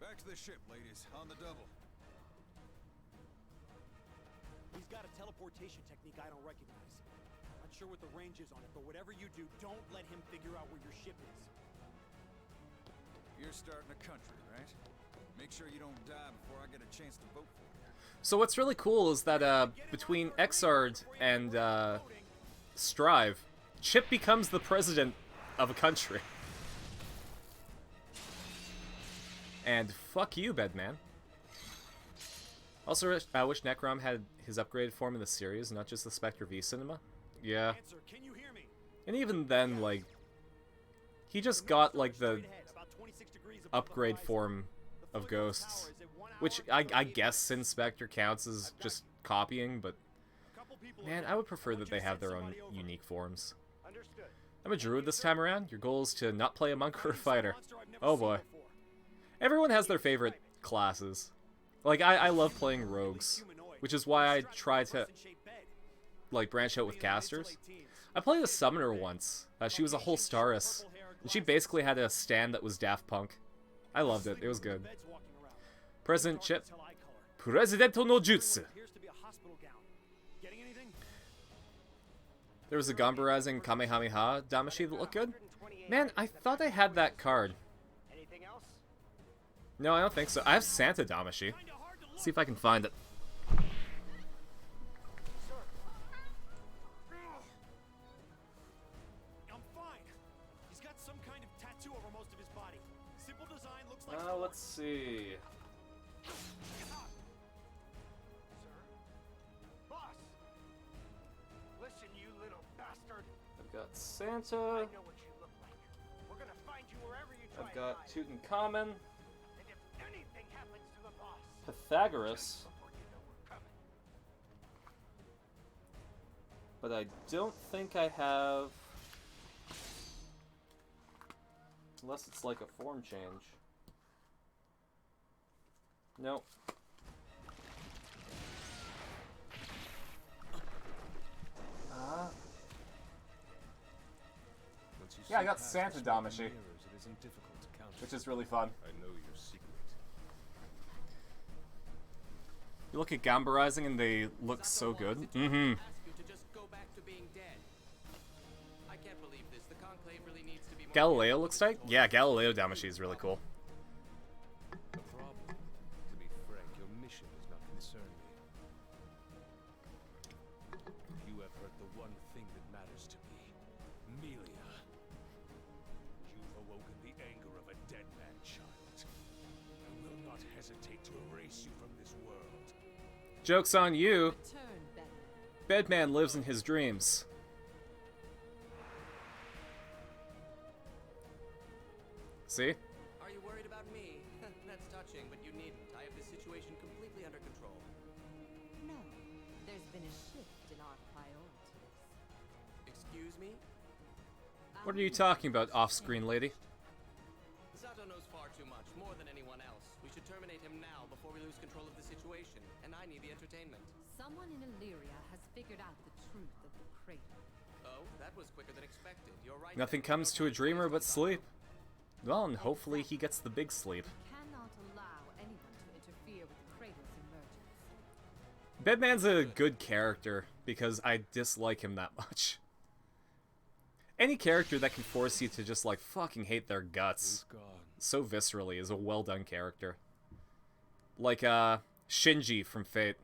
Back to the ship, ladies. On the double. He's got a teleportation technique I don't recognize. Not sure what the range is on it, but whatever you do, don't let him figure out where your ship is. You're starting a country, right? Make sure you don't die before I get a chance to vote for you. So what's really cool is that between Xrd and Strive, Chip becomes the president of a country. And fuck you, Bedman. Also, I wish Necrom had his upgraded form in the series, not just the Spectre V cinema. Yeah. Can you hear me? And even then, like, he just got, like, the upgrade form of Ghosts. Which, I guess, since Spectre counts as just copying, but... Man, I would prefer that they have their own unique forms. I'm a druid this time around. Your goal is to not play a monk or a fighter. Oh boy. Everyone has their favorite classes. Like, I love playing rogues, which is why I try to, like, branch out with casters. I played a summoner once. She was a whole Staris, and she basically had a stand that was Daft Punk. I loved it. It was good. President Chip. Presidento no Jutsu. There was a Gombarizing Kamehameha Damashi that looked good. Man, I thought I had that card. No, I don't think so. I have Santa Damashi. Let's see if I can find it. I'm fine. He's got some kind of tattoo over most of his body. Simple design looks like. Let's see. Sir? Boss! Listen, you little bastard. I've got Santa. I know what you look like. We're gonna find you wherever you try. I've got Tutankhamun. And if anything happens to the boss, Pythagoras. before you know we're coming. But I don't think I have... Unless it's like a form change. Nope. Yeah, I got Santa Damashi, which is really fun. I know your secret. You look at Gambarizing and they look so good. Mm-hmm. Galileo looks tight? Yeah, Galileo Damashi is really cool. The problem, to be frank, your mission does not concern me. You have heard the one thing that matters to me. Melia. You've awoken the anger of a dead man child. I will not hesitate to erase you from this world. Joke's on you. Bedman lives in his dreams. See? Are you worried about me? That's touching, but you needn't. I have this situation completely under control. No, there's been a shift in our priorities. Excuse me? What are you talking about, off-screen lady? Sato knows far too much, more than anyone else. We should terminate him now before we lose control of the situation, and I need the entertainment. Someone in Illyria has figured out the truth of the crater. Oh, that was quicker than expected. You're right. Nothing comes to a dreamer but sleep. Well, and hopefully he gets the big sleep. Cannot allow anyone to interfere with the crater's emergence. Bedman's a good character, because I dislike him that much. Any character that can force you to just, like, fucking hate their guts so viscerally is a well-done character. Like, Shinji from Fate.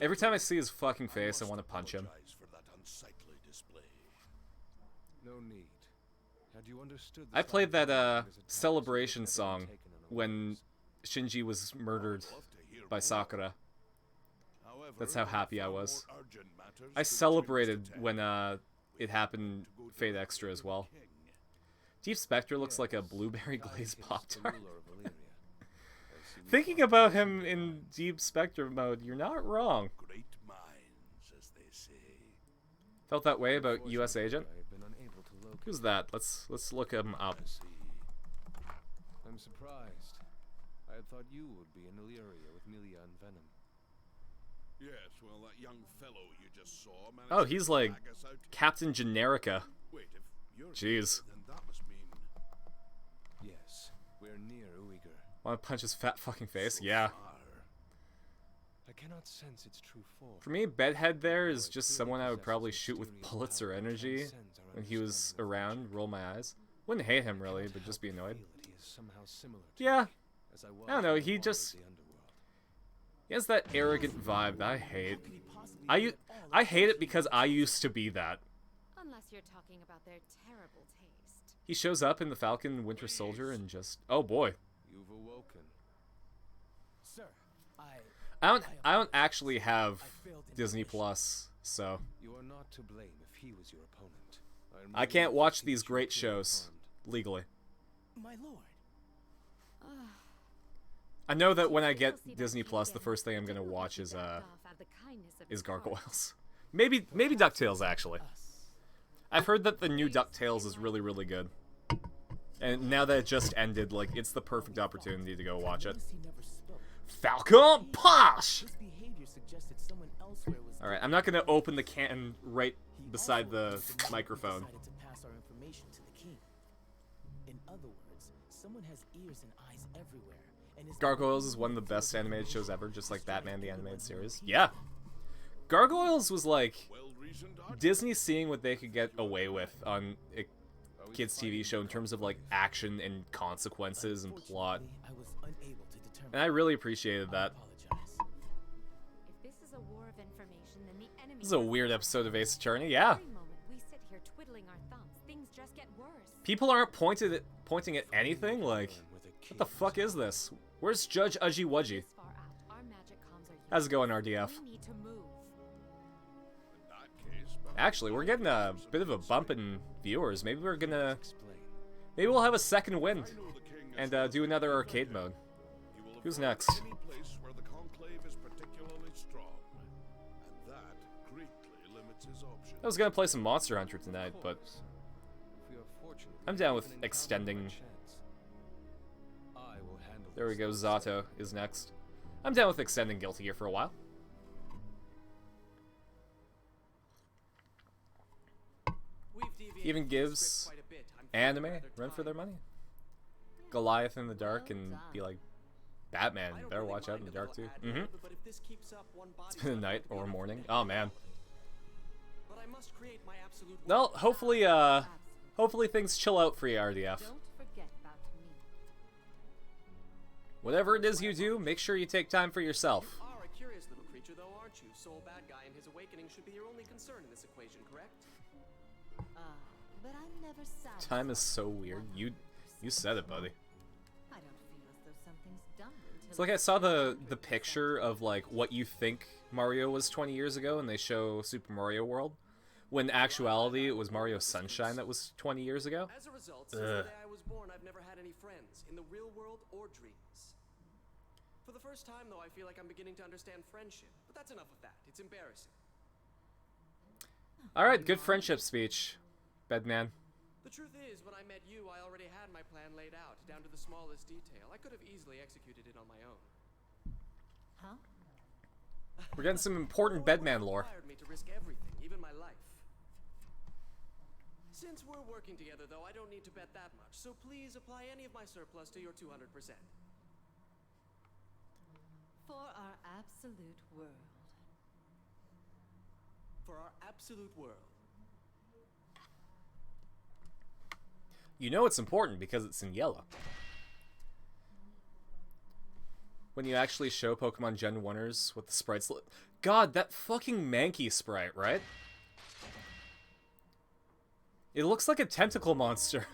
Every time I see his fucking face, I want to punch him. For that unsightly display. No need. Had you understood I played that, Celebration song when Shinji was murdered by Sakura. That's how happy I was. I celebrated when, it happened Fate Extra as well. Deep Spectre looks like a blueberry glazed Pop-Tart. Thinking about him in Deep Spectre mode, you're not wrong. Great minds, as they say. Felt that way about US Agent? Who's that? Let's look him up. I see. I'm surprised. I had thought you would be in Illyria with Melia and Venom. Yes, well, that young fellow you just saw managed Oh, to he's like drag us out. Captain Generica. Wait, if you're Jeez. then that must mean Yes, we're near Uyghur. Want to punch his fat fucking face? Yeah. I cannot sense its true form. For me, Bedhead there is just someone I would probably shoot with bullets or energy when he was around, roll my eyes. Wouldn't hate him really, but just be annoyed. Yeah. I don't know, he just... He has that arrogant vibe that I hate. I hate it because I used to be that. Unless you're talking about their terrible taste. He shows up in the Falcon Winter Soldier and just... Oh boy. You've awoken. Sir, I don't actually have Disney Plus, so... You are not to blame if he was your opponent. I can't watch these great shows legally. My lord. I know that when I get Disney Plus, the first thing I'm gonna watch is Gargoyles. Maybe DuckTales, actually. I've heard that the new DuckTales is really, really good. And now that it just ended, like, it's the perfect opportunity to go watch it. Falcon Posh! Alright, I'm not gonna open the can right beside the microphone. In other words, someone has ears and eyes everywhere. Gargoyles is one of the best animated shows ever, just like Batman the Animated Series. Yeah. Gargoyles was like Disney seeing what they could get away with on a kids' TV show in terms of like action and consequences and plot. And I really appreciated that. If this is a war of information, then the enemy... This is a weird episode of Ace Attorney, yeah. Every moment we sit here twiddling our thumbs, things just get worse. People aren't pointing at anything, like, what the fuck is this? Where's Judge Udgy Wudgy? How's it going, RDF? Actually, we're getting a bit of a bump in viewers. Maybe we're gonna... Maybe we'll have a second wind and do another arcade mode. Who's next? I was gonna play some Monster Hunter tonight, but I'm down with extending. There we go, Zato is next. I'm down with extending Guilty Gear for a while. Even gives anime run for their money. Goliath in the dark and be like, Batman, you better watch out in the dark too. It's been a night or a morning. Oh man. Well, hopefully things chill out for you, RDF. Whatever it is you do, make sure you take time for yourself. You are a curious little creature, though, aren't you? Soul Badguy and his awakening should be your only concern in this equation, correct? But I'm never satisfied. Time is so weird. You said it, buddy. I don't feel as though something's done until It's like I saw the picture of like what you think Mario was 20 years ago, and they show Super Mario World, when in actuality it was Mario Sunshine that was 20 years ago. As a result, since the day I was born, I've never had any friends in the real world or dreams. For the first time, though, I feel like I'm beginning to understand friendship. But that's enough of that. It's embarrassing. Alright, good friendship speech, Bedman. The truth is, when I met you, I already had my plan laid out, down to the smallest detail. I could have easily executed it on my own. Huh? We're getting some important Bedman lore. Required me to risk everything, even my life. Since we're working together, though, I don't need to bet that much. So please apply any of my surplus to your 200%. For our absolute world. For our absolute world. You know it's important because it's in yellow. When you actually show Pokemon Gen 1ers with the sprites... God, that fucking Mankey sprite, right? It looks like a tentacle monster.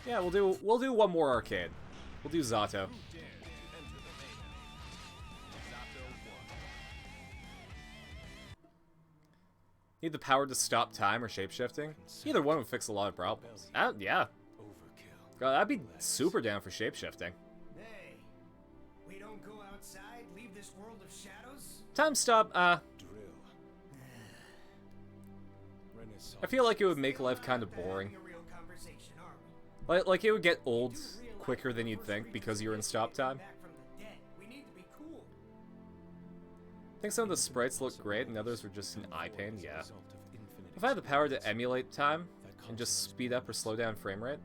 Yeah, we'll do one more arcade. We'll do Zato. Need the power to stop time or shapeshifting? Either one would fix a lot of problems. Yeah. God, I'd be super down for shapeshifting. Hey, we don't go outside, leave this world of shadows? Time stop, Nah, I feel like it would make life kind of boring. Like it would get old quicker than you'd think because you're in stop time. I think some of the sprites look great and others were just an eye pain, yeah. If I had the power to emulate time and just speed up or slow down frame rate,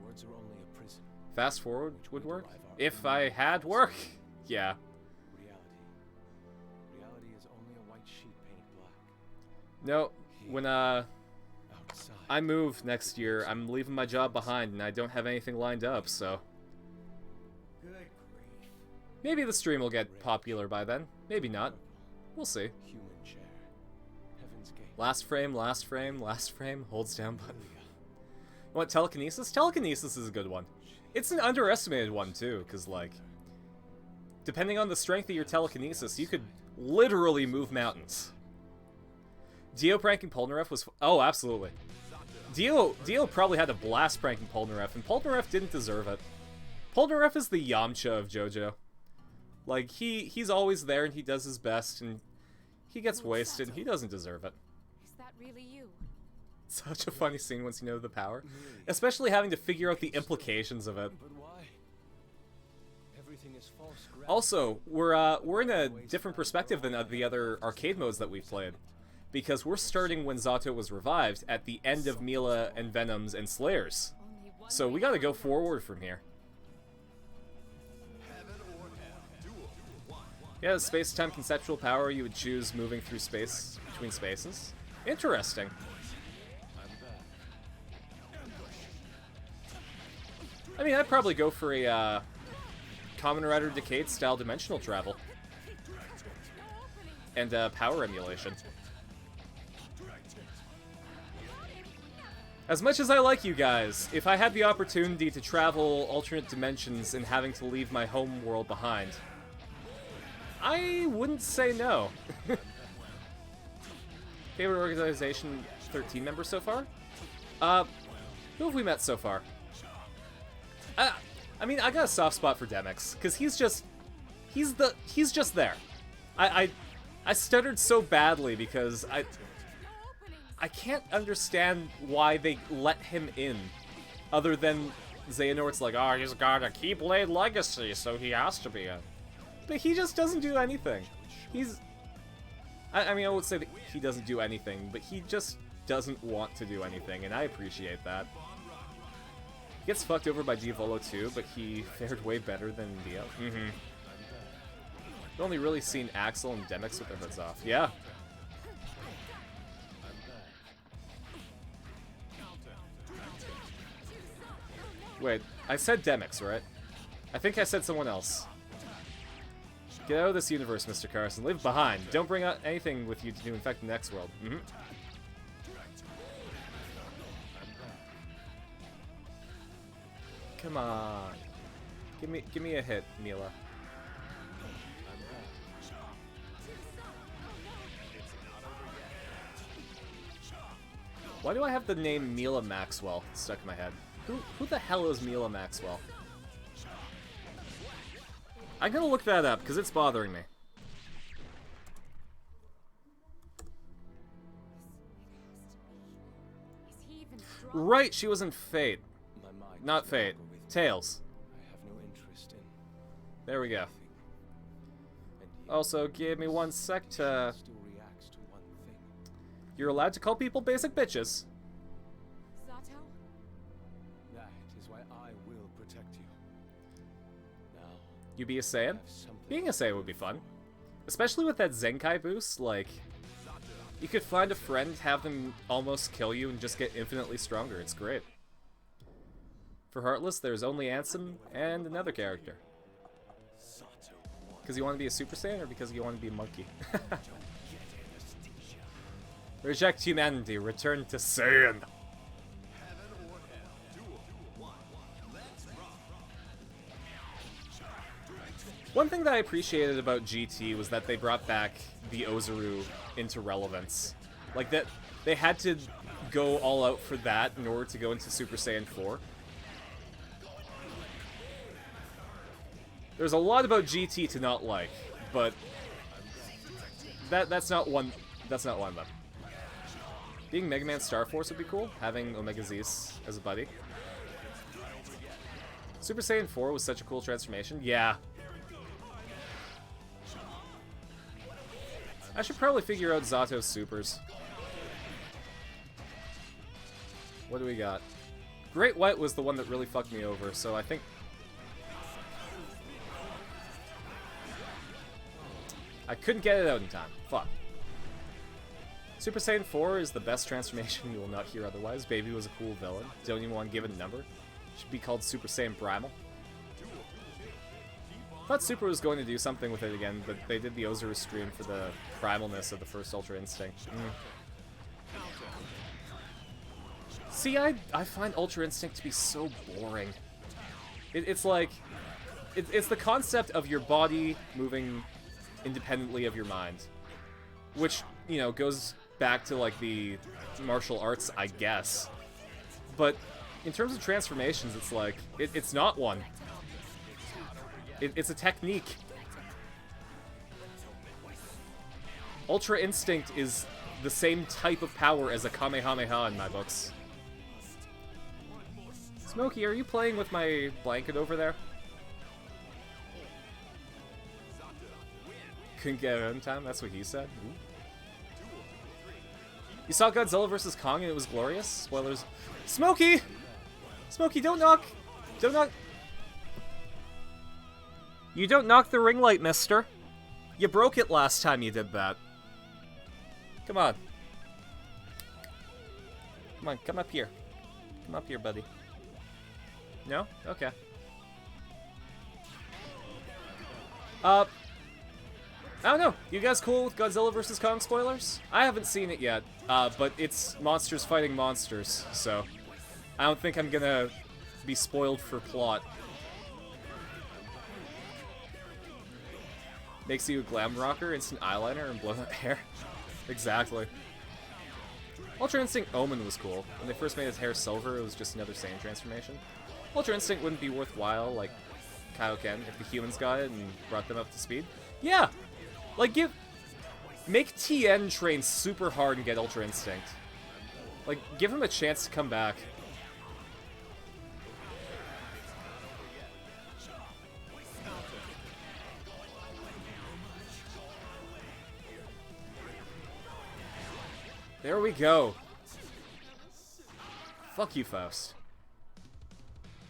fast forward would work. If I had work, yeah. Reality is only a white sheet painted black. No, when I move next year, I'm leaving my job behind and I don't have anything lined up, so maybe the stream will get popular by then. Maybe not. We'll see. Human chair. Heaven's gate. Last frame, last frame, last frame, holds down button. You want telekinesis? Telekinesis is a good one. It's an underestimated one, too, because, like, depending on the strength of your telekinesis, you could literally move mountains. Dio pranking Polnareff was... Oh, absolutely. Dio probably had a blast pranking Polnareff, and Polnareff didn't deserve it. Polnareff is the Yamcha of JoJo. Like, he's always there, and he does his best, and he gets wasted, and he doesn't deserve it. Is that really you? Such a funny scene once you know the power. Especially having to figure out the implications of it. But why? Everything is false gravity. Also, we're in a different perspective than the other arcade modes that we've played. Because we're starting when Zato was revived at the end of Mila and Venom's and Slayer's. So we gotta go forward from here. Yeah, the space-time conceptual power you would choose moving through space, between spaces. Interesting. I mean, I'd probably go for a Kamen Rider Decade style dimensional travel. And power emulation. As much as I like you guys, if I had the opportunity to travel alternate dimensions and having to leave my home world behind, I wouldn't say no. Favorite organization 13 members so far? Who have we met so far? I mean, I got a soft spot for Demix, because he's just there. I stuttered so badly because I can't understand why they let him in, other than Xehanort's like, oh, he's got a Keyblade legacy, so he has to be in. But he just doesn't do anything. I mean, I would say that he doesn't do anything, but he just doesn't want to do anything, and I appreciate that. He gets fucked over by Diavolo too, but he fared way better than Dio. We've only really seen Axel and Demix with their hoods off. Yeah. Wait, I said Demix, right? I think I said someone else. Get out of this universe, Mr. Carson. Leave behind. Don't bring out anything with you to infect the next world. Come on. Give me a hit, Mila. Why do I have the name Mila Maxwell stuck in my head? Who the hell is Mila Maxwell? I'm gonna look that up, because it's bothering me. Right, she was in Fate. Not Fate. Tails. I have no interest in. There we go. Also, give me 1 sec to... Still reacts to one thing. You're allowed to call people basic bitches. Zato? That is why I will protect you. Now, You be a Saiyan? Being a Saiyan would be fun. Especially with that Zenkai boost, like... You could find a friend, have them almost kill you, and just get infinitely stronger. It's great. For Heartless, there's only Ansem and another character. Because you want to be a Super Saiyan, or because you want to be a monkey? Reject humanity, return to Saiyan! One thing that I appreciated about GT was that they brought back the Ozaru into relevance. Like, that they had to go all out for that in order to go into Super Saiyan 4. There's a lot about GT to not like, but that's not one of them. Being Mega Man Star Force would be cool, having Omega Zeus as a buddy. Super Saiyan 4 was such a cool transformation. Yeah. I should probably figure out Zato's supers. What do we got? Great White was the one that really fucked me over, so I think... I couldn't get it out in time. Fuck. Super Saiyan 4 is the best transformation you will not hear otherwise. Baby was a cool villain. Don't even want to give it a number. Should be called Super Saiyan Primal. Thought Super was going to do something with it again, but they did the Ozuru stream for the primalness of the first Ultra Instinct. See, I find Ultra Instinct to be so boring. It's like... It's the concept of your body moving independently of your mind. Which, you know, goes back to, like, the martial arts, I guess. But in terms of transformations, it's like... It's not one. It's a technique. Ultra Instinct is the same type of power as a Kamehameha in my books. Smokey, are you playing with my blanket over there? Couldn't get it in time? That's what he said? Ooh. You saw Godzilla vs. Kong and it was glorious? Spoilers. Smokey! Smokey, don't knock! Don't knock! You don't knock the ring light, mister. You broke it last time you did that. Come on. Come on, come up here. Come up here, buddy. No? Okay. I don't know. You guys cool with Godzilla vs. Kong spoilers? I haven't seen it yet, but it's monsters fighting monsters, so I don't think I'm gonna be spoiled for plot. Makes you a glam rocker, instant eyeliner, and blown out hair. Exactly. Ultra Instinct Omen was cool. When they first made his hair silver, it was just another Saiyan transformation. Ultra Instinct wouldn't be worthwhile, like Kaioken, if the humans got it and brought them up to speed. Yeah! Like, make Tien train super hard and get Ultra Instinct. Like, give him a chance to come back. There we go. Fuck you, Faust.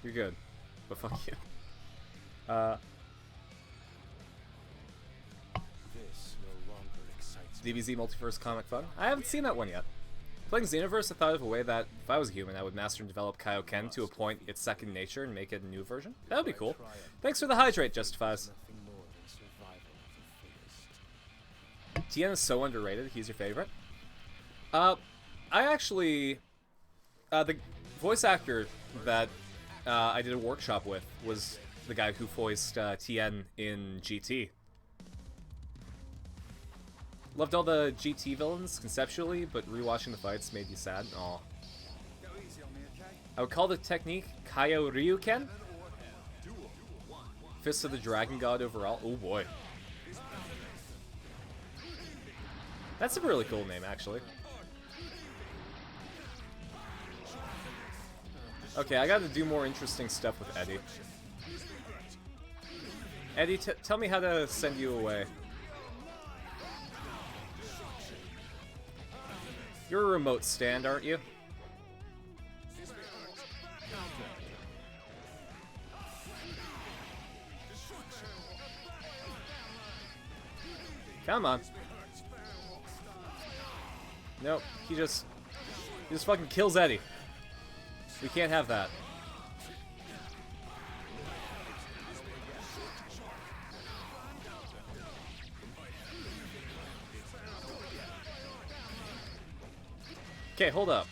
You're good, but fuck you. This no longer excites me. DBZ Multiverse Comic Fun? I haven't seen that one yet. Playing Xenoverse, I thought of a way that, if I was a human, I would master and develop Kaioken to a point its second nature and make it a new version. That would be cool. Thanks for the hydrate, Justifies. Tien is so underrated. He's your favorite? I actually... the voice actor that I did a workshop with was the guy who voiced Tien in GT. Loved all the GT villains conceptually, but rewatching the fights made you sad. Aw. I would call the technique Kaio Ryuken. Fist of the Dragon God overall. Oh boy. That's a really cool name, actually. Okay, I gotta do more interesting stuff with Eddie. Eddie, tell me how to send you away. You're a remote stand, aren't you? Come on. Nope, he just fucking kills Eddie. We can't have that. Okay, hold up.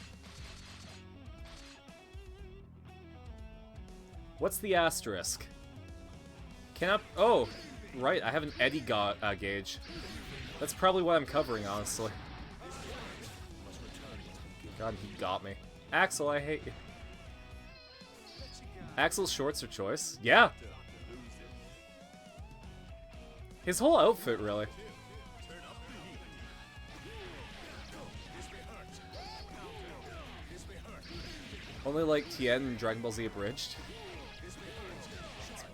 What's the asterisk? Oh, right, I have an Eddie gauge. That's probably what I'm covering, honestly. God, he got me. Axel, I hate you. Axel's shorts are choice? Yeah. His whole outfit, really. Only like Tien in Dragon Ball Z Abridged.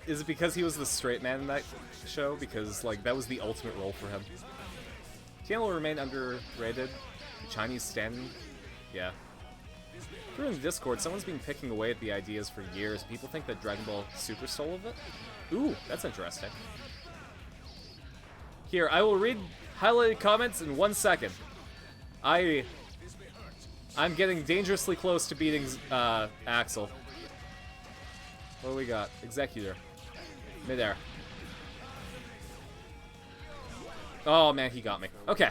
Is it because he was the straight man in that show? Because, like, that was the ultimate role for him. Tien will remain underrated. The Chinese stand. Yeah. Through in the Discord, someone's been picking away at the ideas for years. People think that Dragon Ball Super stole of it. Ooh, that's interesting. Here, I will read highlighted comments in 1 second. I'm getting dangerously close to beating Axel. What do we got? Executor. Midair. Oh man, he got me. Okay.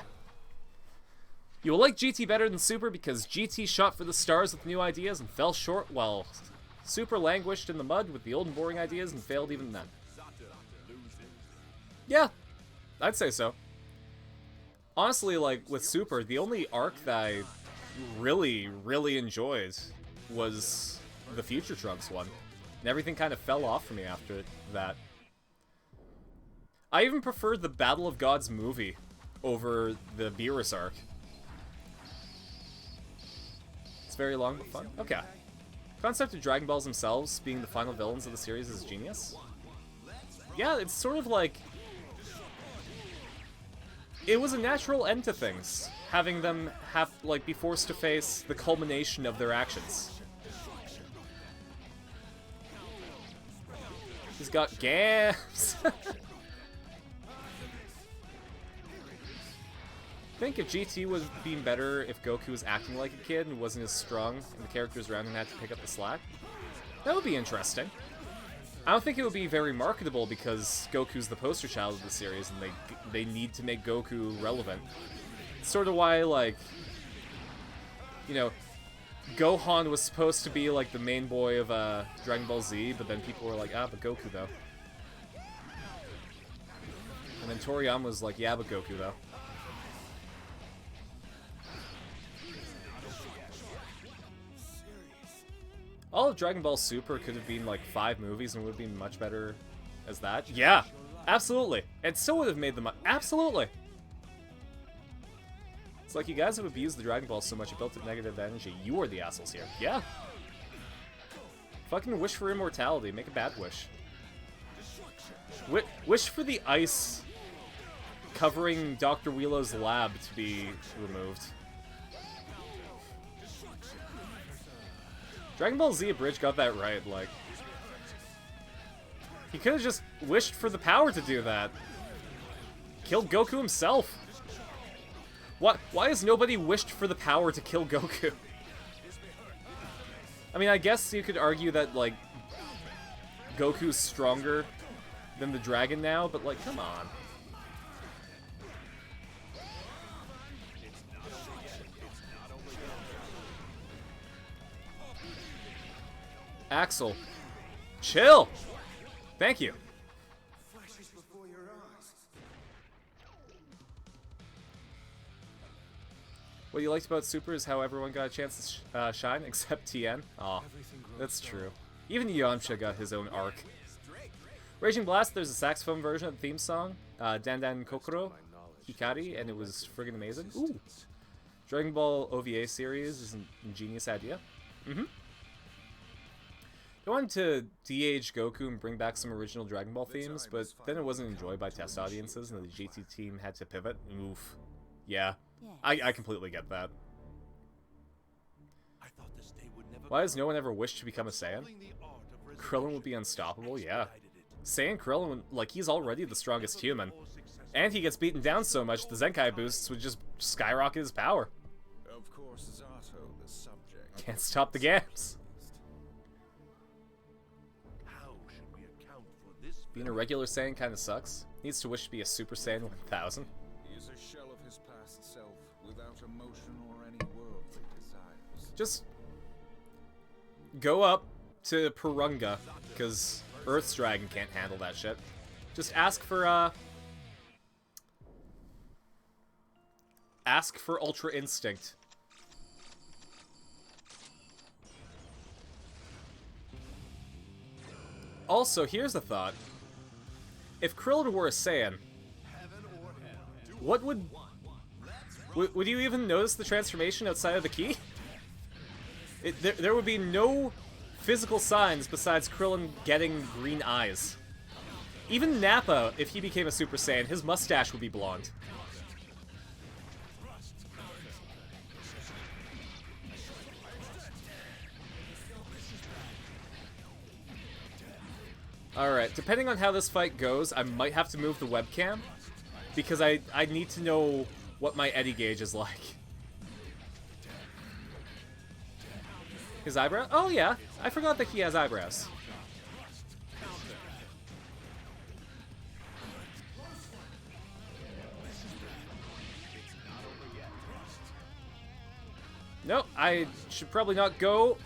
You will like GT better than Super because GT shot for the stars with new ideas and fell short, while Super languished in the mud with the old and boring ideas and failed even then. Yeah, I'd say so. Honestly, like, with Super, the only arc that I really, really enjoyed was the Future Trunks one. And everything kind of fell off for me after that. I even preferred the Battle of Gods movie over the Beerus arc. It's very long but fun. Okay. Concept of Dragon Balls themselves being the final villains of the series is genius. Yeah, it's sort of like... It was a natural end to things, having them be forced to face the culmination of their actions. He's got gams. I think if GT would have been better if Goku was acting like a kid and wasn't as strong, and the characters around him had to pick up the slack. That would be interesting. I don't think it would be very marketable because Goku's the poster child of the series, and they need to make Goku relevant. It's sort of why, like, you know, Gohan was supposed to be like the main boy of Dragon Ball Z, but then people were like, ah, but Goku though. And then Toriyama was like, yeah, but Goku though. All of Dragon Ball Super could have been like 5 movies and would have been much better as that. Yeah, absolutely. And still would have made them absolutely. It's like, you guys have abused the Dragon Ball so much, you built up negative energy. You are the assholes here. Yeah. Fucking wish for immortality. Make a bad wish. Wish for the ice covering Dr. Wheelo's lab to be removed. Dragon Ball Z Abridged got that right, like... He could have just wished for the power to do that. Killed Goku himself. Why has nobody wished for the power to kill Goku? I mean, I guess you could argue that, like, Goku's stronger than the dragon now, but, like, come on. Axel, chill! Thank you. What you liked about Super is how everyone got a chance to shine, except Tien. Aw, that's true. Even Yamcha got his own arc. Raging Blast, there's a saxophone version of the theme song, Dan Dan Kokoro Hikari, and it was friggin' amazing. Ooh. Dragon Ball OVA series is an ingenious idea. Mm-hmm. They wanted to de-age Goku and bring back some original Dragon Ball themes, but then it wasn't enjoyed by test audiences, and the GT team had to pivot. Oof. Yeah. I completely get that. Why has no one ever wished to become a Saiyan? Krillin would be unstoppable, yeah. Saiyan Krillin, like, he's already the strongest human. And he gets beaten down so much, the Zenkai boosts would just skyrocket his power. Of course, Zato, the subject. Can't stop the gaps. Being a regular Saiyan kind of sucks. Needs to wish to be a Super Saiyan 1000. He is a shell of his past self, without emotion or any worldly desires. Just go up to Purunga, because Earth's dragon can't handle that shit. Just ask for Ultra Instinct. Also, here's a thought. If Krillin were a Saiyan, what would you even notice the transformation outside of the key? There would be no physical signs besides Krillin getting green eyes. Even Nappa, if he became a Super Saiyan, his mustache would be blonde. Alright, depending on how this fight goes, I might have to move the webcam, because I need to know what my eddy gauge is like. His eyebrow? Oh yeah, I forgot that he has eyebrows. Nope, I should probably not go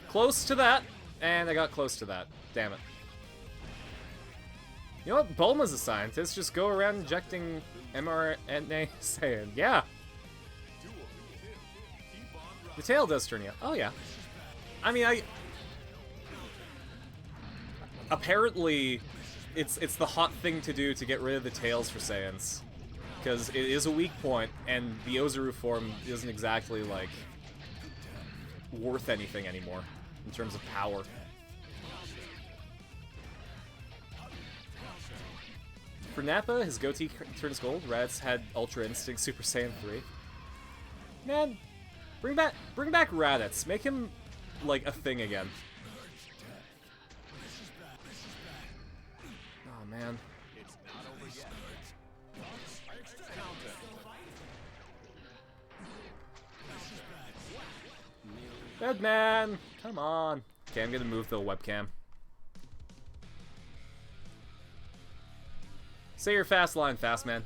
close to that, and I got close to that. Damn it. You know what? Bulma's a scientist. Just go around injecting mRNA Saiyan. Yeah. The tail does turn yellow. Oh, yeah. I mean, apparently, it's the hot thing to do to get rid of the tails for Saiyans. Because it is a weak point, and the Ozaru form isn't exactly, like, worth anything anymore in terms of power. For Nappa, his goatee turns gold. Raditz had Ultra Instinct Super Saiyan 3. Man, bring back Raditz. Make him like a thing again. Oh man. Bedman, come on. Okay, I'm gonna move the webcam. Say your fast line, fast man.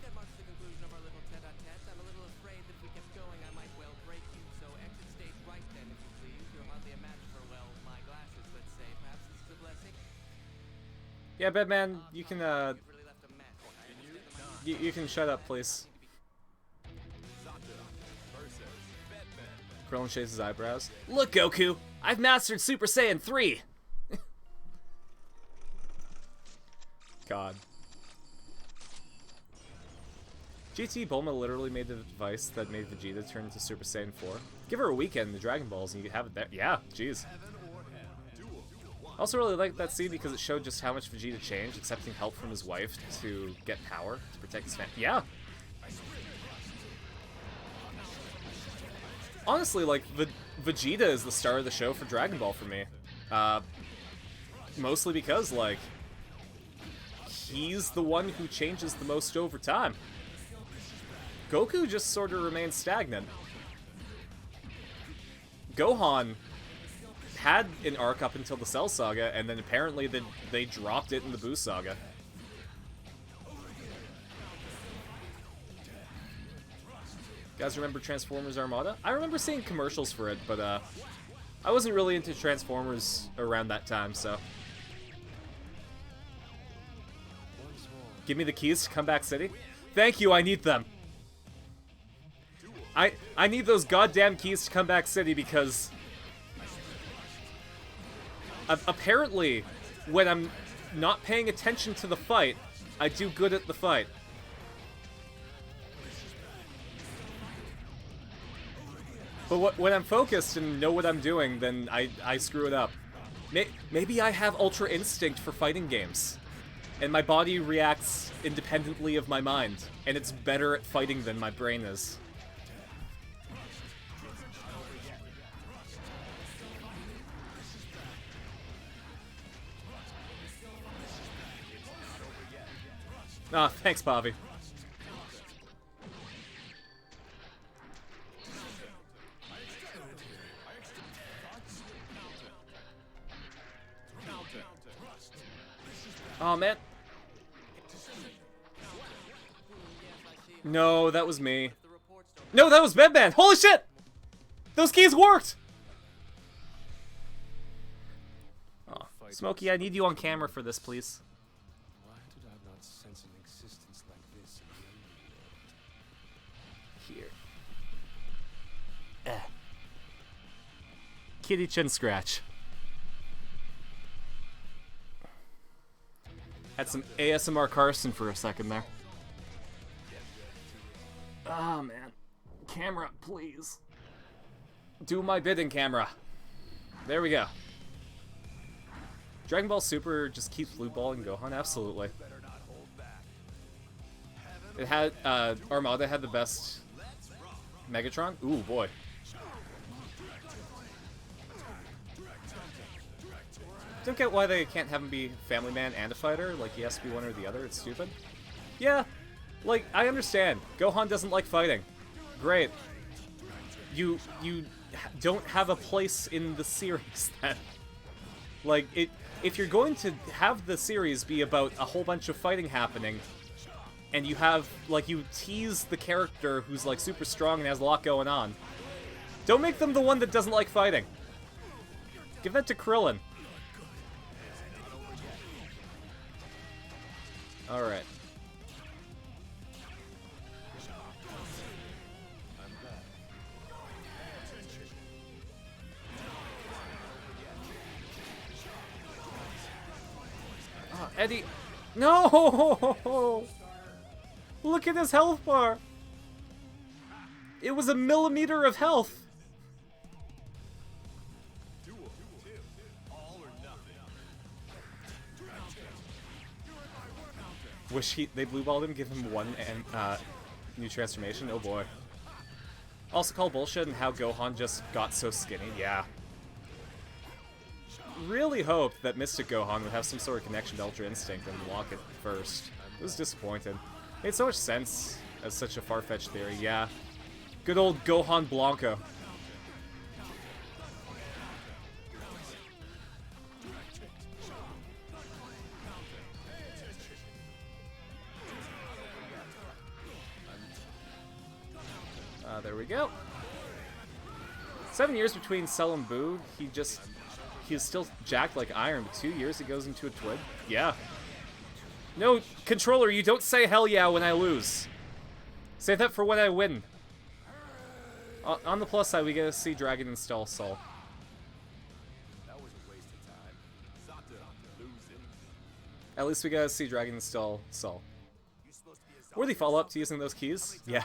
Yeah, Bedman, you can you can shut up, please. Krillin shaves his eyebrows. Look, Goku, I've mastered Super Saiyan 3. God. GT Bulma literally made the device that made Vegeta turn into Super Saiyan 4. Give her a weekend in the Dragon Balls and you could have it there. Yeah, jeez. I also really liked that scene because it showed just how much Vegeta changed, accepting help from his wife to get power, to protect his family. Yeah! Honestly, like, Vegeta is the star of the show for Dragon Ball for me. Mostly because, like, he's the one who changes the most over time. Goku just sort of remains stagnant. Gohan had an arc up until the Cell Saga, and then apparently they dropped it in the Buu Saga. You guys remember Transformers Armada? I remember seeing commercials for it, but I wasn't really into Transformers around that time, so. Give me the keys to Comeback City? Thank you, I need them. I need those goddamn keys to Comeback City because apparently when I'm not paying attention to the fight, I do good at the fight. But when I'm focused and know what I'm doing, then I screw it up. Maybe I have Ultra Instinct for fighting games, and my body reacts independently of my mind, and it's better at fighting than my brain is. Ah, thanks, Bobby. Oh, man. No, that was me. No, that was Bedman! Holy shit! Those keys worked! Oh, Smokey, I need you on camera for this, please. Why did I not sense an existence like this in the Here. Kitty chin scratch. Had some ASMR Carson for a second there. Oh, man. Camera, please. Do my bidding, camera. There we go. Dragon Ball Super just keeps blue balling Gohan, absolutely. It had, Armada had the best Megatron? Ooh, boy. Don't get why they can't have him be Family Man and a fighter, like he has to be one or the other, it's stupid. Yeah, like, I understand. Gohan doesn't like fighting. Great. You don't have a place in the series then. Like, if you're going to have the series be about a whole bunch of fighting happening, and you have, like, you tease the character who's, like, super strong and has a lot going on, don't make them the one that doesn't like fighting. Give that to Krillin. Alright. Oh, Eddie. No! Look at his health bar. It was a millimeter of health. Wish they blue balled him, give him one new transformation. Oh boy. Also call bullshit and how Gohan just got so skinny. Yeah. Really hoped that Mystic Gohan would have some sort of connection to Ultra Instinct and lock it first. It was disappointed. It made so much sense as such a far-fetched theory. Yeah. Good old Gohan Blanco. There we go. 7 years between Cell and Boo. He's still jacked like iron, but 2 years he goes into a twig. Yeah. No, controller, you don't say hell yeah when I lose. Save that for when I win. On the plus side, we get to see Dragon install Soul. That was a waste of time. Zato losing. At least we got to see Dragon install Soul. Worthy follow-up to using those keys? Yeah.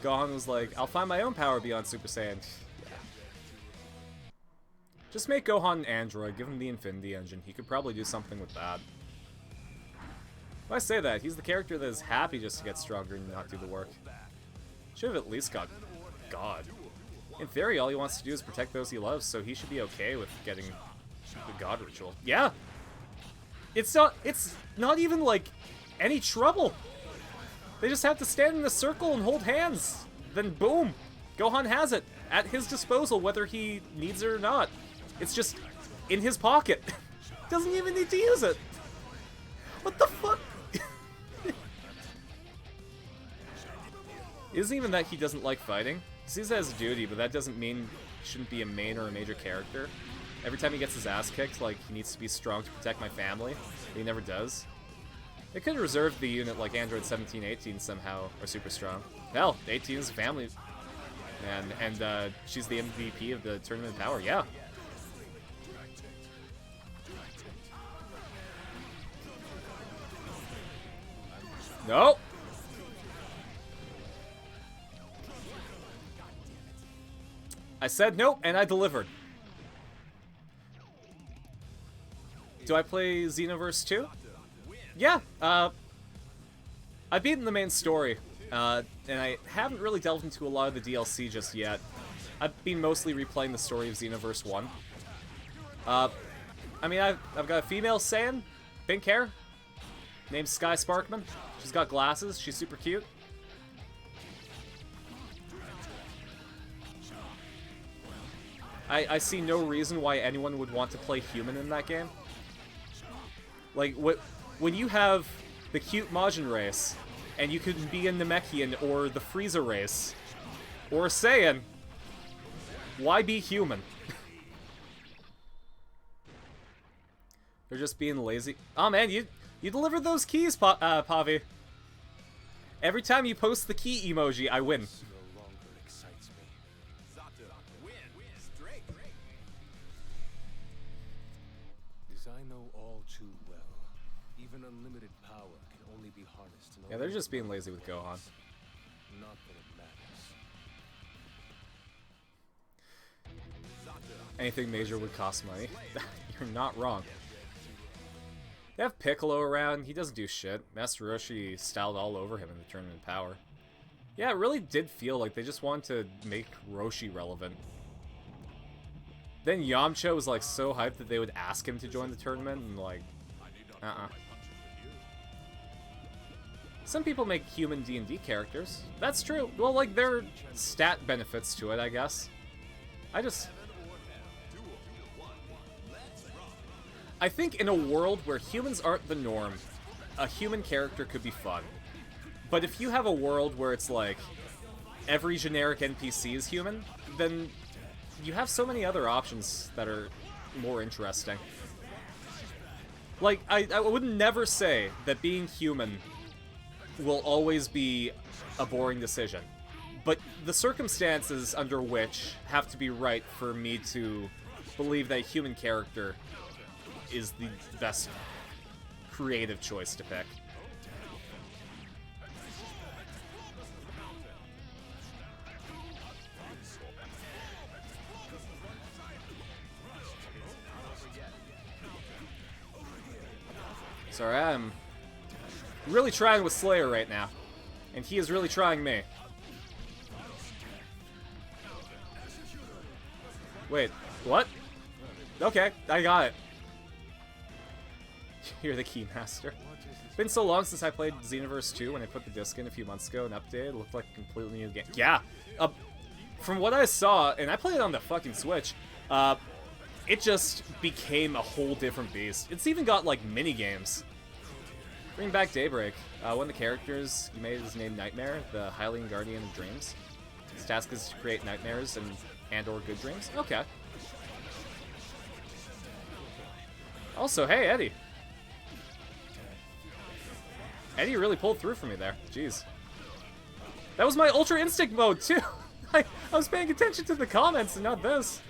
Gohan was like, I'll find my own power beyond Super Saiyan. Yeah. Just make Gohan an android, give him the Infinity Engine. He could probably do something with that. When I say that, he's the character that is happy just to get stronger and not do the work. Should have at least got God. In theory, all he wants to do is protect those he loves, so he should be okay with getting the God ritual. Yeah! It's not even, like, any trouble! They just have to stand in a circle and hold hands. Then boom, Gohan has it at his disposal, whether he needs it or not. It's just in his pocket. Doesn't even need to use it. What the fuck? It isn't even that he doesn't like fighting. He sees it as a duty, but that doesn't mean he shouldn't be a main or a major character. Every time he gets his ass kicked, like, he needs to be strong to protect my family, but he never does. They could have reserved the unit like Android 17, 18 somehow are super strong. Hell, 18 is a family man, and she's the MVP of the Tournament of Power, yeah. Nope. I said nope, and I delivered. Do I play Xenoverse 2? Yeah, I've beaten the main story, and I haven't really delved into a lot of the DLC just yet. I've been mostly replaying the story of Xenoverse 1. I mean, I've got a female Saiyan, pink hair, named Sky Sparkman. She's got glasses, she's super cute. I see no reason why anyone would want to play human in that game. Like, when you have the cute Majin race, and you can be a Namekian or the Frieza race, or a Saiyan, why be human? They're just being lazy. Oh man, you delivered those keys, Pavi. Every time you post the key emoji, I win. Unlimited power can only be harnessed in Yeah, they're just being lazy with Gohan. Not that it matters. anything major would cost money. You're not wrong. They have Piccolo around. He doesn't do shit. Master Roshi styled all over him in the tournament power. Yeah, it really did feel like they just wanted to make Roshi relevant. Then Yamcha was like so hyped that they would ask him to join the tournament, and like, Some people make human D&D characters. That's true. Well, like, there are stat benefits to it, I guess. I think in a world where humans aren't the norm, a human character could be fun. But if you have a world where it's like, every generic NPC is human, then you have so many other options that are more interesting. Like, I would never say that being human will always be a boring decision. But the circumstances under which have to be right for me to believe that a human character is the best creative choice to pick. Sorry, I'm really trying with Slayer right now. And he is really trying me. Wait, what? Okay, I got it. You're the Keymaster. It's been so long since I played Xenoverse 2 when I put the disc in a few months ago and updated. It looked like a completely new game. Yeah! From what I saw, and I played it on the fucking Switch, it just became a whole different beast. It's even got, like, mini-games. Bring back Daybreak. One of the characters you made is named Nightmare, the Hylian Guardian of Dreams. His task is to create nightmares and/or good dreams. Okay. Also, hey, Eddie. Eddie really pulled through for me there. Jeez. That was my Ultra Instinct mode, too! I was paying attention to the comments and not this.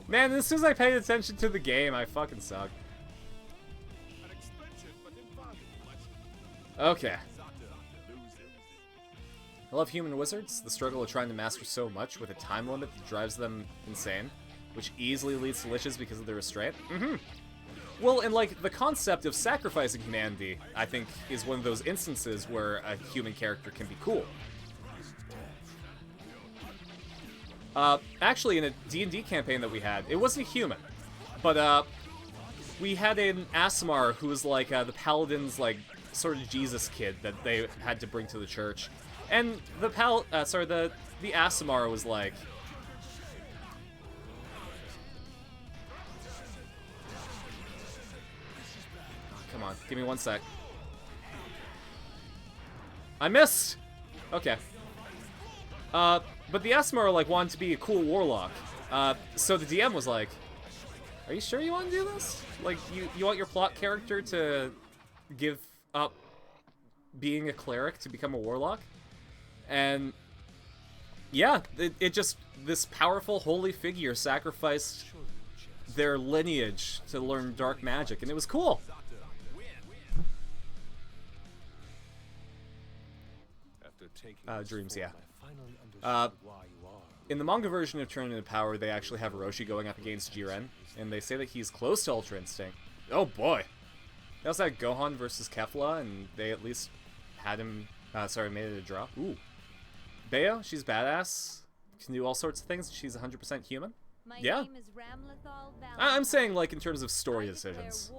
Man, as soon as I paid attention to the game, I fucking suck. Okay. I love human wizards. The struggle of trying to master so much with a time limit that drives them insane, which easily leads to liches because of their restraint. Well, and like, the concept of sacrificing humanity, I think, is one of those instances where a human character can be cool. Actually, in a D&D campaign that we had, it wasn't human, but, we had an Aasimar who was like, the paladin's, like, sort of Jesus kid that they had to bring to the church. And the the Aasimar was like... Come on, give me 1 sec. I missed! Okay. But the Aasimar, like, wanted to be a cool warlock. So the DM was like, are you sure you want to do this? Like, you want your plot character to give up being a cleric to become a warlock? And yeah, it just, this powerful holy figure sacrificed their lineage to learn dark magic, and it was cool. Dreams, yeah. In the manga version of Tournament of Power, they actually have Roshi going up against Jiren, and they say that he's close to Ultra Instinct. Oh boy! They also had Gohan versus Kefla, and they at least had him, made it a draw. Ooh. Bayo, she's badass, can do all sorts of things, she's 100% human. Yeah. I'm saying, like, in terms of story decisions.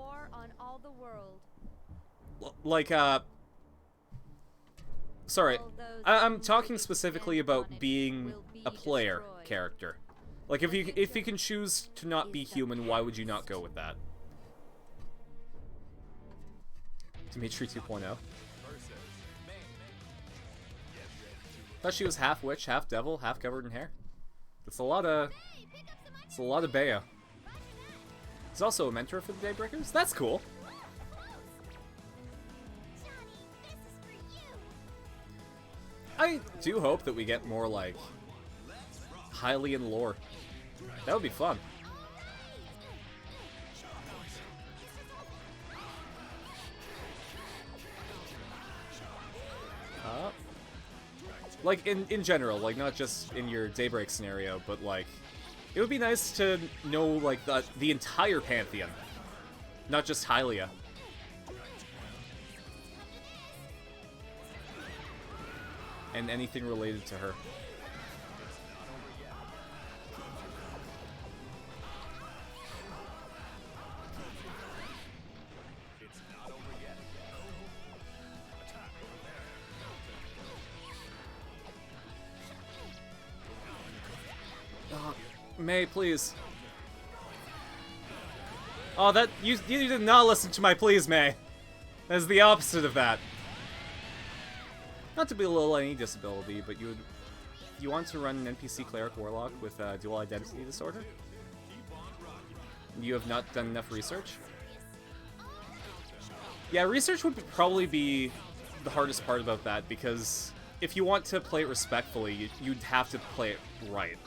Like, sorry, I'm talking specifically about being a player character. Like, if you can choose to not be human, why would you not go with that? Dimitri 2.0. Thought she was half witch, half devil, half covered in hair. It's a lot of Bayo. He's also a mentor for the Daybreakers. That's cool. I do hope that we get more, like, Hylian lore. That would be fun. Like, in general, like, not just in your Daybreak scenario, but, like, It would be nice to know, like, the entire Pantheon. Not just Hylia. And anything related to her. May, please. Oh, that you did not listen to my pleas, May. That is the opposite of that. Not to belittle any disability, but you want to run an NPC cleric warlock with dual identity disorder? You have not done enough research? Yeah, research would probably be the hardest part about that, because if you want to play it respectfully, you'd have to play it right.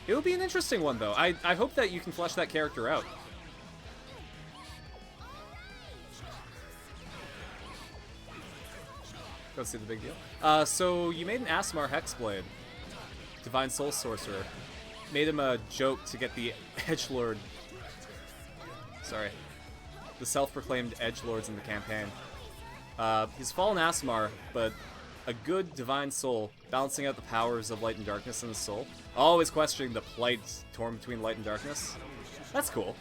It would be an interesting one, though. I hope that you can flesh that character out. Let's see the big deal. So you made an Asmar Hexblade, Divine Soul Sorcerer. Made him a joke to get the edgelord. Sorry, the self-proclaimed edgelords in the campaign. He's fallen Asmar, but a good divine soul, balancing out the powers of light and darkness in his soul. Always questioning the plight torn between light and darkness. That's cool.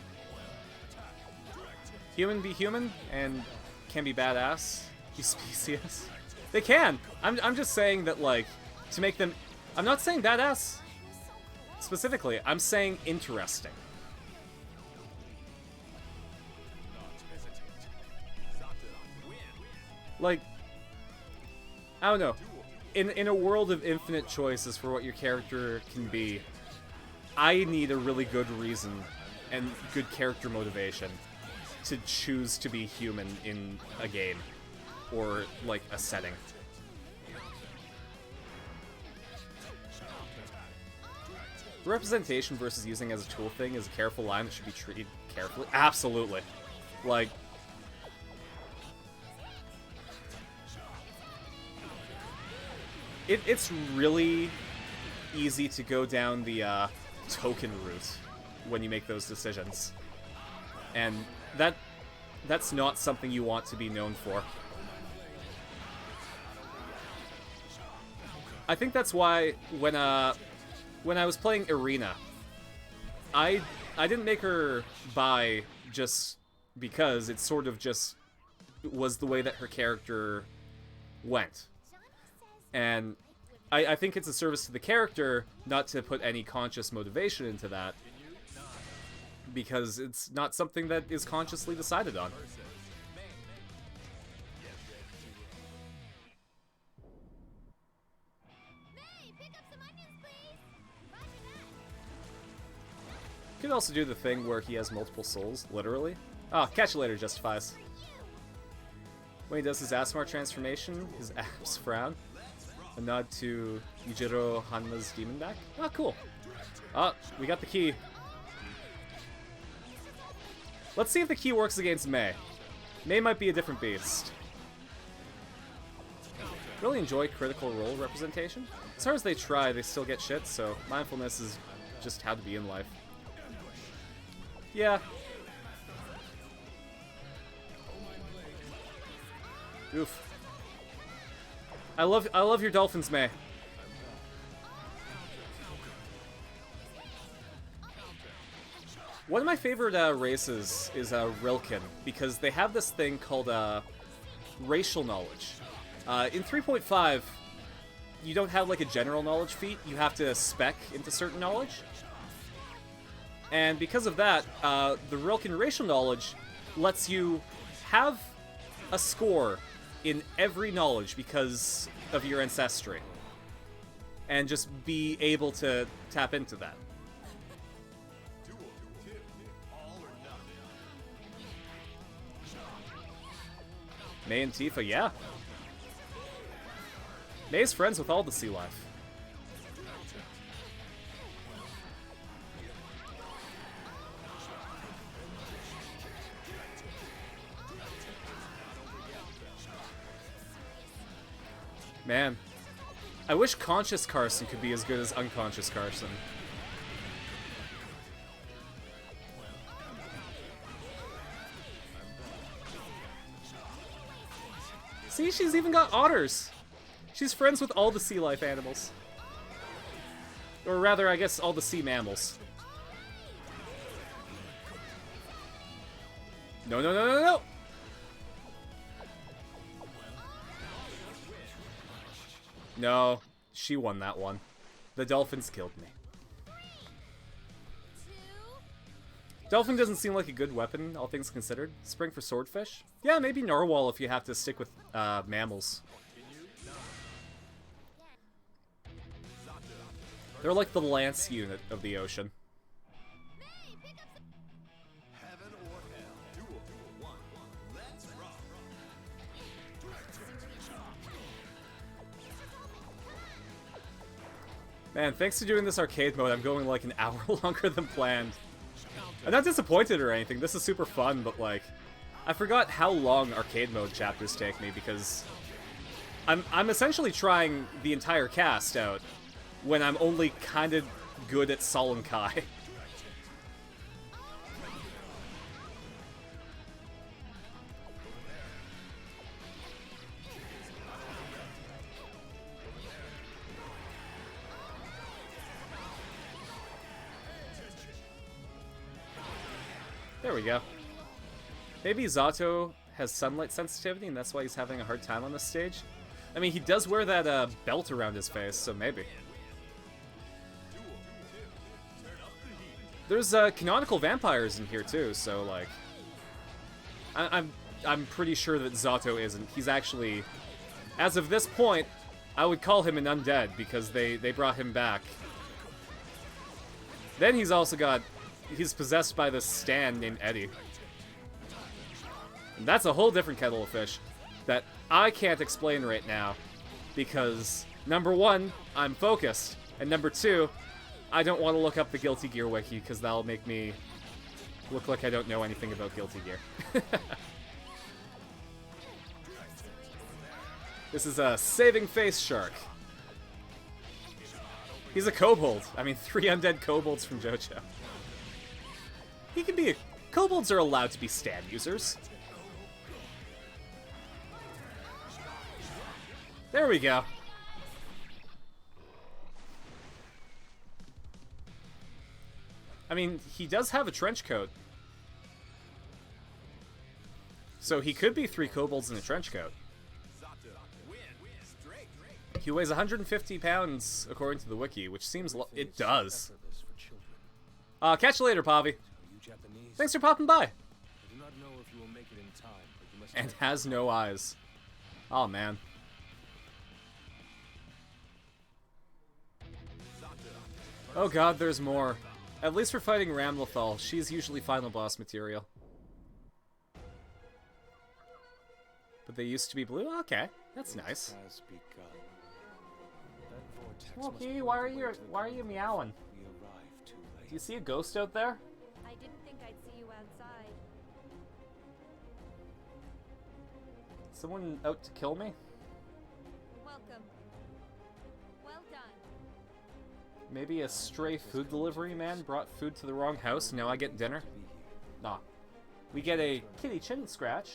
Human be human, and can be badass. Be specious. They can! I'm just saying that, like, to make them... I'm not saying badass, specifically. I'm saying interesting. Like, I don't know. In a world of infinite choices for what your character can be, I need a really good reason and good character motivation to choose to be human in a game or, like, a setting. Representation versus using as a tool thing is a careful line that should be treated carefully. Absolutely. Like, it's really easy to go down the token route when you make those decisions. And that's not something you want to be known for. I think that's why when I was playing Arena, I didn't make her bi just because it sort of just was the way that her character went. And I think it's a service to the character not to put any conscious motivation into that, because it's not something that is consciously decided on. Could also do the thing where he has multiple souls, literally. Oh, catch you later justifies. When he does his Asmar transformation, his abs frown. A nod to Yujiro Hanma's demon back. Oh, cool. Oh, we got the key. Let's see if the key works against May. May might be a different beast. Really enjoy critical role representation. As hard as they try, they still get shit, so mindfulness is just how to be in life. Yeah. Oof. I love your dolphins, May. One of my favorite races is Rilken, because they have this thing called racial knowledge. In 3.5, you don't have like a general knowledge feat, you have to spec into certain knowledge. And because of that, the Rilken racial knowledge lets you have a score in every knowledge because of your ancestry. And just be able to tap into that. May and Tifa, yeah. May's friends with all the sea life. Man, I wish conscious Carson could be as good as unconscious Carson. See, she's even got otters. She's friends with all the sea life animals. Or rather, I guess all the sea mammals. No, no, no, no, no! No, she won that one. The dolphins killed me. Dolphin doesn't seem like a good weapon, all things considered. Spring for swordfish? Yeah, maybe narwhal if you have to stick with mammals. They're like the lance unit of the ocean. Man, thanks to doing this arcade mode, I'm going like an hour longer than planned. I'm not disappointed or anything, this is super fun, but like, I forgot how long arcade mode chapters take me because I'm essentially trying the entire cast out when I'm only kind of good at Solemn Kai. There we go. Maybe Zato has sunlight sensitivity and that's why he's having a hard time on this stage? I mean, he does wear that belt around his face, so maybe. There's canonical vampires in here too, so like... I'm pretty sure that Zato isn't. He's actually... As of this point, I would call him an undead because they brought him back. Then he's also got... He's possessed by this stand named Eddie. And that's a whole different kettle of fish that I can't explain right now because, number one, I'm focused, and number two, I don't want to look up the Guilty Gear wiki because that'll make me look like I don't know anything about Guilty Gear. This is a saving face shark. He's a kobold. I mean, 3 undead kobolds from JoJo. He can be a... Kobolds are allowed to be stand users. There we go. I mean, he does have a trench coat. So he could be 3 kobolds in a trench coat. He weighs 150 pounds, according to the wiki, which seems... It does. Catch you later, Pavi. Thanks for popping by. And has no eyes. Oh, man. Oh god, there's more. At least we're fighting Ramlethal. She's usually final boss material. But they used to be blue? Okay, that's nice. Smokey, why are you meowing? Do you see a ghost out there? I didn't think I'd see you outside. Someone out to kill me? Welcome. Well done. Maybe a stray food delivery man brought food to the wrong house and now I get dinner? Nah. We get a kitty chin scratch.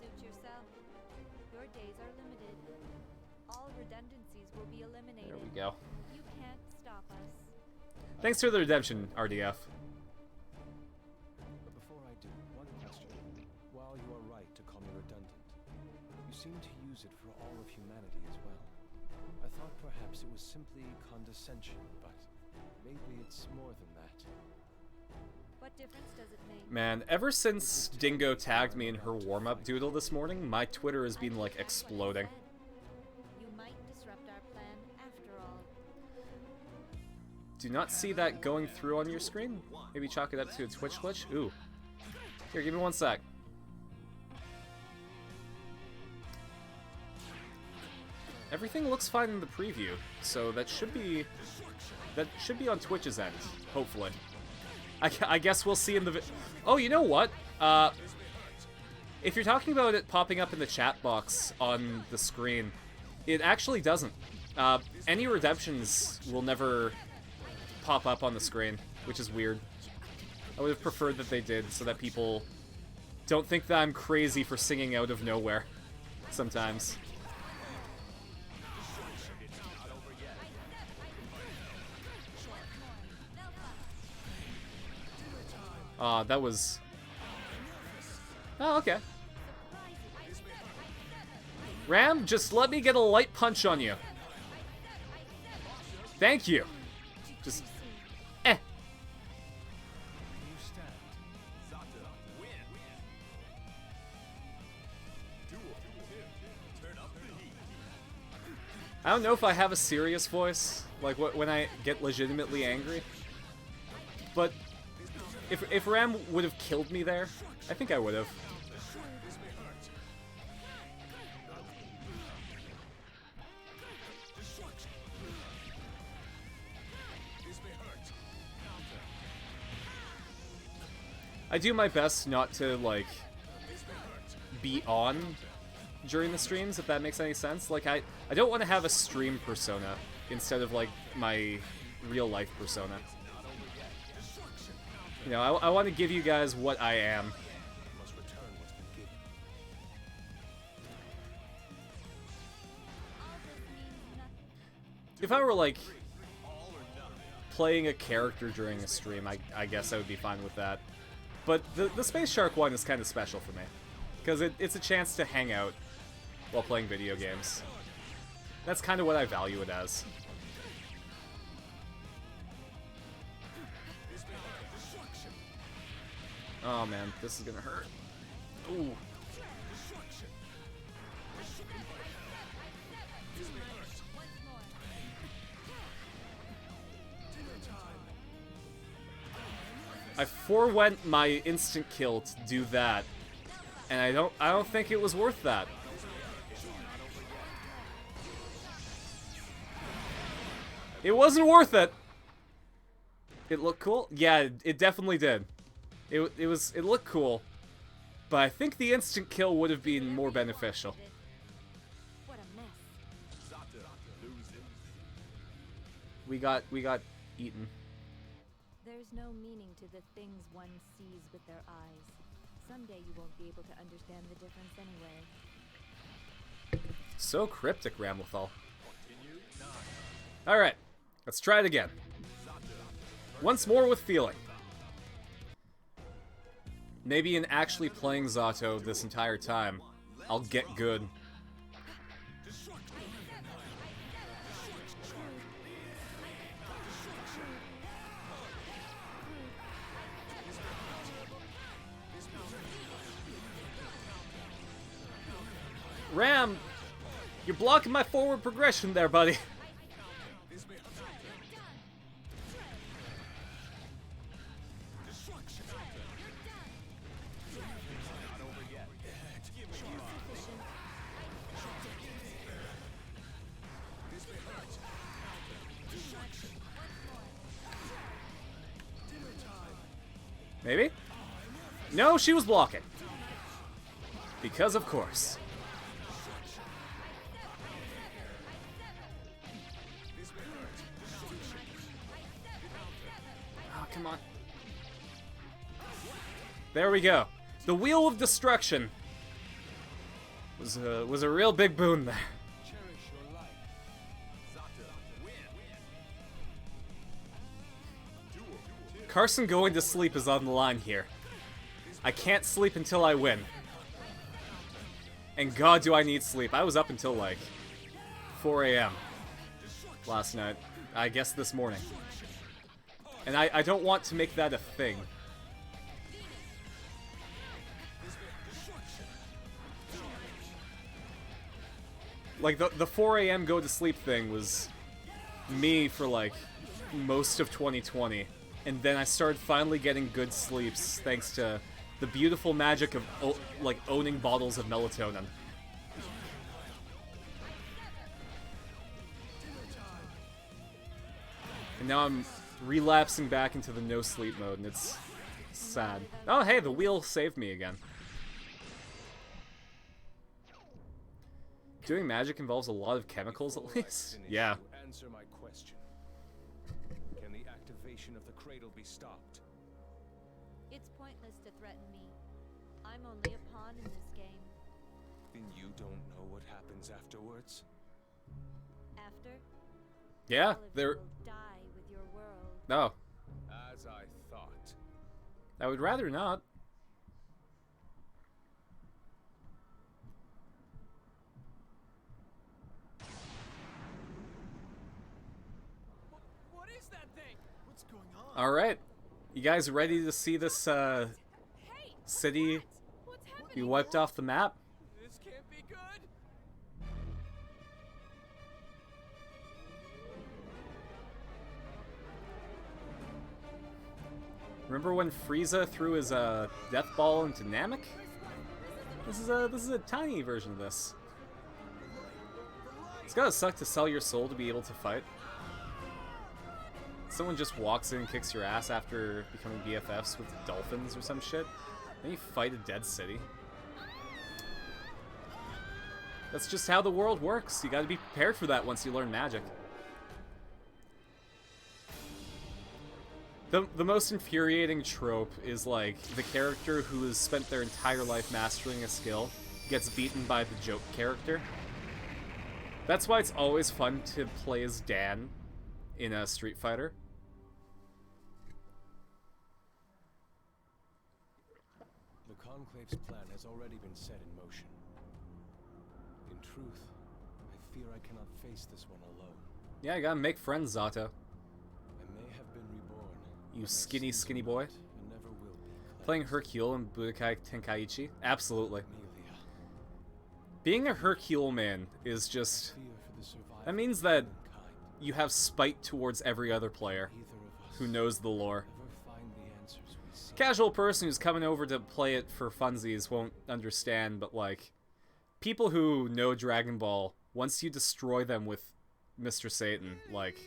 Suit yourself. Your days are limited. All redundancies will be eliminated. There we go. You can't stop us. Thanks for the redemption, RDF. But before I do, one question. While you are right to call me redundant, you seem to use it for all of humanity as well. I thought perhaps it was simply condescension, but maybe it's more than that. What difference does it make? Man, ever since Dingo tagged me in her warm-up doodle this morning, my Twitter has been, like, exploding. You might disrupt our plan after all. Do not see that going through on your screen? Maybe chalk it up to a Twitch glitch? Ooh. Here, give me 1 sec. Everything looks fine in the preview, so that should be on Twitch's end, hopefully. I guess we'll see in the Oh, you know what? If you're talking about it popping up in the chat box on the screen, it actually doesn't. Any redemptions will never pop up on the screen, which is weird. I would have preferred that they did, so that people don't think that I'm crazy for singing out of nowhere sometimes. That was... Oh, okay. Ram, just let me get a light punch on you. Thank you. Just... I don't know if I have a serious voice, like when I get legitimately angry. But if Ram would have killed me there, I think I would have. I do my best not to, like, be on during the streams, if that makes any sense. Like, I don't want to have a stream persona instead of, like, my real-life persona. You know, I want to give you guys what I am. If I were, like, playing a character during a stream, I guess I would be fine with that. But the Space Shark one is kind of special for me, because it's a chance to hang out while playing video games. That's kind of what I value it as. Oh man, this is gonna hurt. Ooh. I forewent my instant kill to do that, and I don't think it was worth that. It wasn't worth it. It looked cool? Yeah, it definitely did. It looked cool, but I think the instant kill would have been more beneficial. We got eaten. There's no meaning to the things one sees with their eyes. Someday you won't be able to understand the difference anyway. So cryptic, Ramlethal. Alright, let's try it again. Once more with feeling. Maybe in actually playing Zato this entire time, I'll get good. Ram, you're blocking my forward progression there, buddy. Maybe? No, she was blocking. Because of course. Oh, come on. There we go. The Wheel of Destruction was a real big boon there. Carson going to sleep is on the line here. I can't sleep until I win. And God, do I need sleep. I was up until like 4 a.m. last night. I guess this morning. And I don't want to make that a thing. Like, the 4 a.m. go to sleep thing was me for like most of 2020. And then I started finally getting good sleeps thanks to the beautiful magic of like owning bottles of melatonin. And now I'm relapsing back into the no sleep mode, and it's sad. Oh hey, the wheel saved me again. Doing magic involves a lot of chemicals, at least. Yeah. Answer my question. Can the activation of the cradle be stopped? It's pointless to threaten me. I'm only a pawn in this game. Then you don't know what happens afterwards? After? Yeah, All of you they're... will die with your world. No. As I thought. I would rather not. What is that thing? What's going on? Alright. You guys ready to see this, city be wiped off the map? This can't be good. Remember when Frieza threw his death ball into Namek? This is a tiny version of this. It's gotta suck to sell your soul to be able to fight. Someone just walks in and kicks your ass after becoming BFFs with dolphins or some shit. Then you fight a dead city. That's just how the world works. You gotta be prepared for that once you learn magic. The most infuriating trope is like the character who has spent their entire life mastering a skill gets beaten by the joke character. That's why it's always fun to play as Dan in a Street Fighter. The Conclave's plan has already been set in motion. In truth, I fear I cannot face this one alone. Yeah, you gotta make friends, Zato. I may have been reborn. You skinny boy. And never will be. Playing Hercule in Budokai Tenkaichi? Absolutely. Being a Hercule man is just... That means that you have spite towards every other player who knows the lore. Casual person who's coming over to play it for funsies won't understand, but like, people who know Dragon Ball, once you destroy them with Mr. Satan, like,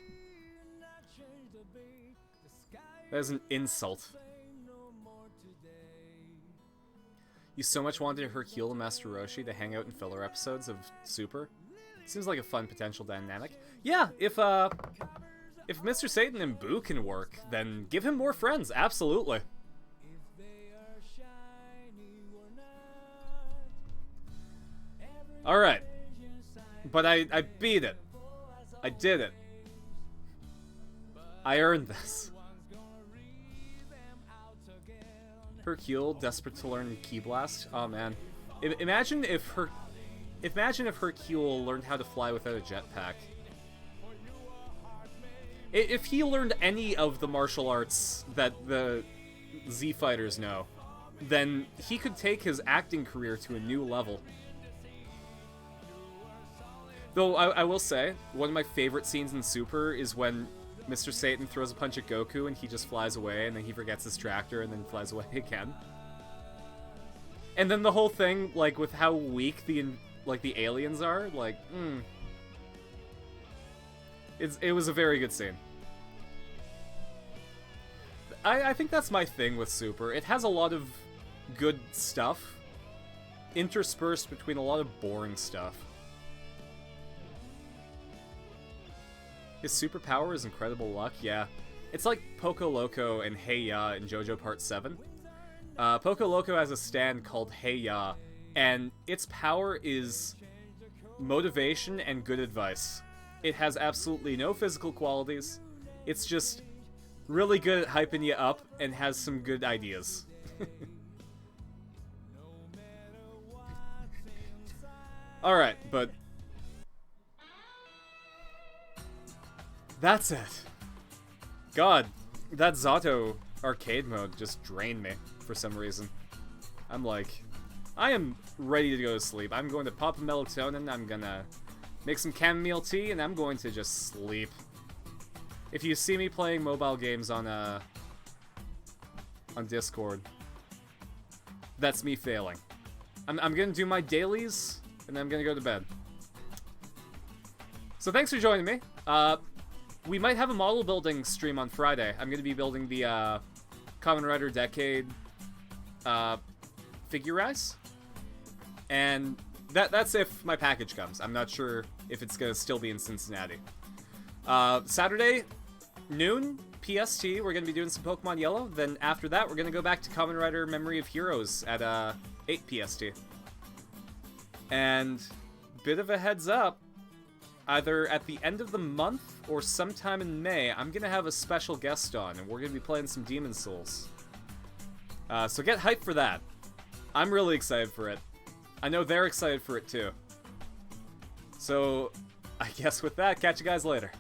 that is an insult. You so much wanted Hercule and Master Roshi to hang out in filler episodes of Super. Seems like a fun potential dynamic. Yeah, if Mr. Satan and Boo can work, then give him more friends, absolutely. Alright. But I beat it. I did it. I earned this. Hercule, desperate to learn Ki Blast. Oh man. Imagine if Hercule learned how to fly without a jetpack. If he learned any of the martial arts that the Z fighters know, then he could take his acting career to a new level. Though, I will say, one of my favorite scenes in Super is when Mr. Satan throws a punch at Goku and he just flies away, and then he forgets his tractor and then flies away again. And then the whole thing, like, with how weak the aliens are, like, it was a very good scene. I think that's my thing with Super. It has a lot of good stuff, interspersed between a lot of boring stuff. His superpower is incredible luck, yeah. It's like Poco Loco and Hey Ya in JoJo Part 7. Poco Loco has a stand called Hey Ya, and its power is motivation and good advice. It has absolutely no physical qualities. It's just really good at hyping you up and has some good ideas. Alright, but that's it. God, that Zato arcade mode just drained me for some reason. I'm like, I am ready to go to sleep. I'm going to pop a melatonin, I'm gonna make some chamomile tea, and I'm going to just sleep. If you see me playing mobile games on Discord, that's me failing. I'm gonna do my dailies, and then I'm gonna go to bed. So thanks for joining me. We might have a model building stream on Friday. I'm going to be building the Kamen Rider Decade figure rise. And That's if my package comes. I'm not sure if it's gonna still be in Cincinnati. Saturday, noon, PST, we're gonna be doing some Pokemon Yellow. Then after that, we're gonna go back to Kamen Rider Memory of Heroes at 8 PST. And bit of a heads up, either at the end of the month or sometime in May, I'm gonna have a special guest on, and we're gonna be playing some Demon Souls. So get hyped for that. I'm really excited for it. I know they're excited for it too. So, I guess with that, catch you guys later.